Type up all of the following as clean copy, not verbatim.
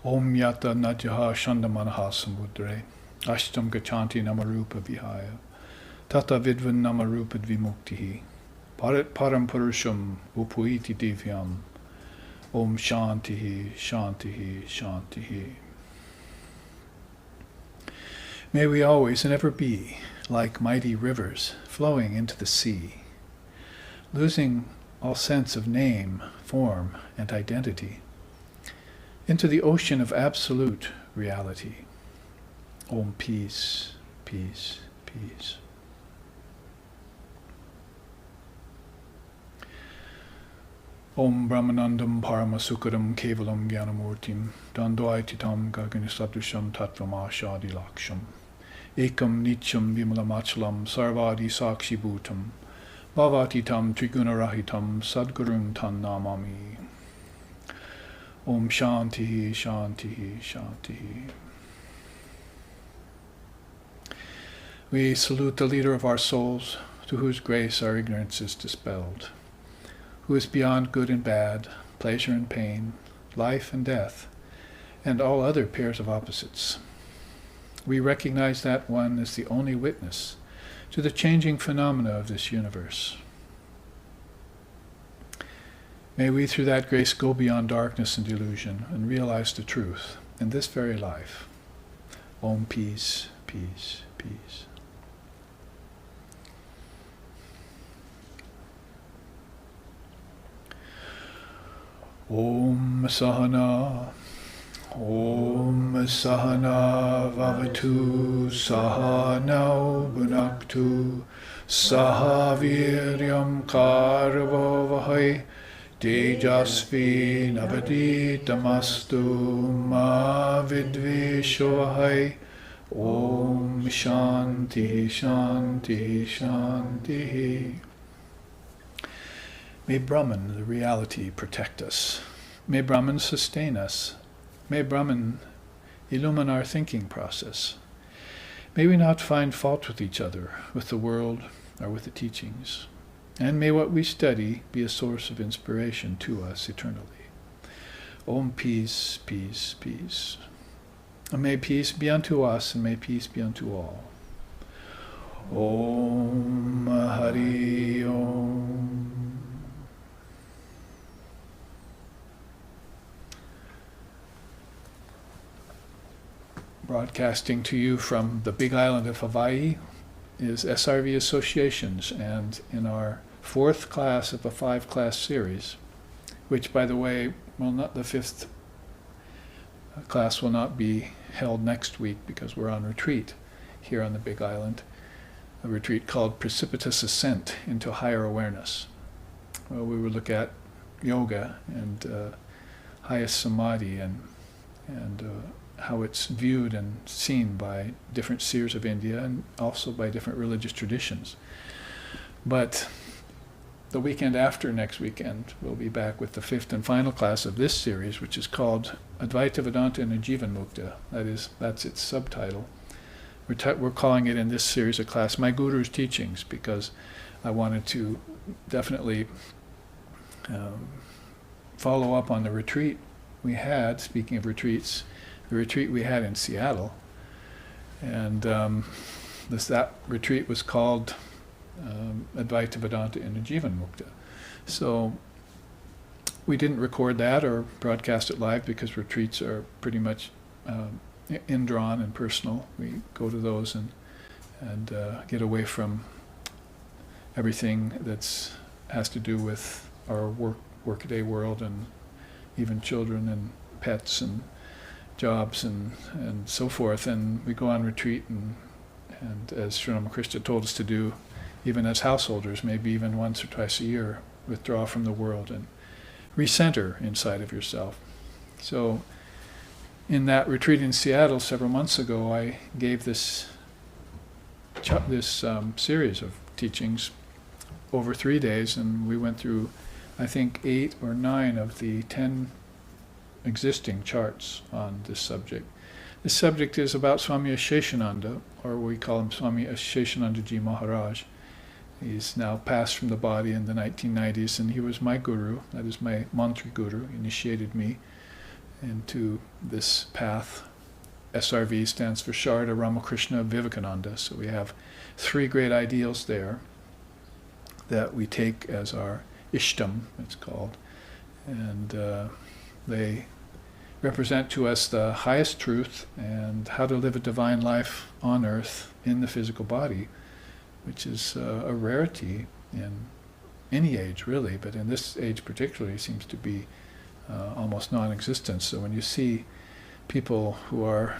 Om Yata Najaha Shandamanaha Samudre Ashtam Gachanti Namarupa Vihaya Tata Vidvan Namarupa Dvimuktihi Parit Param Purusham Upuiti Divyam Om Shantihi Shantihi Shantihi. May we always and ever be like mighty rivers flowing into the sea, losing all sense of name, form, and identity, into the ocean of absolute reality. Om peace, peace, peace. Om Brahmanandam Paramasukadam Kevalam Gyanamurtim Dandvaititam Gaganisadrusham Tattvamashadi Laksham Ekam Nityam Vimalamachalam Sarvadi Sakshi Bhutam Bhavatitam Trigunarahitam Sadgurum Tan Namami. Om Shantihi Shantihi Shantihi. We salute the leader of our souls, to whose grace our ignorance is dispelled, who is beyond good and bad, pleasure and pain, life and death, and all other pairs of opposites. We recognize that one as the only witness to the changing phenomena of this universe. May we through that grace go beyond darkness and delusion and realize the truth in this very life. Om peace, peace, peace. Om Sahana Vavatu Sahanau Bhunaktu Sahaviryam Karavo Vahai Tejasvi Navaditamastu Ma Vidvisho Vahai. Om Shanti Shanti Shanti. May Brahman, the reality, protect us. May Brahman sustain us. May Brahman illumine our thinking process. May we not find fault with each other, with the world, or with the teachings. And may what we study be a source of inspiration to us eternally. Om peace, peace, peace. And may peace be unto us, and may peace be unto all. Om Hari Om. Broadcasting to you from the big island of Hawaii is SRV Associations, and in our 4th class of a 5-class series, which, by the way, the 5th class will not be held next week because we're on retreat here on the big island, a retreat called Precipitous Ascent into Higher Awareness. Well, we will look at yoga and highest samadhi and how it's viewed and seen by different seers of India and also by different religious traditions. But the weekend after next weekend, we'll be back with the 5th and final class of this series, which is called Advaita Vedanta and Jivan Mukta. That's its subtitle. We're calling it in this series of class My Guru's Teachings, because I wanted to definitely follow up on the retreat we had. Speaking of retreats, the retreat we had in Seattle, and that retreat was called Advaita Vedanta in Jivan Mukta. So we didn't record that or broadcast it live because retreats are pretty much indrawn and personal. We go to those and get away from everything that's has to do with our workaday world, and even children and pets and jobs and so forth, and we go on retreat and as Sri Ramakrishna told us to do, even as householders, maybe even once or twice a year, withdraw from the world and recenter inside of yourself. So in that retreat in Seattle several months ago, I gave this series of teachings over 3 days, and we went through, I think, 8 or 9 of the 10 existing charts on this subject. This subject is about Swami Aseshananda, or we call him Swami Aseshanandaji Maharaj. He's now passed from the body in the 1990s, and he was my guru, that is my mantra guru, initiated me, into this path. SRV stands for Sharda Ramakrishna Vivekananda. So we have three great ideals there that we take as our Ishtam, it's called. And they represent to us the highest truth and how to live a divine life on earth in the physical body, which is a rarity in any age really, but in this age particularly seems to be almost non-existent. So when you see people who are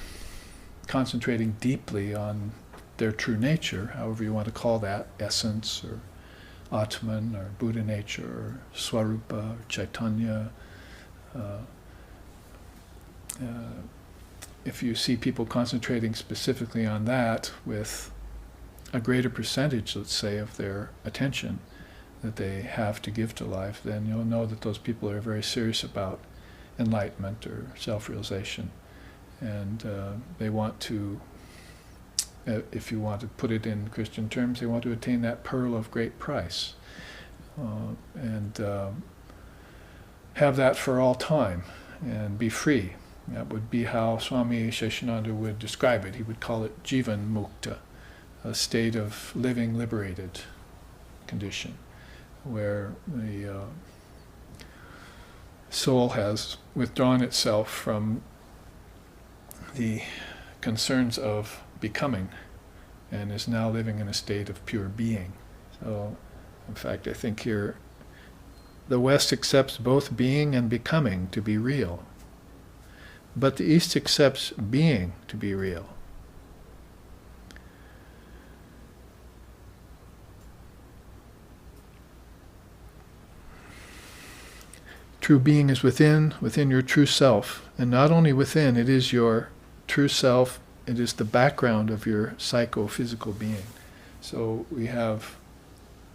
concentrating deeply on their true nature, however you want to call that, essence or Atman or Buddha nature or Swarupa or Chaitanya, if you see people concentrating specifically on that with a greater percentage, let's say, of their attention that they have to give to life, then you'll know that those people are very serious about enlightenment or self-realization. And they want to, if you want to put it in Christian terms, they want to attain that pearl of great price. And have that for all time and be free. That would be how Swami Aseshanandaji would describe it. He would call it Jivan Mukta, a state of living liberated condition, where the soul has withdrawn itself from the concerns of becoming and is now living in a state of pure being. So, in fact, I think here the West accepts both being and becoming to be real, but the East accepts being to be real. True being is within your true self, and not only within, it is your true self, it is the background of your psychophysical being. So we have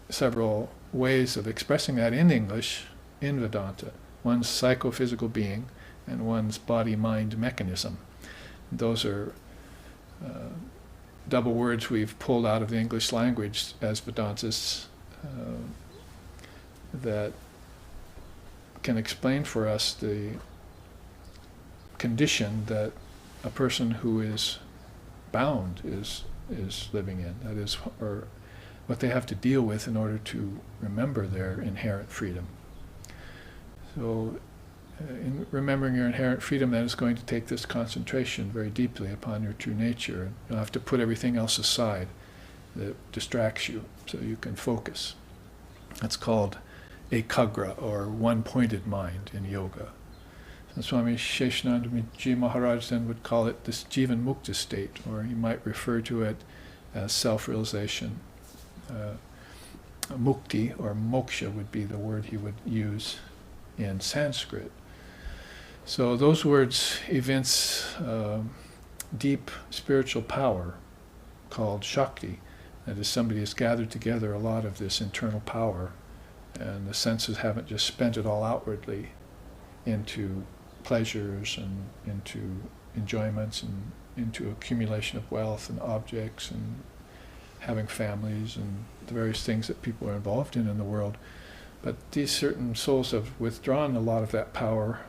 several ways of expressing that in English, in Vedanta. One's psychophysical being and one's body-mind mechanism. Those are double words we've pulled out of the English language as Vedantists that can explain for us the condition that a person who is bound is living in. That is, or what they have to deal with in order to remember their inherent freedom. So, in remembering your inherent freedom, that is going to take this concentration very deeply upon your true nature. You'll have to put everything else aside that distracts you, so you can focus. That's called ekagra, or one-pointed mind in yoga. So Swami Aseshanandaji Maharaj then would call it this Jivan Mukta state, or he might refer to it as self-realization. Mukti, or moksha, would be the word he would use in Sanskrit. So those words evince deep spiritual power called Shakti. That is, somebody has gathered together a lot of this internal power, and the senses haven't just spent it all outwardly into pleasures and into enjoyments and into accumulation of wealth and objects and having families and the various things that people are involved in the world. But these certain souls have withdrawn a lot of that power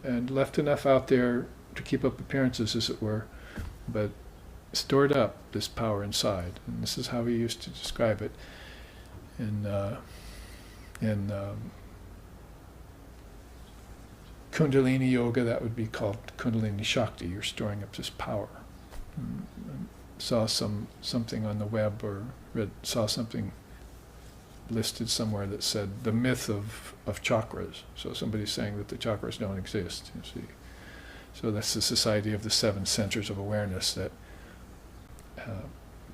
and left enough out there to keep up appearances, as it were, but stored up this power inside. And this is how he used to describe it in Kundalini Yoga. That would be called Kundalini Shakti. You're storing up this power. Saw something on the web, or saw something listed somewhere that said the myth of chakras. So somebody's saying that the chakras don't exist, you see. So that's the Society of the Seven Centers of Awareness that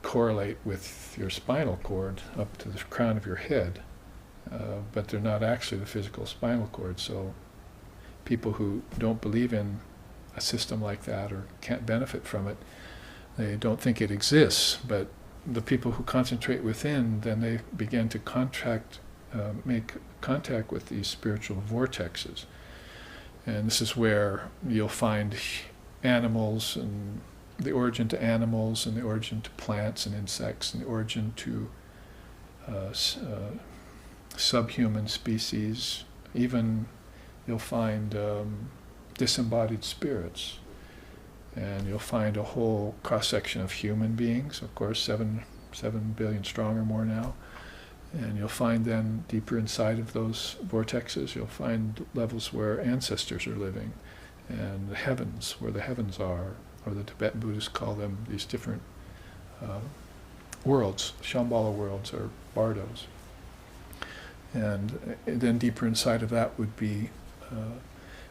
correlate with your spinal cord up to the crown of your head, but they're not actually the physical spinal cord. So people who don't believe in a system like that or can't benefit from it, they don't think it exists. But the people who concentrate within, then they begin to make contact with these spiritual vortexes. And this is where you'll find animals, and the origin to animals, and the origin to plants and insects, and the origin to subhuman species. Even you'll find disembodied spirits. And you'll find a whole cross-section of human beings, of course, 7 billion strong or more now. And you'll find then deeper inside of those vortexes, you'll find levels where ancestors are living, and the heavens, where the heavens are, or the Tibetan Buddhists call them these different worlds, Shambhala worlds or bardos. And then deeper inside of that would be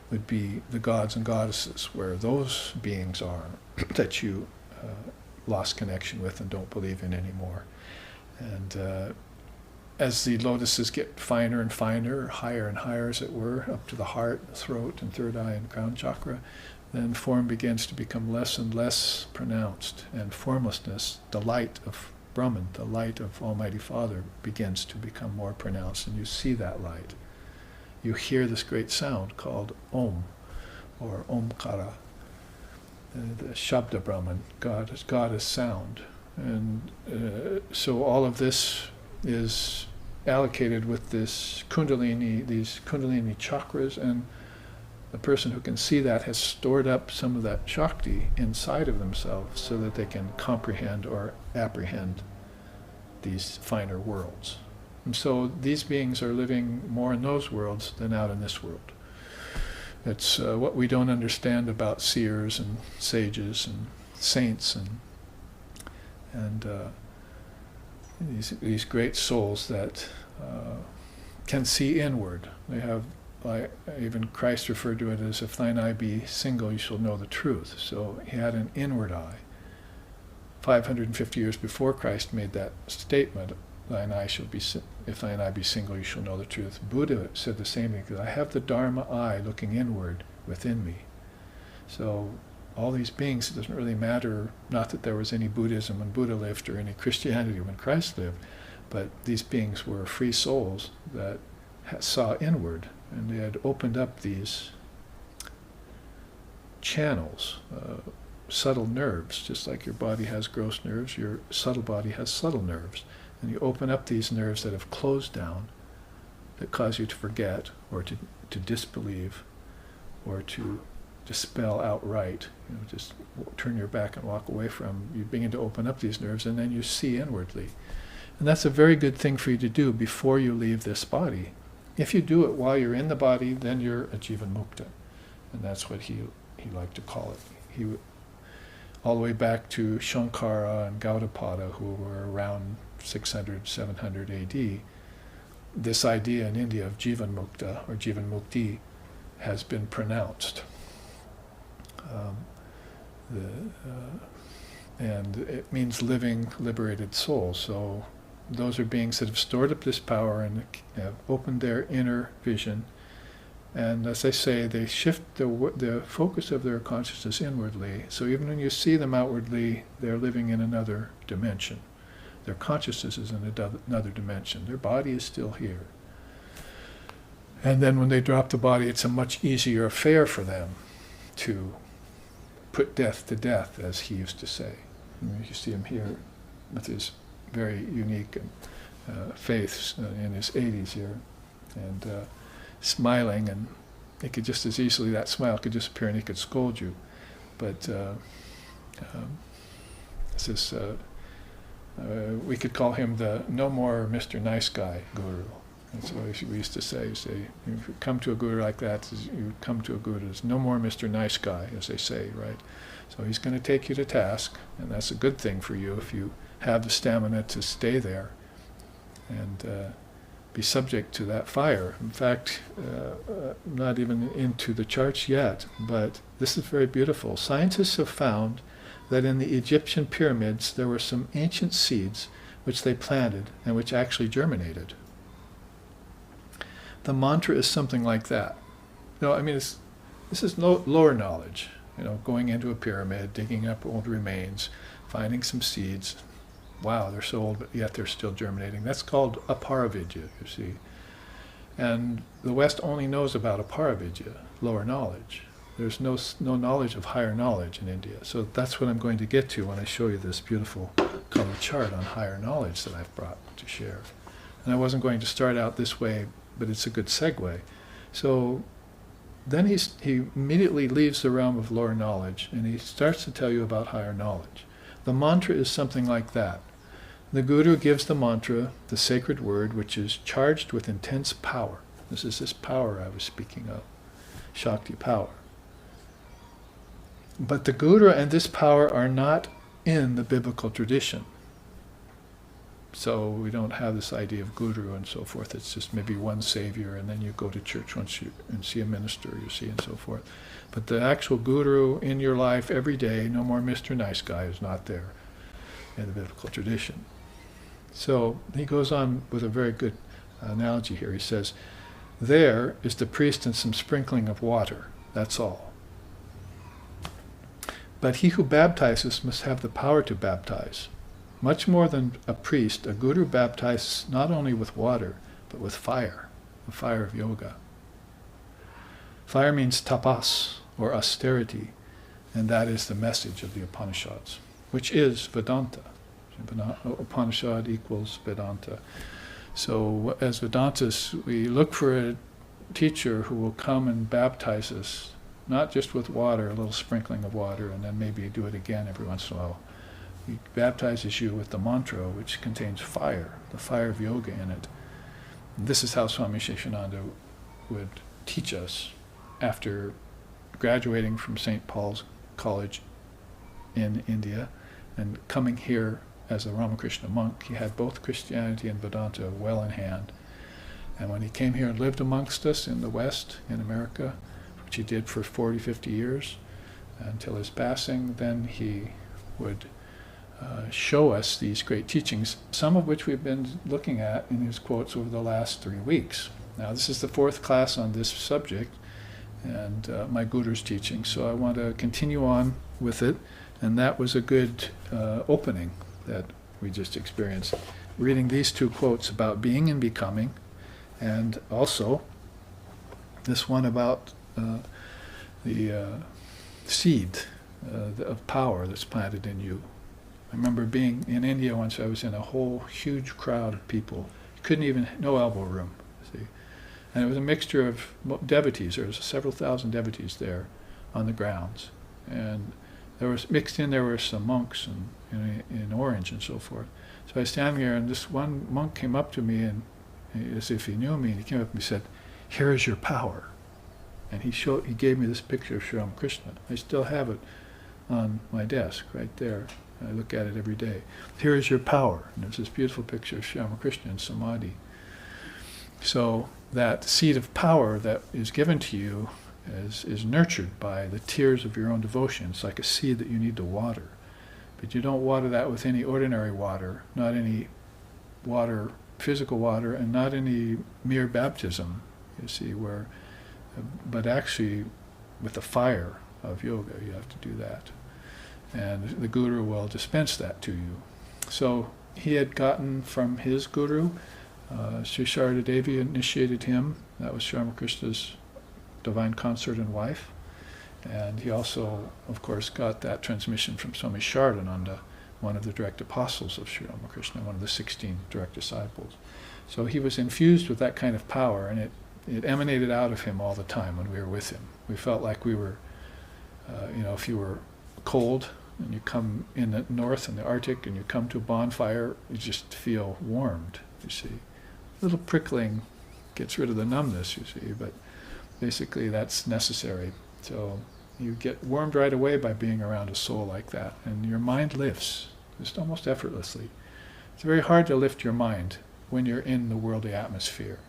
the gods and goddesses, where those beings are that you lost connection with and don't believe in anymore. And as the lotuses get finer and finer, higher and higher as it were, up to the heart, throat, and third eye and crown chakra, then form begins to become less and less pronounced, and formlessness, the light of Brahman, the light of Almighty Father, begins to become more pronounced, and you see that light. You hear this great sound called Om, or Omkara, the Shabda Brahman. God is sound. And so all of this is allocated with this Kundalini, these Kundalini chakras, and the person who can see that has stored up some of that Shakti inside of themselves so that they can comprehend or apprehend these finer worlds. And so these beings are living more in those worlds than out in this world. It's what we don't understand about seers and sages and saints and these great souls that can see inward. They have, even Christ referred to it as, if thine eye be single, you shall know the truth. So he had an inward eye. 550 years before Christ made that statement, thine eye shall be, if thine eye be single, you shall know the truth. Buddha said the same thing, because I have the Dharma eye looking inward within me. So all these beings, it doesn't really matter, not that there was any Buddhism when Buddha lived or any Christianity when Christ lived, but these beings were free souls that saw inward, and they had opened up these channels, subtle nerves. Just like your body has gross nerves, your subtle body has subtle nerves. And you open up these nerves that have closed down, that cause you to forget, or to disbelieve, or to dispel outright, just turn your back and walk away from. You begin to open up these nerves, and then you see inwardly. And that's a very good thing for you to do before you leave this body. If you do it while you're in the body, then you're a Jivan Mukta. And that's what he liked to call it. All the way back to Shankara and Gaudapada, who were around 600, 700 AD, this idea in India of Jivan Mukta or Jivan Mukti has been pronounced. And it means living, liberated soul. So those are beings that have stored up this power and have opened their inner vision. And as I say, they shift the focus of their consciousness inwardly. So even when you see them outwardly, they're living in another dimension. Their consciousness is in another dimension. Their body is still here. And then when they drop the body, it's a much easier affair for them to put death to death, as he used to say. You see him here with his very unique faith in his 80s here, and smiling, and he could just as easily, that smile could just appear and he could scold you. But we could call him the no more Mr. Nice Guy Guru. That's what we used to say. If you come to a guru like that, you come to a guru who's no more Mr. Nice Guy, as they say, right? So he's going to take you to task, and that's a good thing for you if you have the stamina to stay there and be subject to that fire. In fact, I'm not even into the charts yet, but this is very beautiful. Scientists have found that in the Egyptian pyramids there were some ancient seeds which they planted and which actually germinated. The mantra is something like that. No, I mean, this is lower knowledge. Going into a pyramid, digging up old remains, finding some seeds. Wow, they're so old, but yet they're still germinating. That's called aparavidya, you see. And the West only knows about aparavidya, lower knowledge. There's no knowledge of higher knowledge in India. So that's what I'm going to get to when I show you this beautiful color chart on higher knowledge that I've brought to share. And I wasn't going to start out this way, but it's a good segue. So then he immediately leaves the realm of lower knowledge and he starts to tell you about higher knowledge. The mantra is something like that. The Guru gives the mantra, the sacred word, which is charged with intense power. This is this power I was speaking of, Shakti power. But the Guru and this power are not in the biblical tradition. So we don't have this idea of Guru and so forth. It's just maybe one savior, and then you go to church once you and see a minister, you see, and so forth. But the actual Guru in your life every day, no more Mr. Nice Guy, is not there in the biblical tradition. So he goes on with a very good analogy here. He says, there is the priest and some sprinkling of water. That's all. But he who baptizes must have the power to baptize. Much more than a priest, a Guru baptizes not only with water, but with fire, the fire of yoga. Fire means tapas, or austerity, and that is the message of the Upanishads, which is Vedanta. Upanishad equals Vedanta. So as Vedantists, we look for a teacher who will come and baptize us, not just with water, a little sprinkling of water, and then maybe do it again every once in a while. He baptizes you with the mantra, which contains fire, the fire of yoga in it. And this is how Swami Aseshanandaji would teach us after graduating from St. Paul's College in India and coming here as a Ramakrishna monk. He had both Christianity and Vedanta well in hand. And when he came here and lived amongst us in the West, in America, which he did for 40, 50 years, until his passing, then he would show us these great teachings, some of which we've been looking at in his quotes over the last 3 weeks. Now, this is the 4th class on this subject, and my Guru's teaching, so I want to continue on with it, and that was a good opening that we just experienced, reading these 2 quotes about being and becoming, and also this one about the seed of power that's planted in you. I remember being in India once. I was in a whole huge crowd of people. You couldn't even, no elbow room, see. And it was a mixture of devotees. There was several thousand devotees there on the grounds. And there was, mixed in there were some monks and, in orange and so forth. So I was standing there, and this one monk came up to me, and as if he knew me, and he came up and he said, "Here is your power." And he gave me this picture of Sri Ramakrishna. I still have it on my desk right there. I look at it every day. Here is your power. And there's this beautiful picture of Sri Ramakrishna in Samadhi. So that seed of power that is given to you is nurtured by the tears of your own devotion. It's like a seed that you need to water. But you don't water that with any ordinary water, not any water, physical water, and not any mere baptism, you see, but actually with the fire of yoga, you have to do that. And the Guru will dispense that to you. So he had gotten from his Guru, Sri Sharada Devi initiated him. That was Sri Ramakrishna's divine consort and wife. And he also, of course, got that transmission from Swami Aseshanandaji, one of the direct apostles of Sri Ramakrishna, one of the 16 direct disciples. So he was infused with that kind of power, and it emanated out of him all the time when we were with him. We felt like we were, if you were cold and you come in the north in the Arctic and you come to a bonfire, you just feel warmed, you see. A little prickling gets rid of the numbness, you see, but basically that's necessary. So you get warmed right away by being around a soul like that, and your mind lifts just almost effortlessly. It's very hard to lift your mind when you're in the worldly atmosphere.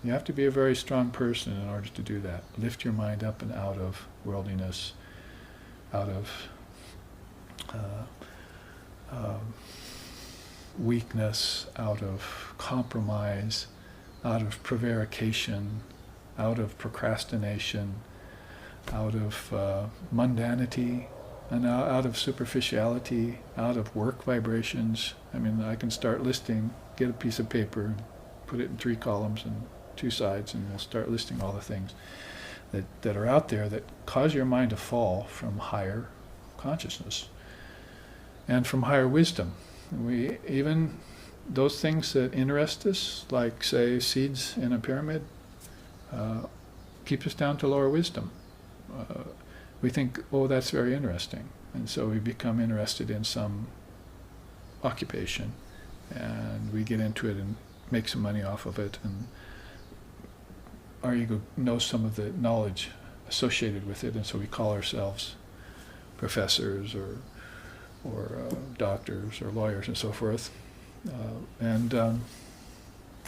You have to be a very strong person in order to do that. Lift your mind up and out of worldliness, out of weakness, out of compromise, out of prevarication, out of procrastination, out of mundanity, and out of superficiality, out of work vibrations. I mean, I can start listing, get a piece of paper, put it in 3 columns and 2 sides, and we'll start listing all the things that are out there that cause your mind to fall from higher consciousness and from higher wisdom. We even those things that interest us, like say seeds in a pyramid, keeps us down to lower wisdom. We think, oh, that's very interesting. And so we become interested in some occupation, and we get into it and make some money off of it, and our ego knows some of the knowledge associated with it, and so we call ourselves professors or doctors or lawyers and so forth.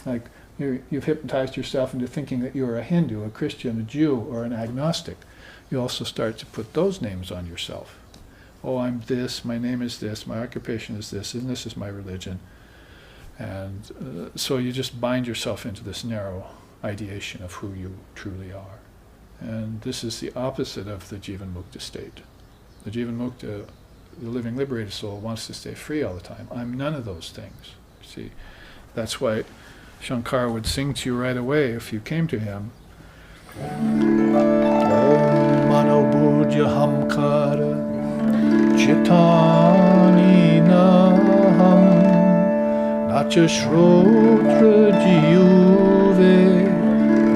Like you've hypnotized yourself into thinking that you're a Hindu, a Christian, a Jew, or an agnostic. You also start to put those names on yourself. Oh, I'm this, my name is this, my occupation is this, and this is my religion. And so you just bind yourself into this narrow ideation of who you truly are. And this is the opposite of the Jivan Mukta state. The Jivan Mukta, the living liberated soul, wants to stay free all the time. I'm none of those things. See, that's why Shankara would sing to you right away if you came to him. Om Manobhudya Hamkara Chitani Naham Nacha Shrotra Jiyuve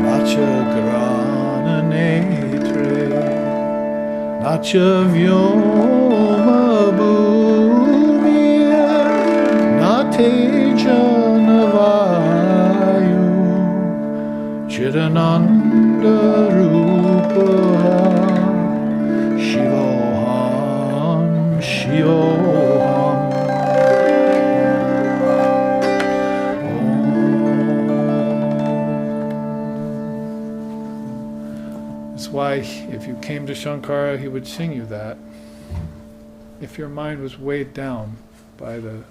Nacha Grana Netre Nacha Vyoma Bhumya Nateja Navayu Chidananda Rupa Shivoham Shivoham. That's why if you came to Shankara, he would sing you that. If your mind was weighed down by the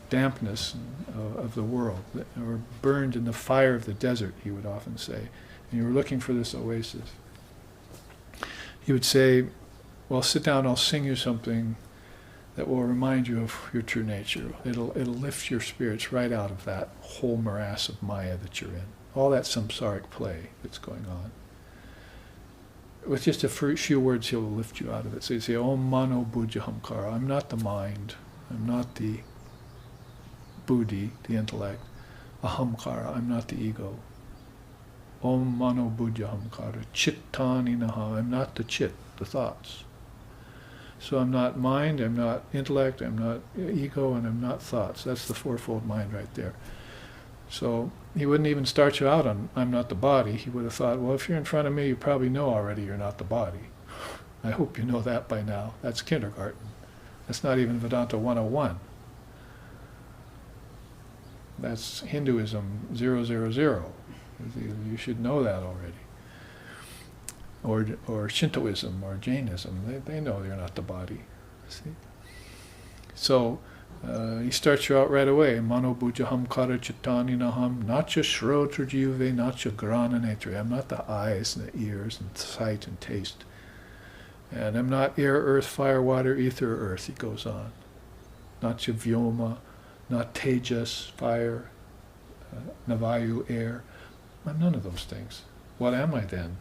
dampness of the world, or burned in the fire of the desert, he would often say, and you were looking for this oasis, he would say, well, sit down, I'll sing you something that will remind you of your true nature. It'll lift your spirits right out of that whole morass of Maya that you're in, all that samsaric play that's going on. With just a few words, he'll lift you out of it. So you say, Om Mano Buddha Hamkara, I'm not the mind, I'm not the buddhi, the intellect. Ahamkara, I'm not the ego. Om Mano Buddha Hamkara, Chittani Naha, I'm not the chit, the thoughts. So I'm not mind, I'm not intellect, I'm not ego, and I'm not thoughts. That's the fourfold mind right there. So he wouldn't even start you out on, I'm not the body. He would have thought, well, if you're in front of me, you probably know already you're not the body. I hope you know that by now. That's kindergarten. That's not even Vedanta 101. That's Hinduism 000. You should know that already. Or Shintoism or Jainism, they know you're not the body. See? So he starts you out right away. Mano Buddha Hamkara Chittani Naham Nacha Shrotra Jive Nacha Grana Netre. I'm not the eyes and the ears and sight and taste. And I'm not air, earth, fire, water, ether, earth, he goes on. Nacha Vyoma, not Tejas, fire, Navayu, air. I'm none of those things. What am I then?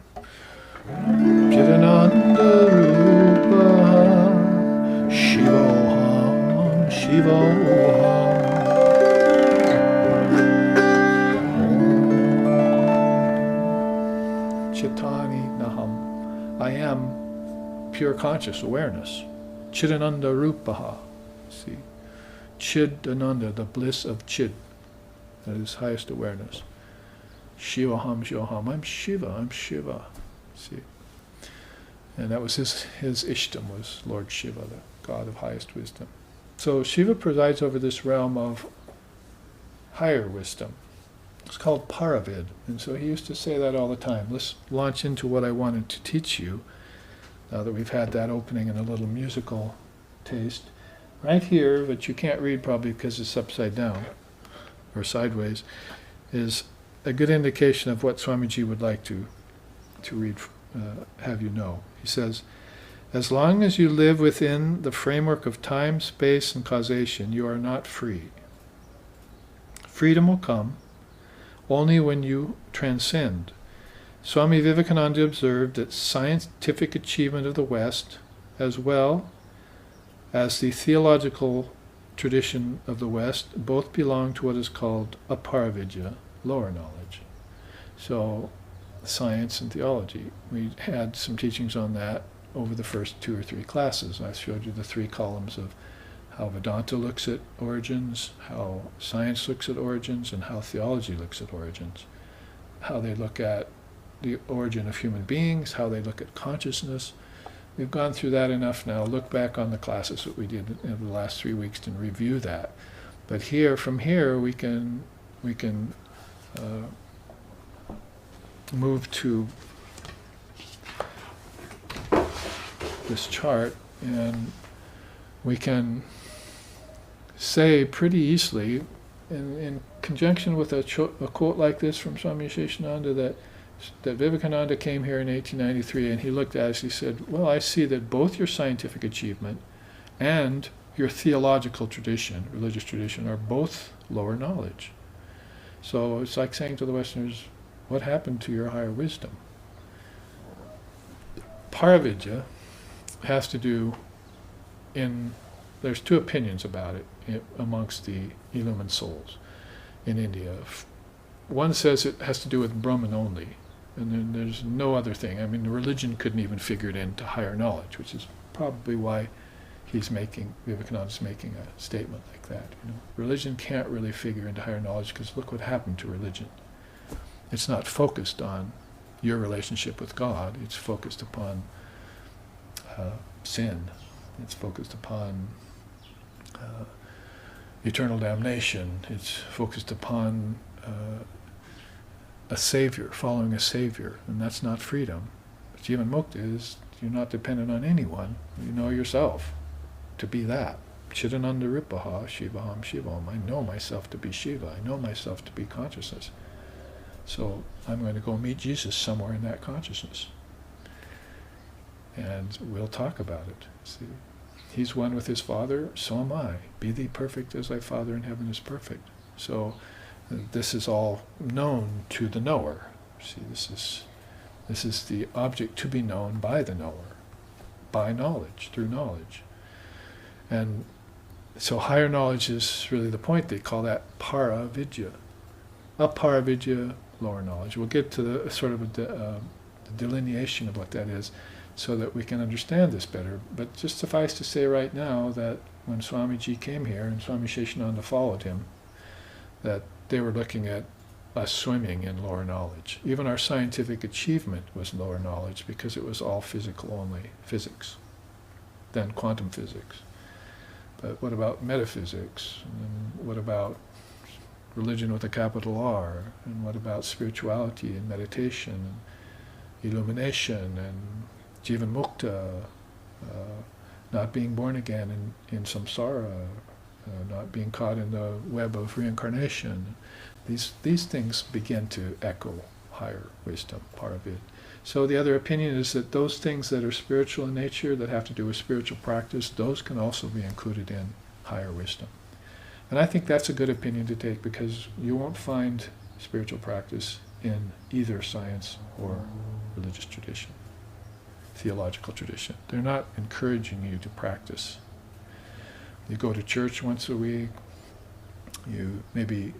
Chidananda Rupa Shivoham Shivoham. Chittani Naham. I am pure conscious awareness. Chidananda Rupaha. See? Chidananda, the bliss of Chid. That is highest awareness. Shivaham Shivoham. I'm Shiva. See? And that was his Ishtam, was Lord Shiva, the God of highest wisdom. So Shiva presides over this realm of higher wisdom. It's called Paravid. And so he used to say that all the time. Let's launch into what I wanted to teach you, now that we've had that opening and a little musical taste. Right here, but you can't read probably because it's upside down, or sideways, is a good indication of what Swamiji would like to read, have you know. He says, as long as you live within the framework of time, space, and causation, you are not free. Freedom will come only when you transcend. Swami Vivekananda observed that scientific achievement of the West, as well as the theological tradition of the West, both belong to what is called aparavidya, lower knowledge. So science and theology. We had some teachings on that over the first 2 or 3 classes. I showed you the 3 columns of how Vedanta looks at origins, how science looks at origins, and how theology looks at origins. How they look at the origin of human beings, how they look at consciousness. We've gone through that enough now. Look back on the classes that we did in the last 3 weeks and review that. But from here, we can move to this chart, and we can say pretty easily, in conjunction with a quote like this from Swami Aseshanandaji, that Vivekananda came here in 1893 and he looked at us, he said, well, I see that both your scientific achievement and your theological tradition, religious tradition, are both lower knowledge. So it's like saying to the Westerners, what happened to your higher wisdom? Paravidya has to do there's 2 opinions about it amongst the illumined souls in India. One says it has to do with Brahman only, and then there's no other thing. I mean, the religion couldn't even figure it into higher knowledge, which is probably why Vivekananda's making a statement like that. Religion can't really figure into higher knowledge because look what happened to religion. It's not focused on your relationship with God. It's focused upon sin. It's focused upon eternal damnation. It's focused upon a savior, following a savior, and that's not freedom. Jivan Mukta is you're not dependent on anyone. You know yourself to be that. Chidananda Rupaha, Shivaham Shivam. I know myself to be Shiva. I know myself to be consciousness. So I'm going to go meet Jesus somewhere in that consciousness. And we'll talk about it. See, he's one with his Father, so am I. Be thee perfect as thy Father in heaven is perfect. So this is all known to the knower. See, this is the object to be known by the knower, by knowledge, through knowledge. And so higher knowledge is really the point. They call that Paravidya. Aparavidya, lower knowledge. We'll get to the sort of the delineation of what that is so that we can understand this better. But just suffice to say right now that when Swamiji came here and Swami Aseshananda followed him, that they were looking at us swimming in lower knowledge. Even our scientific achievement was lower knowledge because it was all physical only, physics, then quantum physics. But what about metaphysics? And what about religion with a capital R? And what about spirituality and meditation and illumination and Jivan Mukta, not being born again in samsara, not being caught in the web of reincarnation? These things begin to echo higher wisdom, part of it. So the other opinion is that those things that are spiritual in nature, that have to do with spiritual practice, those can also be included in higher wisdom. And I think that's a good opinion to take because you won't find spiritual practice in either science or religious tradition, theological tradition. They're not encouraging you to practice. You go to church once a week, you maybe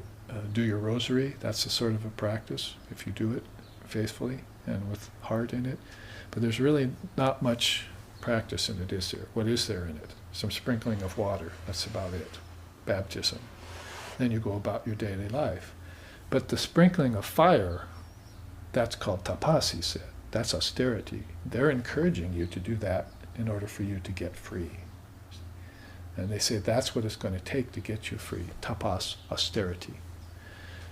do your rosary. That's a sort of a practice if you do it faithfully and with heart in it. But there's really not much practice in it, is there? What is there in it? Some sprinkling of water, that's about it. Baptism. Then you go about your daily life. But the sprinkling of fire, that's called tapas, he said. That's austerity. They're encouraging you to do that in order for you to get free. And they say that's what it's going to take to get you free. Tapas, austerity.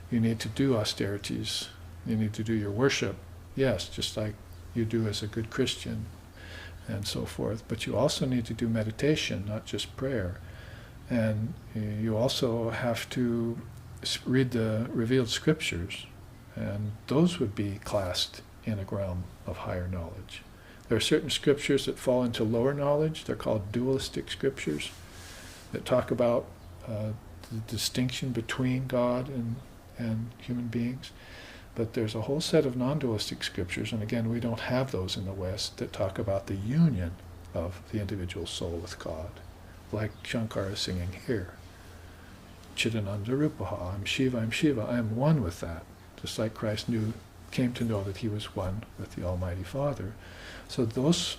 You need to do austerities. You need to do your worship, yes, just like you do as a good Christian and so forth. But you also need to do meditation, not just prayer. And you also have to read the revealed scriptures. And those would be classed in a realm of higher knowledge. There are certain scriptures that fall into lower knowledge. They're called dualistic scriptures that talk about the distinction between God and human beings. But there's a whole set of non-dualistic scriptures, and again, we don't have those in the West, that talk about the union of the individual soul with God, like Shankara is singing here. Chidananda Rupaha, I'm Shiva, I am one with that. Just like Christ knew came to know that he was one with the Almighty Father. So those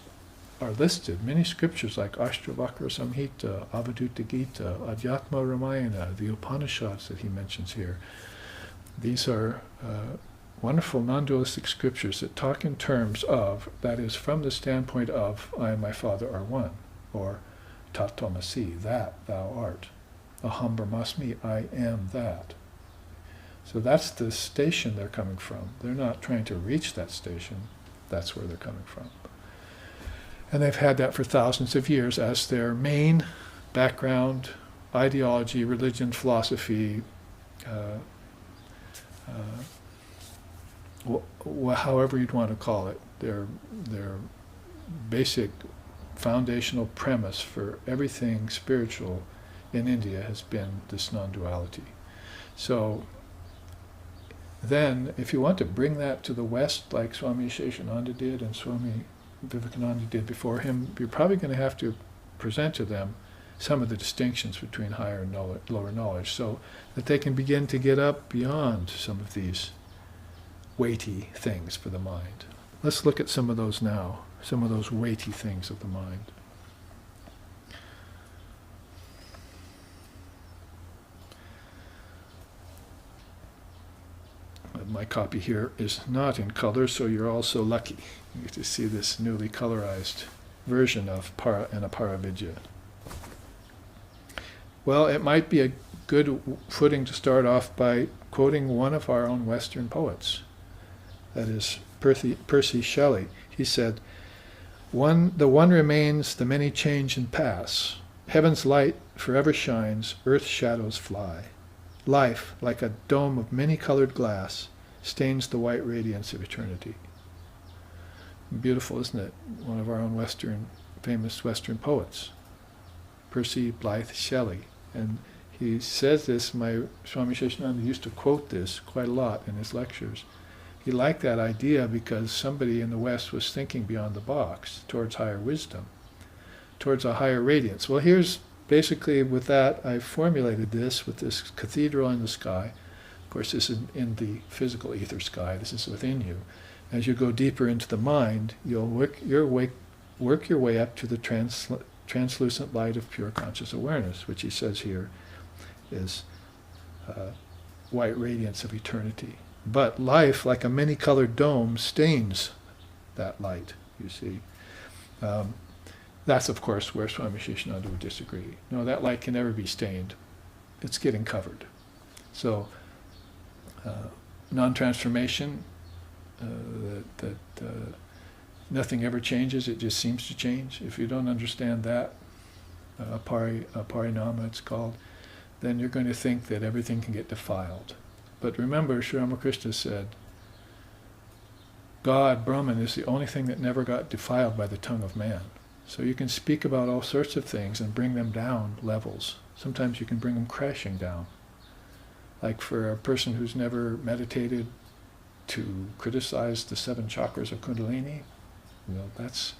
are listed. Many scriptures like Ashtavakra Samhita, Avadutta Gita, Adhyatma Ramayana, the Upanishads that he mentions here. These are wonderful non-dualistic scriptures that talk in terms of, that is, from the standpoint of, I and my Father are one, or Tat Tvamasi, that thou art. Aham Brahmasmi, I am that. So that's the station they're coming from. They're not trying to reach that station. That's where they're coming from. And they've had that for thousands of years as their main background, ideology, religion, philosophy, however you'd want to call it. Their basic foundational premise for everything spiritual in India has been this non-duality. So then, if you want to bring that to the West, like Swami Aseshanandaji did and Swami Vivekananda did before him, you're probably going to have to present to them some of the distinctions between higher and lower knowledge, so that they can begin to get up beyond some of these weighty things for the mind. Let's look at some of those now, some of those weighty things of the mind. My copy here is not in color, so you're also lucky. You get to see this newly colorized version of Para and Aparavidya. Well, it might be a good footing to start off by quoting one of our own Western poets. That is Percy Shelley. He said, the one remains, the many change and pass. Heaven's light forever shines, earth's shadows fly. Life, like a dome of many-colored glass, stains the white radiance of eternity. Beautiful, isn't it? One of our own famous Western poets, Percy Blythe Shelley. And he says this, my Swami Aseshanandaji used to quote this quite a lot in his lectures. He liked that idea because somebody in the West was thinking beyond the box, towards higher wisdom, towards a higher radiance. Well, here's basically with that, I formulated this with this cathedral in the sky. Of course, this is in the physical ether sky. This is within you. As you go deeper into the mind, you'll work your way up to the translucent light of pure conscious awareness, which he says here is white radiance of eternity. But life, like a many-colored dome, stains that light, you see. That's, of course, where Swami Aseshanandaji would disagree. No, that light can never be stained. It's getting covered. So, non-transformation, nothing ever changes, it just seems to change. If you don't understand that, parinama it's called, then you're going to think that everything can get defiled. But remember, Sri Ramakrishna said, God, Brahman, is the only thing that never got defiled by the tongue of man. So you can speak about all sorts of things and bring them down levels. Sometimes you can bring them crashing down. Like for a person who's never meditated to criticize the 7 chakras of Kundalini, that's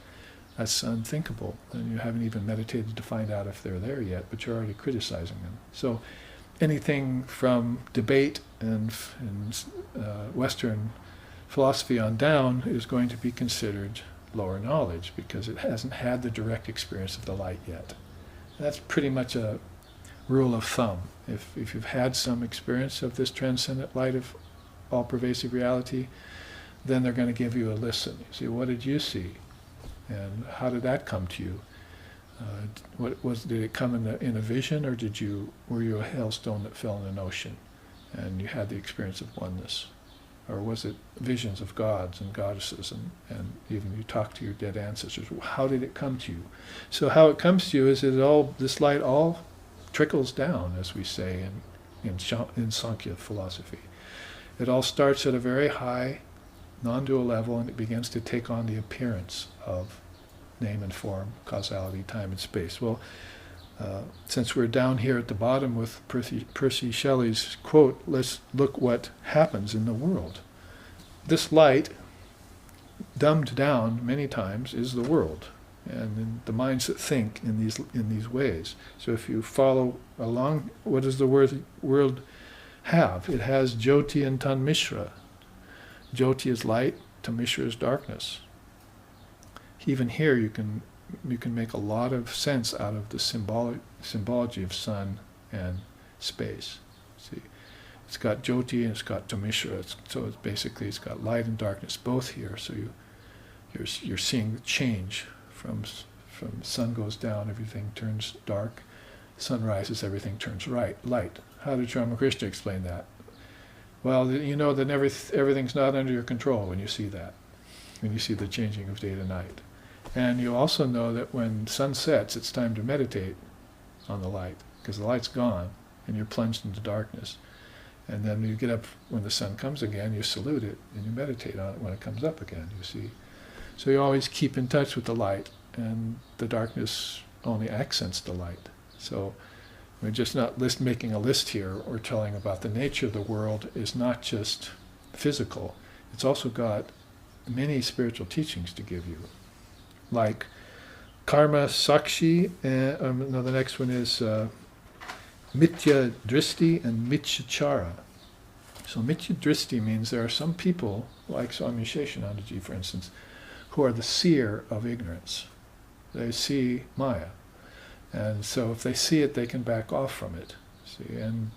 unthinkable. And you haven't even meditated to find out if they're there yet, but you're already criticizing them. So anything from debate and Western philosophy on down is going to be considered lower knowledge because it hasn't had the direct experience of the light yet. And that's pretty much a rule of thumb. If you've had some experience of this transcendent light of all-pervasive reality, then they're going to give you a listen. You see, what did you see? And how did that come to you? Did it come in a vision, or were you a hailstone that fell in an ocean and you had the experience of oneness? Or was it visions of gods and goddesses and even you talked to your dead ancestors? How did it come to you? So how it comes to you is this light all trickles down, as we say in Sankhya philosophy. It all starts at a very high non-dual level and it begins to take on the appearance of name and form, causality, time and space. Well, since we're down here at the bottom with Percy Shelley's quote, let's look what happens in the world. This light, dumbed down many times, is the world, and in the minds that think in these ways. So if you follow along, what does the world have? It has Jyoti and Tanmishra. Jyoti is light, Tamishra is darkness. Even here you can make a lot of sense out of the symbology of sun and space. See, it's got Jyoti and it's got Tamishra, so it's basically it's got light and darkness both here. So you're seeing the change from sun goes down, everything turns dark. Sun rises, everything turns light. How did Ramakrishna explain that? Well, you know that everything's not under your control when you see that, when you see the changing of day to night. And you also know that when sun sets, it's time to meditate on the light, because the light's gone and you're plunged into darkness. And then you get up when the sun comes again, you salute it and you meditate on it when it comes up again, you see. So you always keep in touch with the light, and the darkness only accents the light. So we're just not making a list here or telling about the nature of the world is not just physical. It's also got many spiritual teachings to give you, like karma sakshi, the next one is mithya dristi and mithya chara. So mithya dristi means there are some people, like Swami Aseshanandaji for instance, who are the seer of ignorance. They see Maya. And so if they see it, they can back off from it. See, and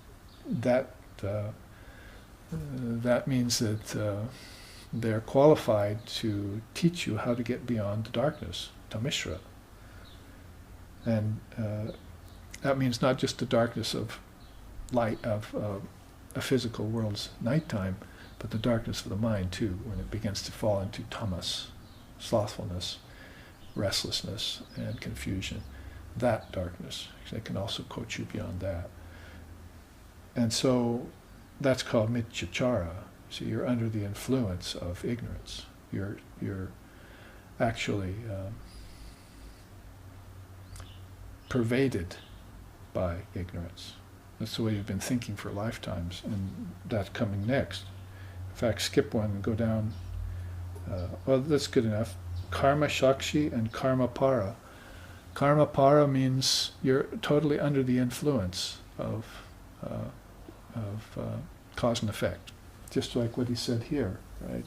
that means that they're qualified to teach you how to get beyond the darkness, Tamishra. And that means not just the darkness of light, of a physical world's nighttime, but the darkness of the mind too, when it begins to fall into tamas, slothfulness, restlessness, and confusion. That darkness, they can also coach you beyond that. And so that's called mithyachara. So you're under the influence of ignorance. You're actually pervaded by ignorance. That's the way you've been thinking for lifetimes, and that's coming next. In fact, skip one and go down. Well, that's good enough. Karma shakshi and karma para. Karma para means you're totally under the influence of cause and effect, just like what he said here, right?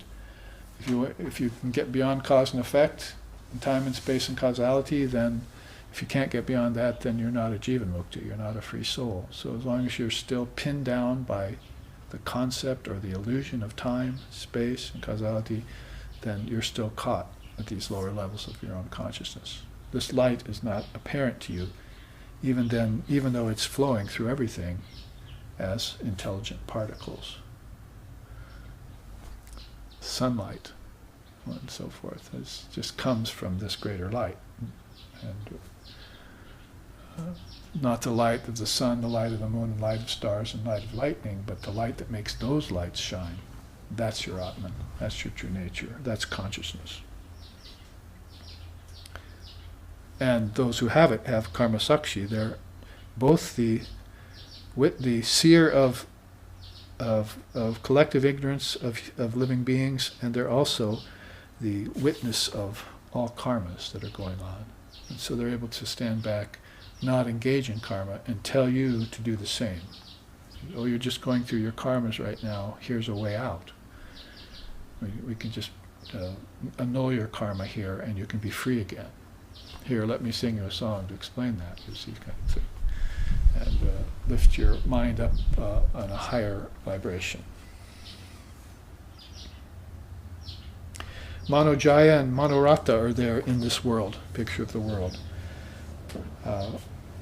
If you can get beyond cause and effect, in time and space and causality, then if you can't get beyond that, then you're not a jivan mukti, you're not a free soul. So as long as you're still pinned down by the concept or the illusion of time, space, and causality, then you're still caught at these lower levels of your own consciousness. This light is not apparent to you, even though it's flowing through everything as intelligent particles. Sunlight, and so forth, just comes from this greater light. And not the light of the sun, the light of the moon, the light of stars, and light of lightning, but the light that makes those lights shine. That's your Atman, that's your true nature, that's consciousness. And those who have it have karma sakshi. They're both the seer of collective ignorance of living beings, and they're also the witness of all karmas that are going on. And so they're able to stand back, not engage in karma, and tell you to do the same. Oh, you're just going through your karmas right now, here's a way out. We can just annul your karma here and you can be free again. Here, let me sing you a song to explain that, you see, kind of thing. And lift your mind up on a higher vibration. Manojaya and Manorata are there in this world, picture of the world.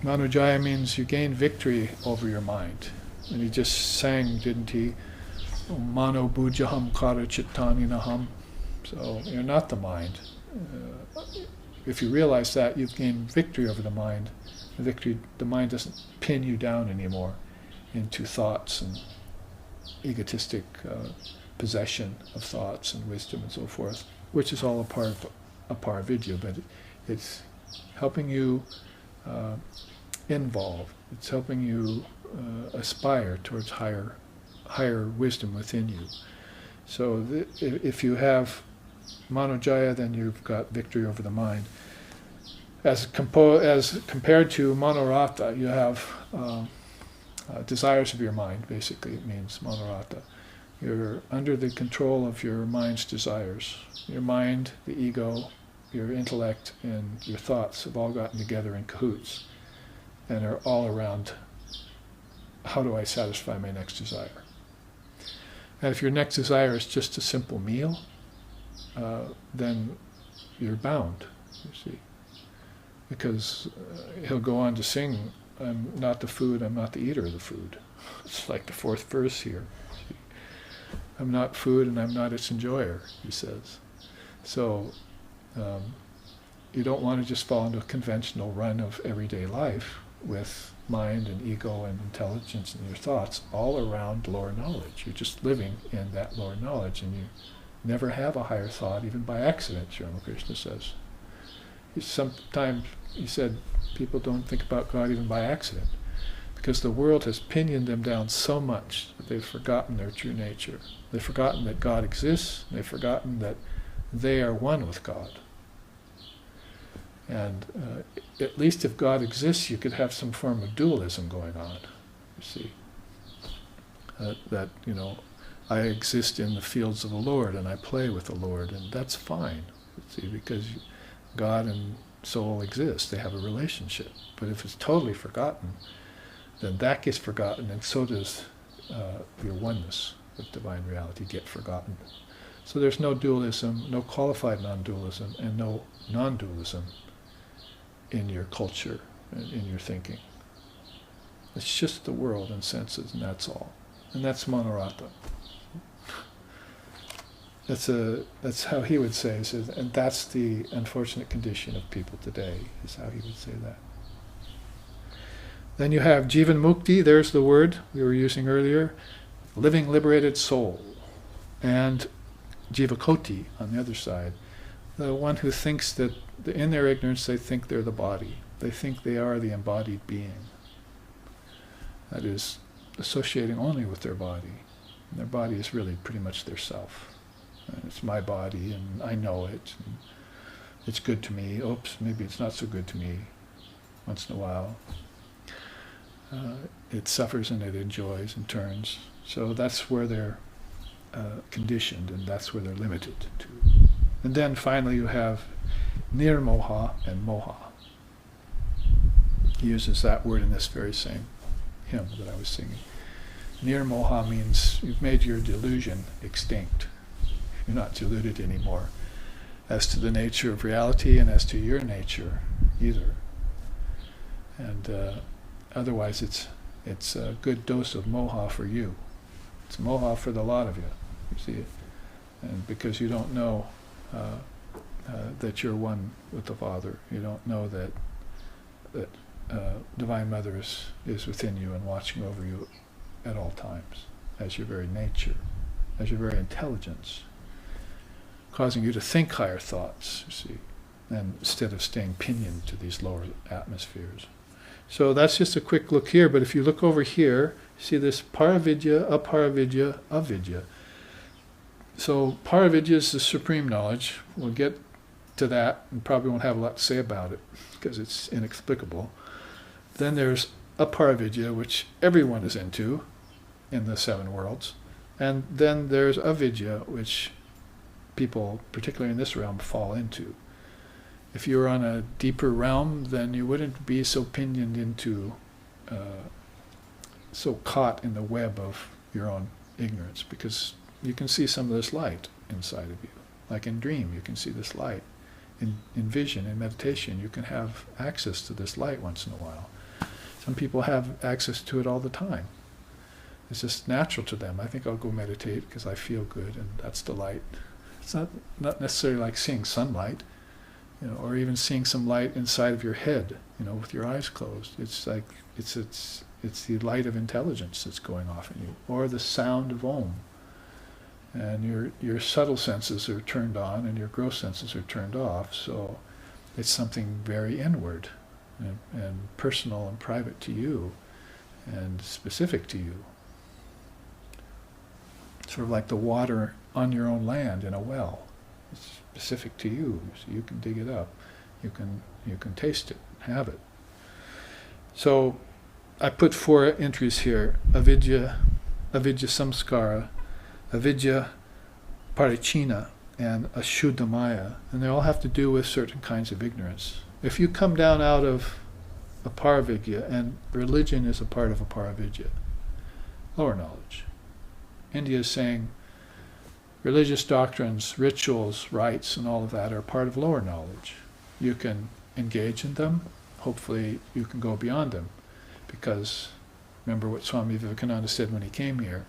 Manojaya means you gain victory over your mind. And he just sang, didn't he? Mano bujaham kara chittani naham. So you're not the mind. If you realize that, you've gained victory over the mind. The mind doesn't pin you down anymore into thoughts and egotistic possession of thoughts and wisdom and so forth, which is all a part of aparavidya, but it's helping you involve. It's helping you aspire towards higher wisdom within you. So if you have Manojaya, then you've got victory over the mind. As compared to Manorata, you have desires of your mind, basically it means Manorata. You're under the control of your mind's desires. Your mind, the ego, your intellect, and your thoughts have all gotten together in cahoots and are all around, how do I satisfy my next desire? And if your next desire is just a simple meal, then you're bound, you see. Because he'll go on to sing, I'm not the food, I'm not the eater of the food. It's like the fourth verse here. See? I'm not food and I'm not its enjoyer, he says. So you don't want to just fall into a conventional run of everyday life with mind and ego and intelligence and your thoughts all around lower knowledge. You're just living in that lower knowledge, and you never have a higher thought, even by accident, Sri Ramakrishna says. Sometimes, he said, people don't think about God even by accident, because the world has pinioned them down so much that they've forgotten their true nature. They've forgotten that God exists, and they've forgotten that they are one with God. And at least if God exists, you could have some form of dualism going on, you see. That, you know, I exist in the fields of the Lord and I play with the Lord, and that's fine, you see, because God and soul exist. They have a relationship. But if it's totally forgotten, then that gets forgotten, and so does your oneness with divine reality get forgotten. So there's no dualism, no qualified non-dualism, and no non-dualism in your culture and in your thinking. It's just the world and senses, and that's all. And that's monorata. That's how he would say, and that's the unfortunate condition of people today, is how he would say that. Then you have Jivan Mukti, there's the word we were using earlier, living liberated soul. And Jivakoti on the other side, the one who thinks that in their ignorance they think they're the body. They think they are the embodied being. That is, associating only with their body. And their body is really pretty much their self. And it's my body, and I know it. And it's good to me. Oops, maybe it's not so good to me once in a while. It suffers and it enjoys and turns. So that's where they're conditioned, and that's where they're limited to. And then finally you have nirmoha and moha. He uses that word in this very same hymn that I was singing. Nirmoha means you've made your delusion extinct. You're not deluded anymore as to the nature of reality and as to your nature either. And otherwise it's a good dose of moha for you. It's moha for the lot of you. You see it? And because you don't know that you're one with the Father. You don't know that Divine Mother is within you and watching over you at all times, as your very nature, as your very intelligence, causing you to think higher thoughts, you see, and instead of staying pinioned to these lower atmospheres. So that's just a quick look here, but if you look over here, see this paravidya, aparavidya, avidya. So paravidya is the supreme knowledge. We'll get to that and probably won't have a lot to say about it because it's inexplicable. Then there's aparavidya, which everyone is into in the seven worlds. And then there's avidya, which people, particularly in this realm, fall into. If you were on a deeper realm, then you wouldn't be so pinioned into, so caught in the web of your own ignorance, because you can see some of this light inside of you. Like in dream, you can see this light. In vision, in meditation, you can have access to this light once in a while. Some people have access to it all the time. It's just natural to them. I think I'll go meditate because I feel good, and that's the light. It's not necessarily like seeing sunlight, or even seeing some light inside of your head, with your eyes closed. It's like it's the light of intelligence that's going off in you, or the sound of Om. And your subtle senses are turned on, and your gross senses are turned off. So it's something very inward and personal and private to you, and specific to you. Sort of like the water on your own land in a well. It's specific to you, so you can dig it up. You can taste it, have it. So I put 4 entries here: avidya, avidya samskara, avidya, paricina, and ashuddhamaya, and they all have to do with certain kinds of ignorance. If you come down out of aparavidya, and religion is a part of aparavidya, lower knowledge. India is saying religious doctrines, rituals, rites, and all of that are part of lower knowledge. You can engage in them. Hopefully you can go beyond them. Because remember what Swami Vivekananda said when he came here.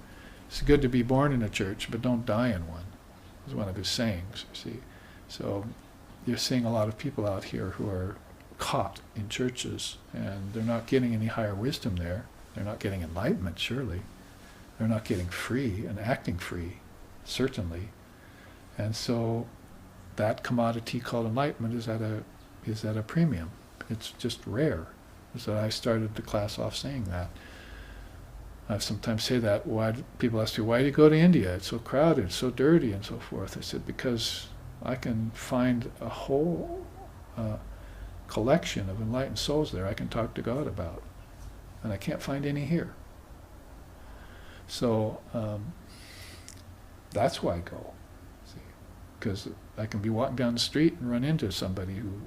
It's good to be born in a church, but don't die in one. It was one of his sayings, you see. So you're seeing a lot of people out here who are caught in churches, and they're not getting any higher wisdom there. They're not getting enlightenment, surely. They're not getting free and acting free, certainly. And so that commodity called enlightenment is at a premium. It's just rare. So I started the class off saying that. I sometimes say that. People ask me, why do you go to India? It's so crowded, it's so dirty, and so forth. I said, because I can find a whole collection of enlightened souls there I can talk to God about. And I can't find any here. So that's why I go. Because I can be walking down the street and run into somebody who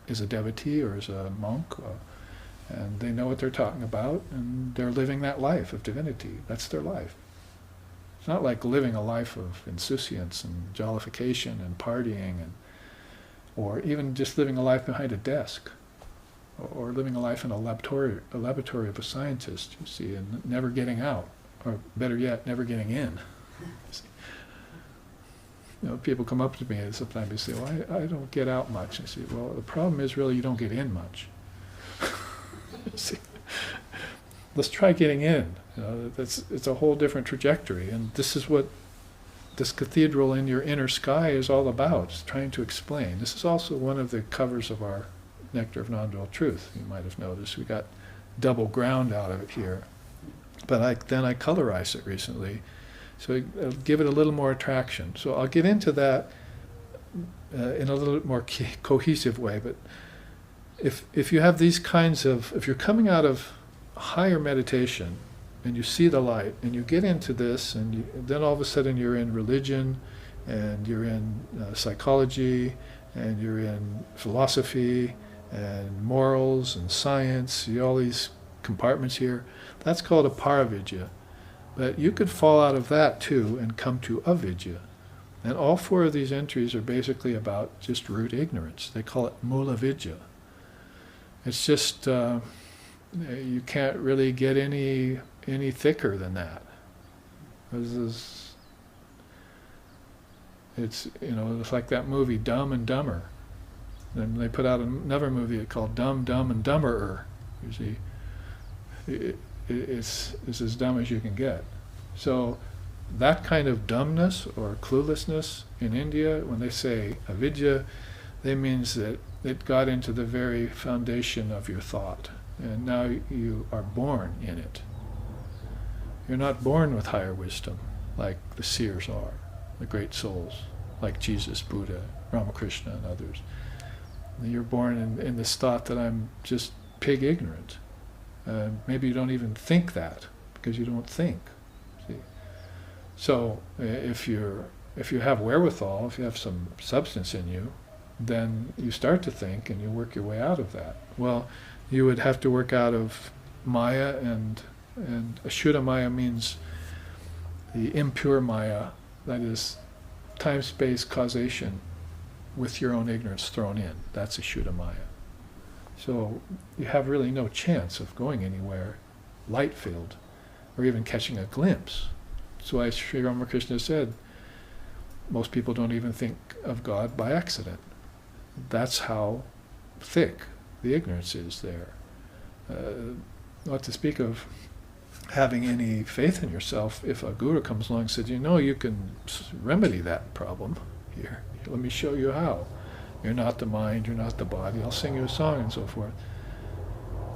is a devotee or is a monk, and they know what they're talking about, and they're living that life of divinity. That's their life. It's not like living a life of insouciance and jollification and partying, or even just living a life behind a desk, or living a life in a laboratory of a scientist, you see, and never getting out, or better yet, never getting in. You know, people come up to me and sometimes they say, well, I don't get out much. I say, well, the problem is really you don't get in much. See, let's try getting in. You know, it's a whole different trajectory, and this is what this cathedral in your inner sky is all about. It's trying to explain. This is also one of the covers of our Nectar of Non-Dual Truth. You might have noticed we got double ground out of it here, but then I colorized it recently, so I'll give it a little more attraction. So I'll get into that in a little bit more cohesive way, but if you have these kinds of, if you're coming out of higher meditation and you see the light and you get into this, and then all of a sudden you're in religion, and you're in psychology, and you're in philosophy and morals and science, you all these compartments here, that's called aparavidya. But you could fall out of that too and come to avidya. And all four of these entries are basically about just root ignorance. They call it mula vidya. It's just, you can't really get any thicker than that. It's like that movie Dumb and Dumber. Then they put out another movie called Dumb, Dumb and Dumberer. You see, it's as dumb as you can get. So that kind of dumbness or cluelessness in India, when they say avidya, they means that it got into the very foundation of your thought, and now you are born in it. You're not born with higher wisdom like the seers are, the great souls like Jesus, Buddha, Ramakrishna, and others. You're born in this thought that I'm just pig ignorant. Maybe you don't even think that because you don't think. See? So if you have wherewithal, if you have some substance in you, then you start to think and you work your way out of that. Well, you would have to work out of Maya, and Ashuddha Maya means the impure Maya, that is time, space, causation with your own ignorance thrown in. That's Ashuddha Maya. So you have really no chance of going anywhere light-filled or even catching a glimpse. That's why Sri Ramakrishna said most people don't even think of God by accident. That's how thick the ignorance is there. Not to speak of having any faith in yourself. If a guru comes along and says, you can remedy that problem here. Let me show you how. You're not the mind, you're not the body, I'll sing you a song and so forth.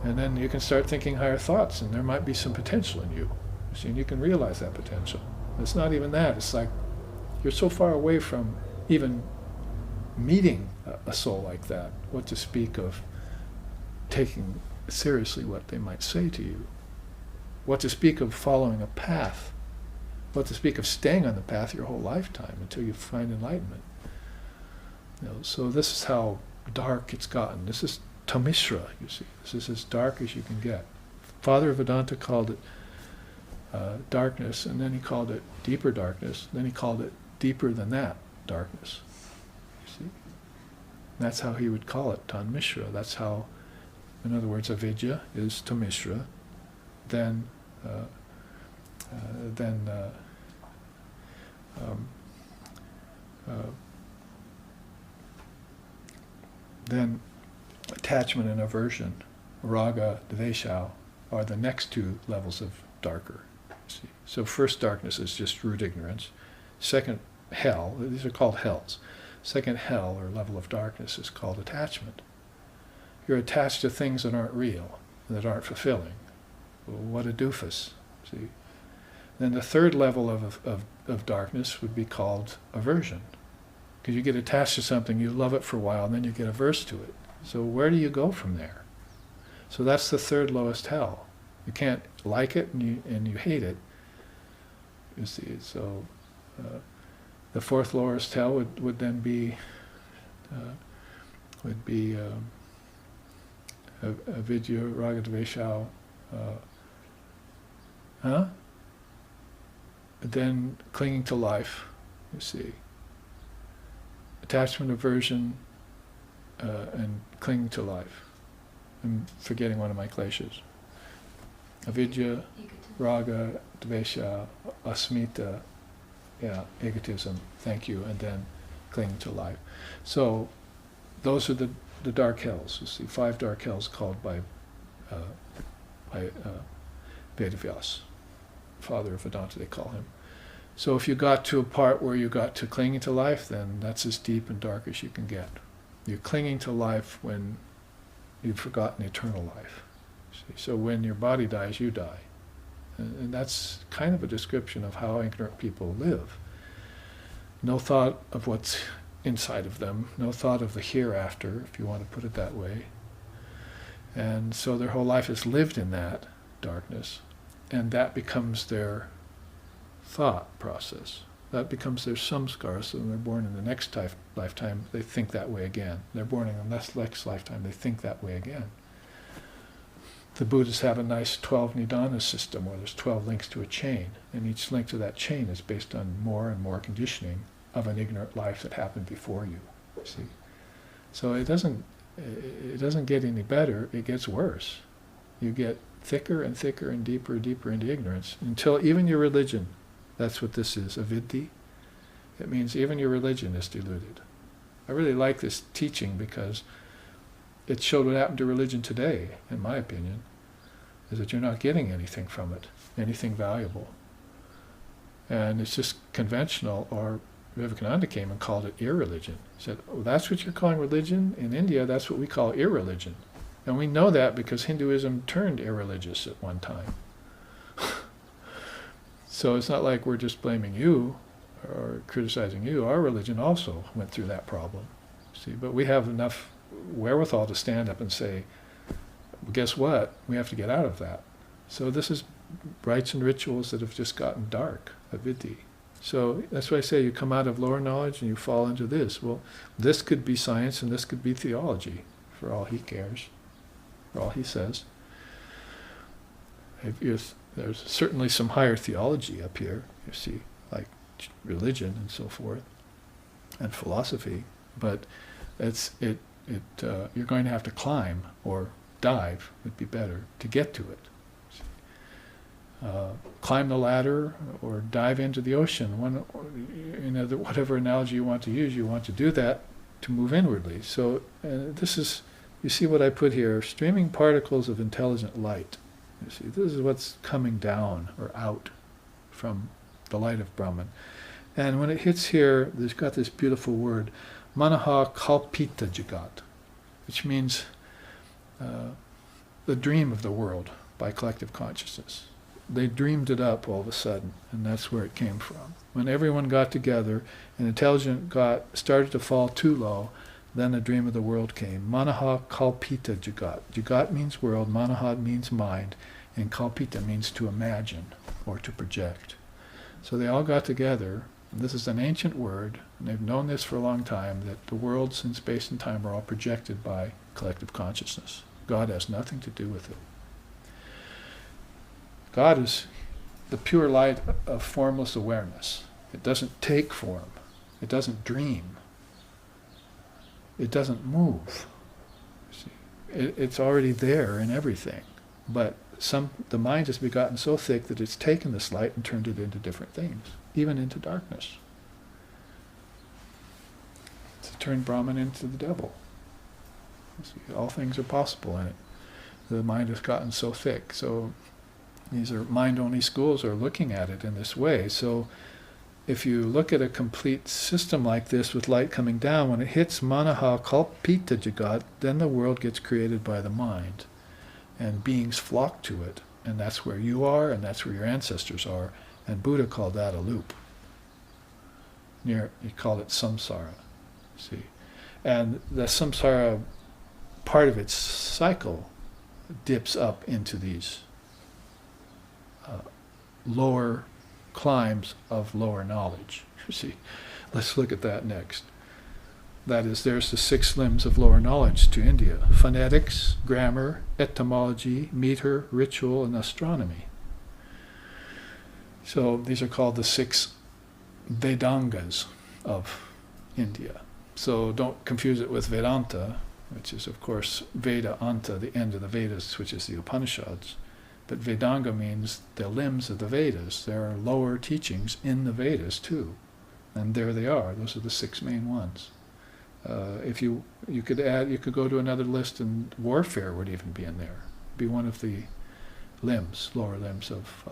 And then you can start thinking higher thoughts, and there might be some potential in you. See, and you can realize that potential. It's not even that. It's like you're so far away from even meeting a soul like that, what to speak of taking seriously what they might say to you, what to speak of following a path What to speak of staying on the path your whole lifetime until you find enlightenment. So this is how dark it's gotten. This is Tamishra, you see. This is as dark as you can get. Father of Vedanta called it darkness, and then he called it deeper darkness, then he called it deeper than that darkness. You see? That's how he would call it, Tanmishra. That's how, in other words, avidya is Tamishra, then attachment and aversion, raga, dvesha, are the next two levels of darker. See? So first darkness is just root ignorance. Second hell, these are called hells. Second hell, or level of darkness, is called attachment. You're attached to things that aren't real, that aren't fulfilling. Well, what a doofus. See? Then the third level of darkness would be called aversion. Because you get attached to something, you love it for a while, and then you get averse to it. So where do you go from there? So that's the third lowest hell. You can't like it and you hate it. You see, so the fourth lowest hell would then be avidya, raga, dvesha, then clinging to life, you see. Attachment, aversion, and clinging to life. I'm forgetting one of my kleshas. Avidya, raga, dvesha, asmita, egotism, thank you, and then clinging to life. So those are the dark hells. You see, 5 dark hells called by Vedavyas, father of Vedanta, they call him. So if you got to a part where you got to clinging to life, then that's as deep and dark as you can get. You're clinging to life when you've forgotten eternal life. See? So when your body dies, you die. And that's kind of a description of how ignorant people live. No thought of what's inside of them, no thought of the hereafter, if you want to put it that way. And so their whole life is lived in that darkness, and that becomes their thought process. That becomes their samskara, so when they're born in the next lifetime, they think that way again. They're born in the next lifetime, they think that way again. The Buddhists have a nice 12 nidana system where there's 12 links to a chain, and each link to that chain is based on more and more conditioning of an ignorant life that happened before you. See? So it doesn't get any better, it gets worse. You get thicker and thicker and deeper into ignorance, until even your religion, that's what this is, avidhi. It means even your religion is deluded. I really like this teaching because it showed what happened to religion today, in my opinion, is that you're not getting anything from it, anything valuable. And it's just conventional, or Vivekananda came and called it irreligion. He said, oh, that's what you're calling religion? In India, that's what we call irreligion. And we know that because Hinduism turned irreligious at one time. So it's not like we're just blaming you or criticizing you. Our religion also went through that problem. See, but we have enough wherewithal to stand up and say, well, guess what? We have to get out of that. So this is rites and rituals that have just gotten dark, avidhi. So that's why I say you come out of lower knowledge and you fall into this. Well, this could be science and this could be theology, for all he cares, for all he says. There's certainly some higher theology up here, you see, like religion and so forth, and philosophy, but you're going to have to climb, or dive would be better, to get to it. Climb the ladder or dive into the ocean. Whatever analogy you want to use, you want to do that to move inwardly. So this is, you see what I put here, streaming particles of intelligent light. You see, this is what's coming down or out from the light of Brahman. And when it hits here, there's got this beautiful word, manaha kalpita jagat, which means the dream of the world by collective consciousness. They dreamed it up all of a sudden, and that's where it came from. When everyone got together and intelligence started to fall too low, then the dream of the world came. Manaha kalpita jagat. Jagat means world, manaha means mind, and kalpita means to imagine or to project. So they all got together, and this is an ancient word, and they've known this for a long time, that the worlds in space and time are all projected by collective consciousness. God has nothing to do with it. God is the pure light of formless awareness. It doesn't take form. It doesn't dream. It doesn't move. It's already there in everything. But the mind has begotten so thick that it's taken this light and turned it into different things, even into darkness. To turn Brahman into the devil. All things are possible in it. The mind has gotten so thick. So these are mind-only schools are looking at it in this way. So if you look at a complete system like this with light coming down, when it hits manaha kalpita jagat, then the world gets created by the mind. And beings flock to it. And that's where you are, and that's where your ancestors are. And Buddha called that a loop. He called it samsara. See? And the samsara, part of its cycle, dips up into these lower climbs of lower knowledge. You see, let's look at that next. That is, there's the 6 limbs of lower knowledge to India: phonetics, grammar, etymology, meter, ritual, and astronomy. So these are called the 6 Vedangas of India. So don't confuse it with Vedanta, which is, of course, Veda Anta, the end of the Vedas, which is the Upanishads. But Vedanga means the limbs of the Vedas. There are lower teachings in the Vedas too. And there they are. Those are the 6 main ones. If you could go to another list, and warfare would even be in there. Be one of the limbs, lower limbs of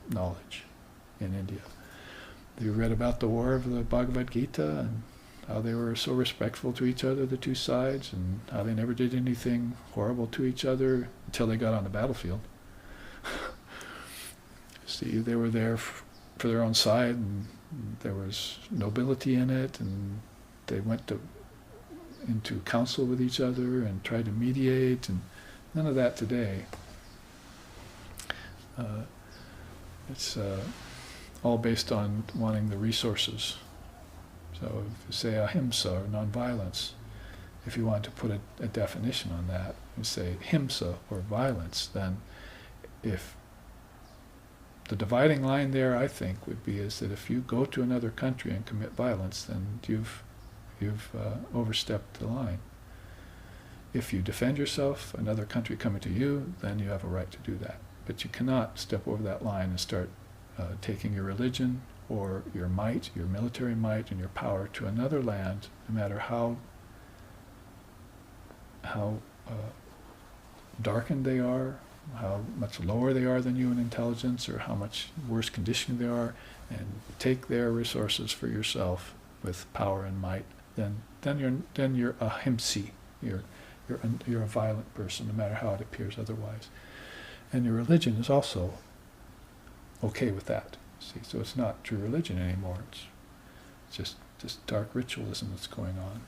knowledge in India. You read about the war of the Bhagavad Gita and how they were so respectful to each other, the two sides, and how they never did anything horrible to each other until they got on the battlefield. See, they were there for their own side, and there was nobility in it, and they went into council with each other and tried to mediate, and none of that today. It's all based on wanting the resources. So if you say ahimsa, or nonviolence, if you want to put a definition on that, you say himsa, or violence, then if the dividing line there, I think, would be is that if you go to another country and commit violence, then you've overstepped the line. If you defend yourself, another country coming to you, then you have a right to do that. But you cannot step over that line and start taking your religion or your might, your military might, and your power to another land, no matter how darkened they are, how much lower they are than you in intelligence, or how much worse conditioned they are, and take their resources for yourself with power and might. Then you're a himsi. You're a violent person, no matter how it appears otherwise. And your religion is also okay with that. See, so it's not true religion anymore. It's just this dark ritualism that's going on,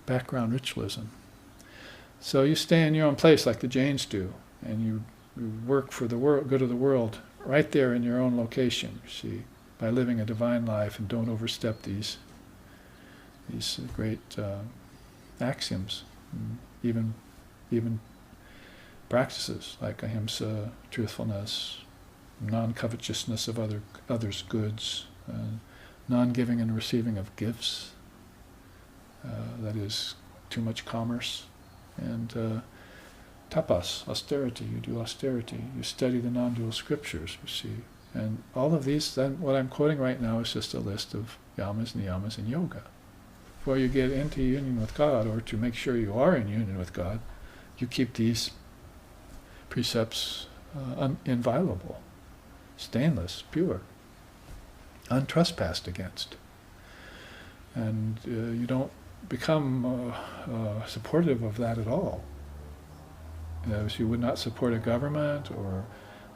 background ritualism. So you stay in your own place like the Jains do, and you work for the good of the world right there in your own location. See, by living a divine life, and don't overstep these great axioms, even practices like ahimsa, truthfulness, non-covetousness of others' goods, non-giving and receiving of gifts, that is, too much commerce, and tapas, austerity. You do austerity. You study the non-dual scriptures, you see. And all of these, then what I'm quoting right now is just a list of yamas, niyamas, and yoga. Before you get into union with God, or to make sure you are in union with God, you keep these precepts inviolable, stainless, pure, untrespassed against. And you don't become supportive of that at all. As you would not support a government or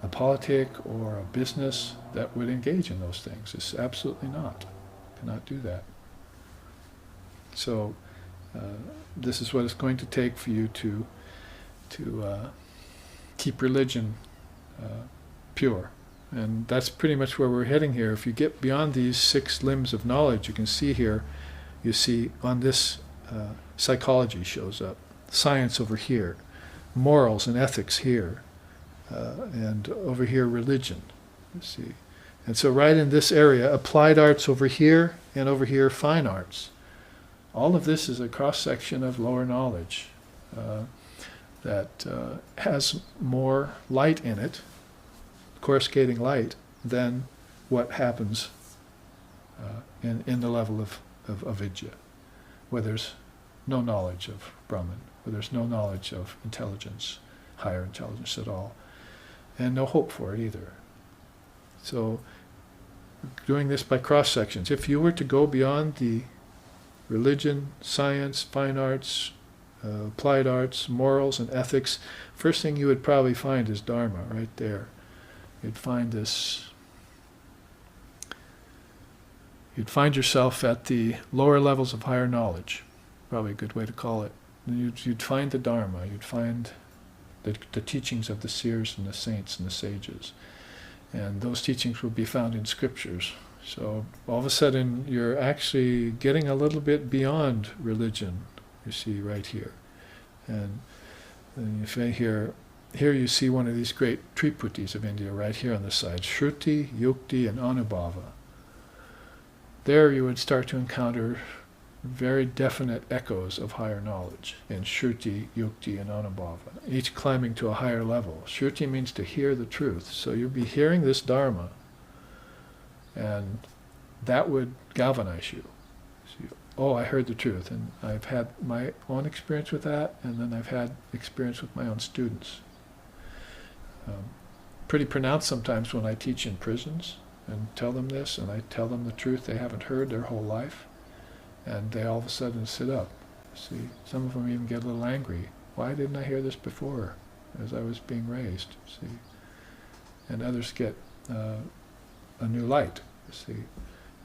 a politic or a business that would engage in those things. It's absolutely not. Cannot do that. So this is what it's going to take for you to keep religion pure And that's pretty much where we're heading here. If you get beyond these 6 limbs of knowledge, you can see here, you see on this psychology shows up, science over here, morals and ethics here, and over here religion, you see. And so right in this area, applied arts over here, and over here fine arts. All of this is a cross-section of lower knowledge that has more light in it, coruscating light, than what happens in the level of avidya, where there's no knowledge of Brahman, where there's no knowledge of intelligence, higher intelligence at all, and no hope for it either. So, doing this by cross-sections. If you were to go beyond the religion, science, fine arts, applied arts, morals, and ethics, first thing you would probably find is Dharma right there. You'd find this. You'd find yourself at the lower levels of higher knowledge, probably a good way to call it. You'd find the Dharma, you'd find the teachings of the seers and the saints and the sages. And those teachings will be found in scriptures. So all of a sudden you're actually getting a little bit beyond religion, you see right here. And you say here you see one of these great Triputis of India right here on the side, Shruti, Yukti, and Anubhava. There you would start to encounter very definite echoes of higher knowledge in Shruti, Yukti, and Anubhava, each climbing to a higher level. Shruti means to hear the truth. So you'll be hearing this Dharma, and that would galvanize you. So oh, I heard the truth, and I've had my own experience with that, and then I've had experience with my own students. Pretty pronounced sometimes when I teach in prisons and tell them this, and I tell them the truth they haven't heard their whole life, and they all of a sudden sit up. See, some of them even get a little angry. Why didn't I hear this before, as I was being raised? See, and others get a new light. See,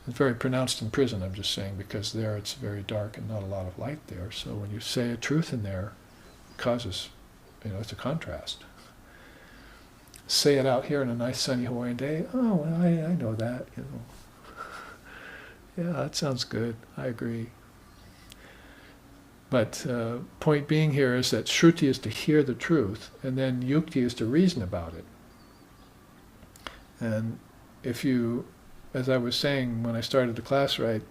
it's very pronounced in prison. I'm just saying because there it's very dark and not a lot of light there. So when you say a truth in there, it causes, it's a contrast. Say it out here on a nice sunny Hawaiian day. Oh, well, I know that. Yeah, that sounds good. I agree. But point being here is that Shruti is to hear the truth, and then Yukti is to reason about it. And if you, as I was saying when I started the class, right,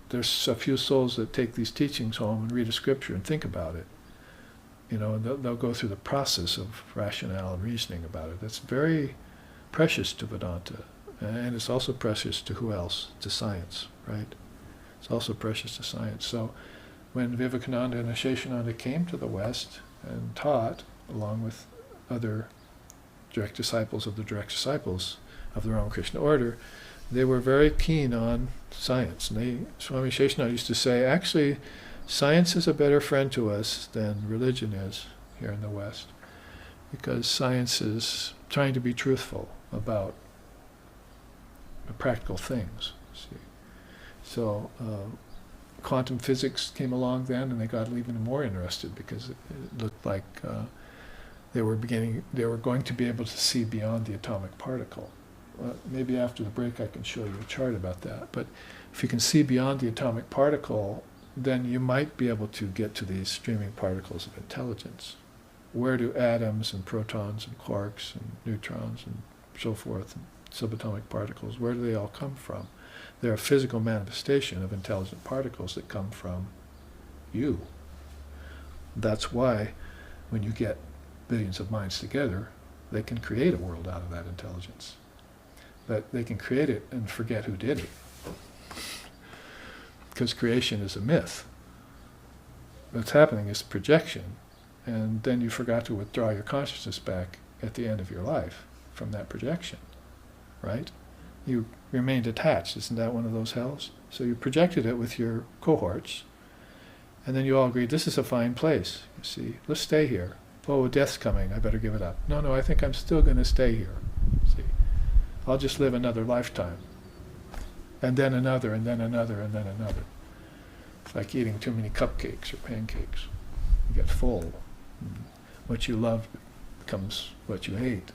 there's a few souls that take these teachings home and read a scripture and think about it. They'll go through the process of rationale and reasoning about it. That's very precious to Vedanta. And it's also precious to who else? To science, right? It's also precious to science. So when Vivekananda and Aseshanandaji came to the West and taught, along with other direct disciples of the direct disciples of the Ramakrishna order, they were very keen on science. And Swami Aseshanandaji used to say, actually, science is a better friend to us than religion is here in the West, because science is trying to be truthful about the practical things. See. So quantum physics came along then, and they got even more interested because it looked like they were going to be able to see beyond the atomic particle. Maybe after the break I can show you a chart about that. But if you can see beyond the atomic particle, then you might be able to get to these streaming particles of intelligence. Where do atoms and protons and quarks and neutrons and so forth, and subatomic particles, where do they all come from? They're a physical manifestation of intelligent particles that come from you. That's why when you get billions of minds together, they can create a world out of that intelligence. But they can create it and forget who did it. Because creation is a myth. What's happening is projection, and then you forgot to withdraw your consciousness back at the end of your life from that projection, right? You remained attached. Isn't that one of those hells? So you projected it with your cohorts, and then you all agreed, this is a fine place, you see, let's stay here. Oh, death's coming, I better give it up. No, I think I'm still going to stay here, see. I'll just live another lifetime. And then another, and then another, and then another. It's like eating too many cupcakes or pancakes. You get full. What you love becomes what you hate.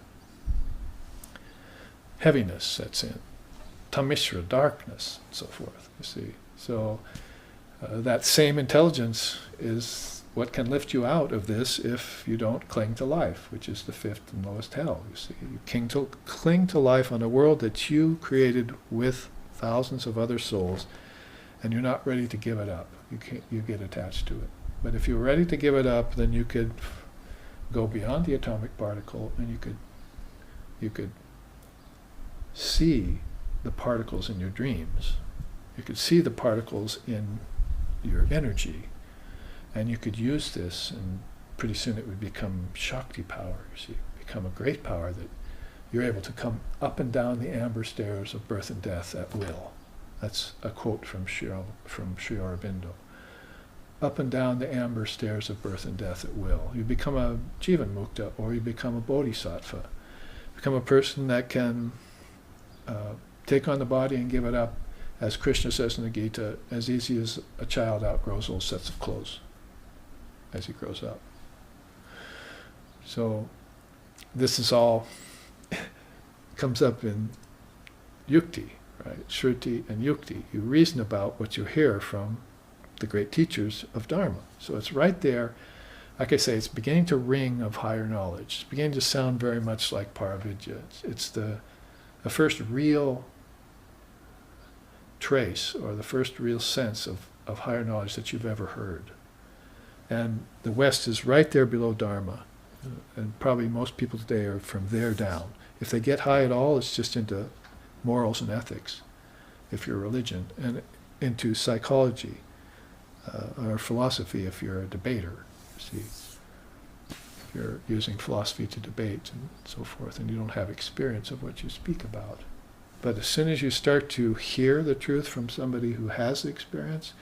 heaviness sets in, tamishra, darkness, and so forth, you see. So that same intelligence is what can lift you out of this if you don't cling to life, which is the fifth and lowest hell, you see. You cling to life on a world that you created with thousands of other souls, and you're not ready to give it up. You get attached to it. But if you're ready to give it up, then you could go beyond the atomic particle, and you could see the particles in your dreams. You could see the particles in your energy, and you could use this, and pretty soon it would become Shakti power, you see, become a great power that you're able to come up and down the amber stairs of birth and death at will. That's a quote from Sri Aurobindo. Up and down the amber stairs of birth and death at will. You become a Jivan Mukta, or you become a Bodhisattva. Become a person that can take on the body and give it up, as Krishna says in the Gita, as easy as a child outgrows old sets of clothes as he grows up. So this is all comes up in yukti, right? Shruti and yukti. You reason about what you hear from the great teachers of Dharma. So it's right there. Like I say, it's beginning to ring of higher knowledge. It's beginning to sound very much like Paravidya. It's the first real trace, or the first real sense of higher knowledge that you've ever heard. And the West is right there below Dharma. And probably most people today are from there down. If they get high at all, it's just into morals and ethics, if you're religion, and into psychology or philosophy if you're a debater. See, if you're using philosophy to debate and so forth, and you don't have experience of what you speak about. But as soon as you start to hear the truth from somebody who has the experience,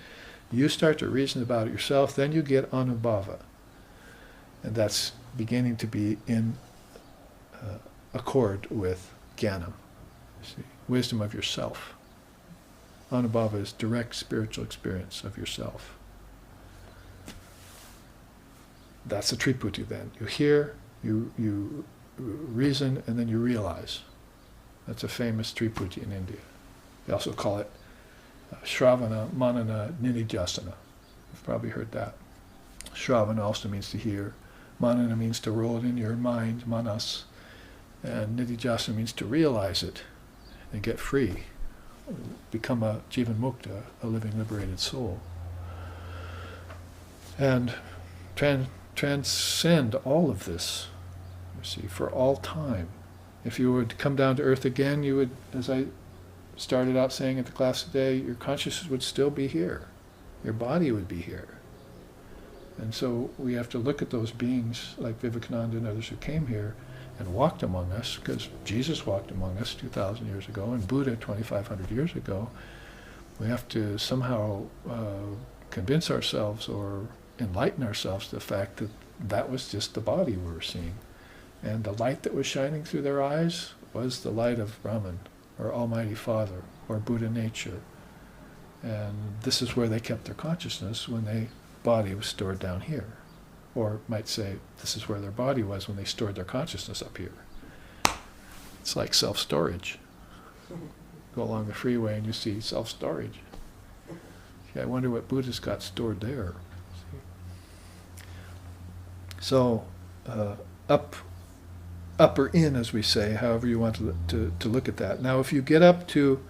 you start to reason about it yourself, then you get anubhava. And that's beginning to be in accord with jnanam, you see, wisdom of yourself. Anubhava is direct spiritual experience of yourself. That's a triputi then. You hear, you reason, and then you realize. That's a famous triputi in India. They also call it Shravana, Manana, Nididhyasana. You've probably heard that. Shravana also means to hear. Manana means to roll it in your mind, manas. And Nididhyasana means to realize it and get free. Become a Jivan Mukta, a living liberated soul. And transcend all of this, you see, for all time. If you were to come down to earth again, you would, as I started out saying at the class today, your consciousness would still be here. Your body would be here. And so we have to look at those beings like Vivekananda and others who came here and walked among us, because Jesus walked among us 2,000 years ago and Buddha 2,500 years ago. We have to somehow convince ourselves or enlighten ourselves to the fact that that was just the body we were seeing. And the light that was shining through their eyes was the light of Brahman, or Almighty Father, or Buddha nature. And this is where they kept their consciousness when their body was stored down here. Or might say, this is where their body was when they stored their consciousness up here. It's like self-storage. Go along the freeway and you see self-storage. Yeah, I wonder what Buddha's got stored there. So, up or in, as we say, however you want to look at that. Now, if you get up to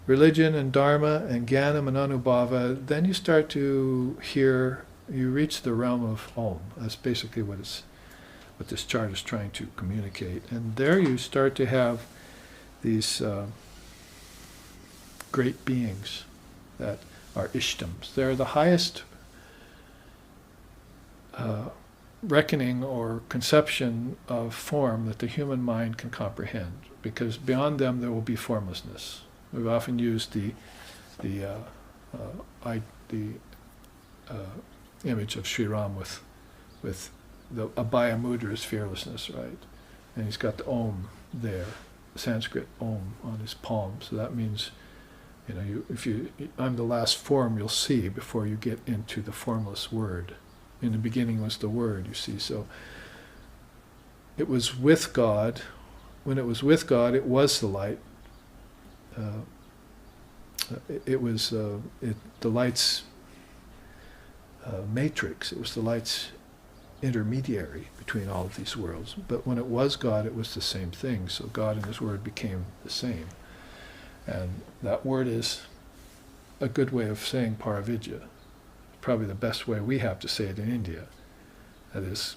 religion and dharma and jnanam and anubhava, then you start to hear, you reach the realm of Om. That's basically what this chart is trying to communicate. And there you start to have these great beings that are ishtams. They're the highest reckoning or conception of form that the human mind can comprehend, because beyond them there will be formlessness. We've often used the image of Sri Ram with the Abhaya Mudra is fearlessness, right? And he's got the Om there, Sanskrit Om on his palm. So that means, I'm the last form you'll see before you get into the formless word. In the beginning was the Word, you see. So it was with God, when it was with God, it was the light. It was the light's matrix. It was the light's intermediary between all of these worlds. But when it was God, it was the same thing. So God and His Word became the same. And that word is a good way of saying Paravidya. Probably the best way we have to say it in India. That is,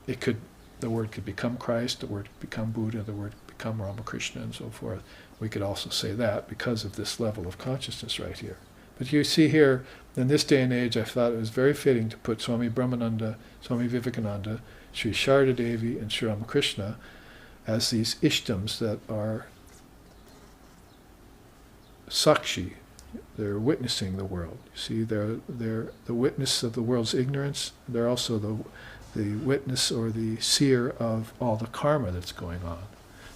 the word could become Christ, the word could become Buddha, the word could become Ramakrishna, and so forth. We could also say that because of this level of consciousness right here. But you see here, in this day and age, I thought it was very fitting to put Swami Brahmananda, Swami Vivekananda, Sri Sharda Devi, and Sri Ramakrishna as these ishtams that are sakshi. They're witnessing the world. You see, they're the witness of the world's ignorance. They're also the witness or the seer of all the karma that's going on.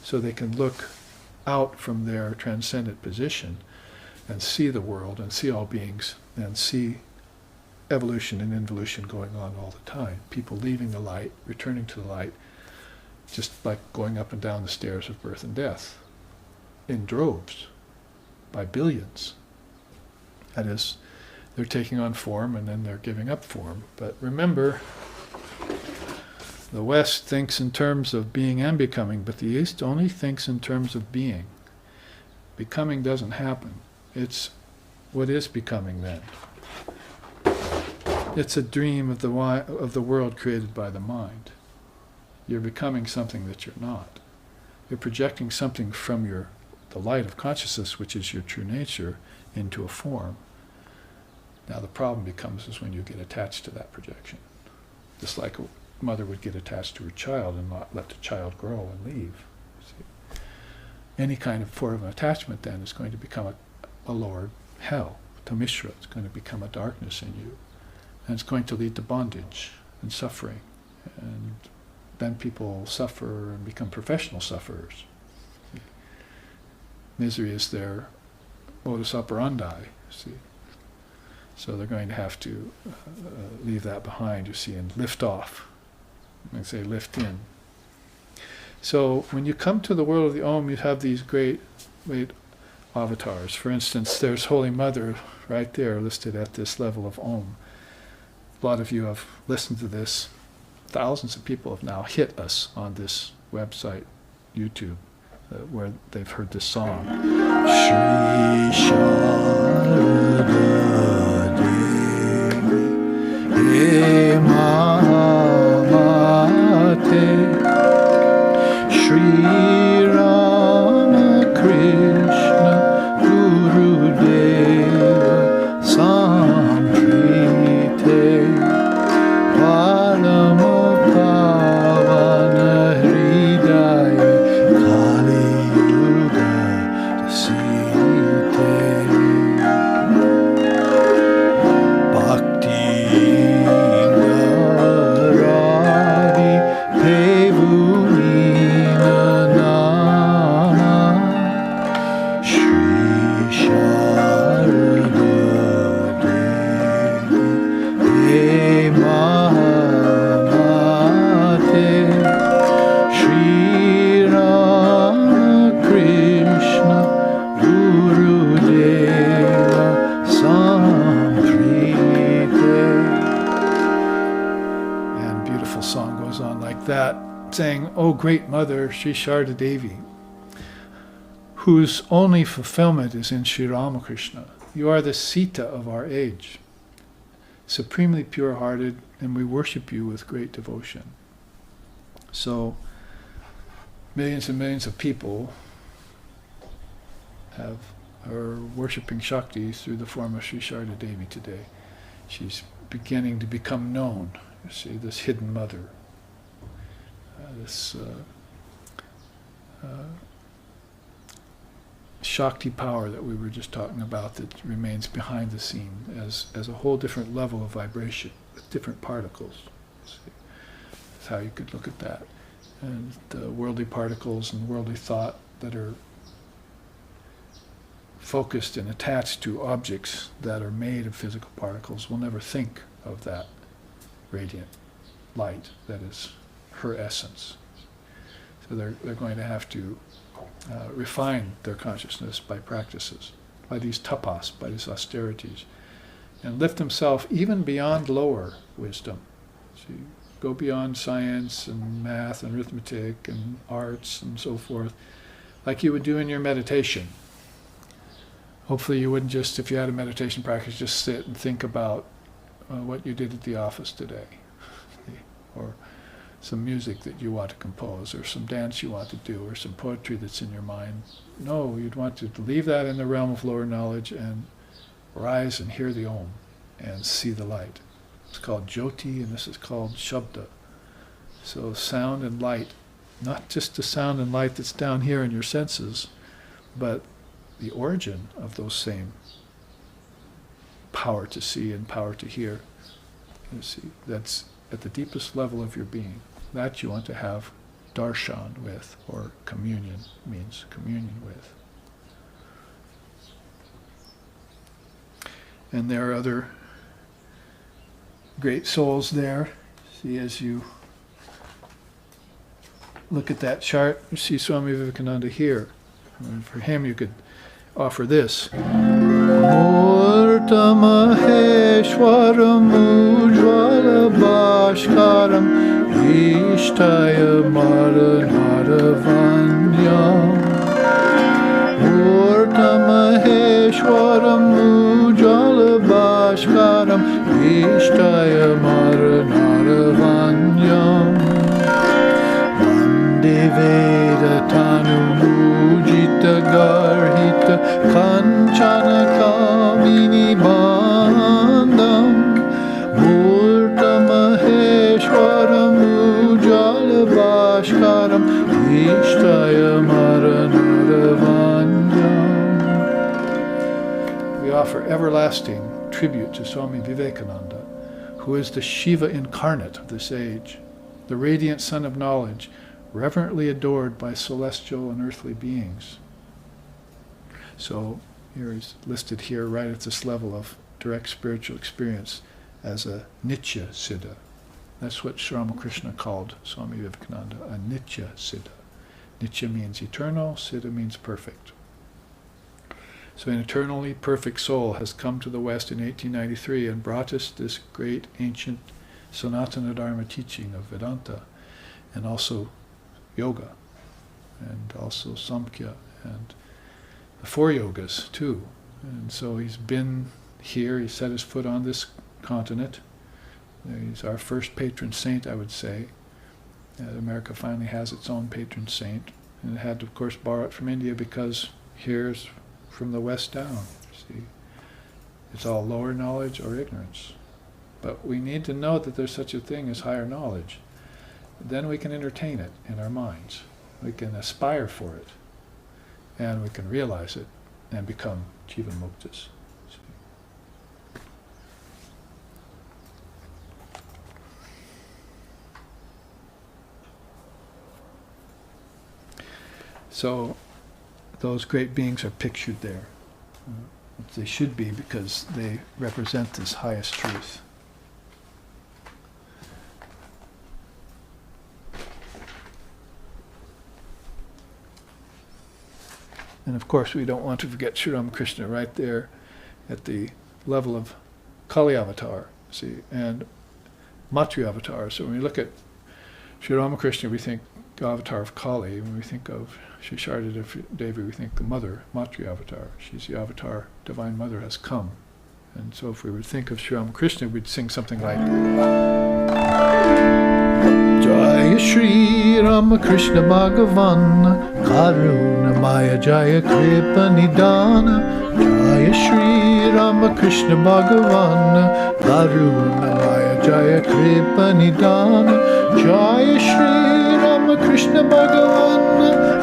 So they can look out from their transcendent position and see the world and see all beings and see evolution and involution going on all the time. People leaving the light, returning to the light, just like going up and down the stairs of birth and death in droves, by billions. That is, they're taking on form and then they're giving up form. But remember, the West thinks in terms of being and becoming, but the East only thinks in terms of being. Becoming doesn't happen. It's what is becoming then. It's a dream of the world created by the mind. You're becoming something that you're not. You're projecting something from the light of consciousness, which is your true nature, into a form. Now the problem becomes is when you get attached to that projection. Just like a mother would get attached to her child and not let the child grow and leave. See? Any kind of form of attachment then is going to become a lower hell, tamishra. It's going to become a darkness in you. And it's going to lead to bondage and suffering. And then people suffer and become professional sufferers. Misery is their modus operandi, see. So they're going to have to leave that behind, you see, and lift off. I say lift in. So when you come to the world of the Om, you have these great avatars. For instance, there's Holy Mother right there listed at this level of Om. A lot of you have listened to this. Thousands of people have now hit us on this website, YouTube, where they've heard this song. Shri Sharda Devi Mamate Shri Rama Krishna Guru Deva Samprite Parama Pavana Hridaya Kali Yuga Dasite Bhakti Naradi Pevunina Nama Shri Sharada Devi Mahamate Shri Rama Krishna Guru Deva Samprite. And beautiful song goes on like that, saying, "O great mother, Sri Sharda Devi, whose only fulfillment is in Sri Ramakrishna. You are the Sita of our age, supremely pure-hearted, and we worship you with great devotion." So, millions and millions of people are worshipping Shakti through the form of Sri Sharda Devi today. She's beginning to become known. You see, this hidden mother, this Shakti power that we were just talking about that remains behind the scene as a whole different level of vibration with different particles. See? That's how you could look at that. And the worldly particles and worldly thought that are focused and attached to objects that are made of physical particles will never think of that radiant light that is her essence. So they're going to have to refine their consciousness by practices, by these tapas, by these austerities, and lift themselves even beyond lower wisdom. So you go beyond science and math and arithmetic and arts and so forth, like you would do in your meditation. Hopefully you wouldn't just, if you had a meditation practice, just sit and think about what you did at the office today, or some music that you want to compose, or some dance you want to do, or some poetry that's in your mind. No, you'd want to leave that in the realm of lower knowledge and rise and hear the Om and see the light. It's called Jyoti, and this is called Shabda. So sound and light, not just the sound and light that's down here in your senses, but the origin of those same power to see and power to hear. You see, that's at the deepest level of your being. That you want to have darshan with, or communion means communion with. And there are other great souls there. See, as you look at that chart, you see Swami Vivekananda here. And for him you could offer this. Murta Maheshwaram Ujvala Bhashkaram Ishtaya Maranadavanyam Murta Maheshwaram Ujvala Bhashkaram Ishtaya Maranadavanyam Vande Vedatanu Mujita Garhita Kanchana Kamini Bandam Murta Maheshwaram Ujala Bhashkaram Ishtaya Maranadavanyam. We offer everlasting tribute to Swami Vivekananda, who is the Shiva incarnate of this age, the radiant sun of knowledge, reverently adored by celestial and earthly beings. So here he's listed here right at this level of direct spiritual experience as a Nitya Siddha. That's what Sri Ramakrishna called Swami Vivekananda, a Nitya Siddha. Nitya means eternal, Siddha means perfect. So an eternally perfect soul has come to the West in 1893 and brought us this great ancient Sanatana Dharma teaching of Vedanta, and also yoga, and also Samkhya, and the four yogas too. And so he's been here, he set his foot on this continent. He's our first patron saint, I would say. America finally has its own patron saint, and it had to, of course, borrow it from India because here's from the West down. See, it's all lower knowledge or ignorance. But we need to know that there's such a thing as higher knowledge. Then we can entertain it in our minds. We can aspire for it, and we can realize it and become Jivan Muktas. So those great beings are pictured there. They should be, because they represent this highest truth. And of course, we don't want to forget Sri Ramakrishna right there at the level of Kali Avatar, see, and Matri Avatar. So when we look at Sri Ramakrishna, we think the avatar of Kali. When we think of Sri Sharda Devi, we think the mother, Matri Avatar. She's the avatar, Divine Mother has come. And so if we would think of Sri Ramakrishna, we'd sing something like Jaya Shri Ramakrishna Bhagavan Karuna Maya Jaya Kripa Nidana Jaya Shri Ramakrishna Bhagavan Karuna Maya Jaya Kripa Nidana Jaya Shri Ramakrishna Bhagavan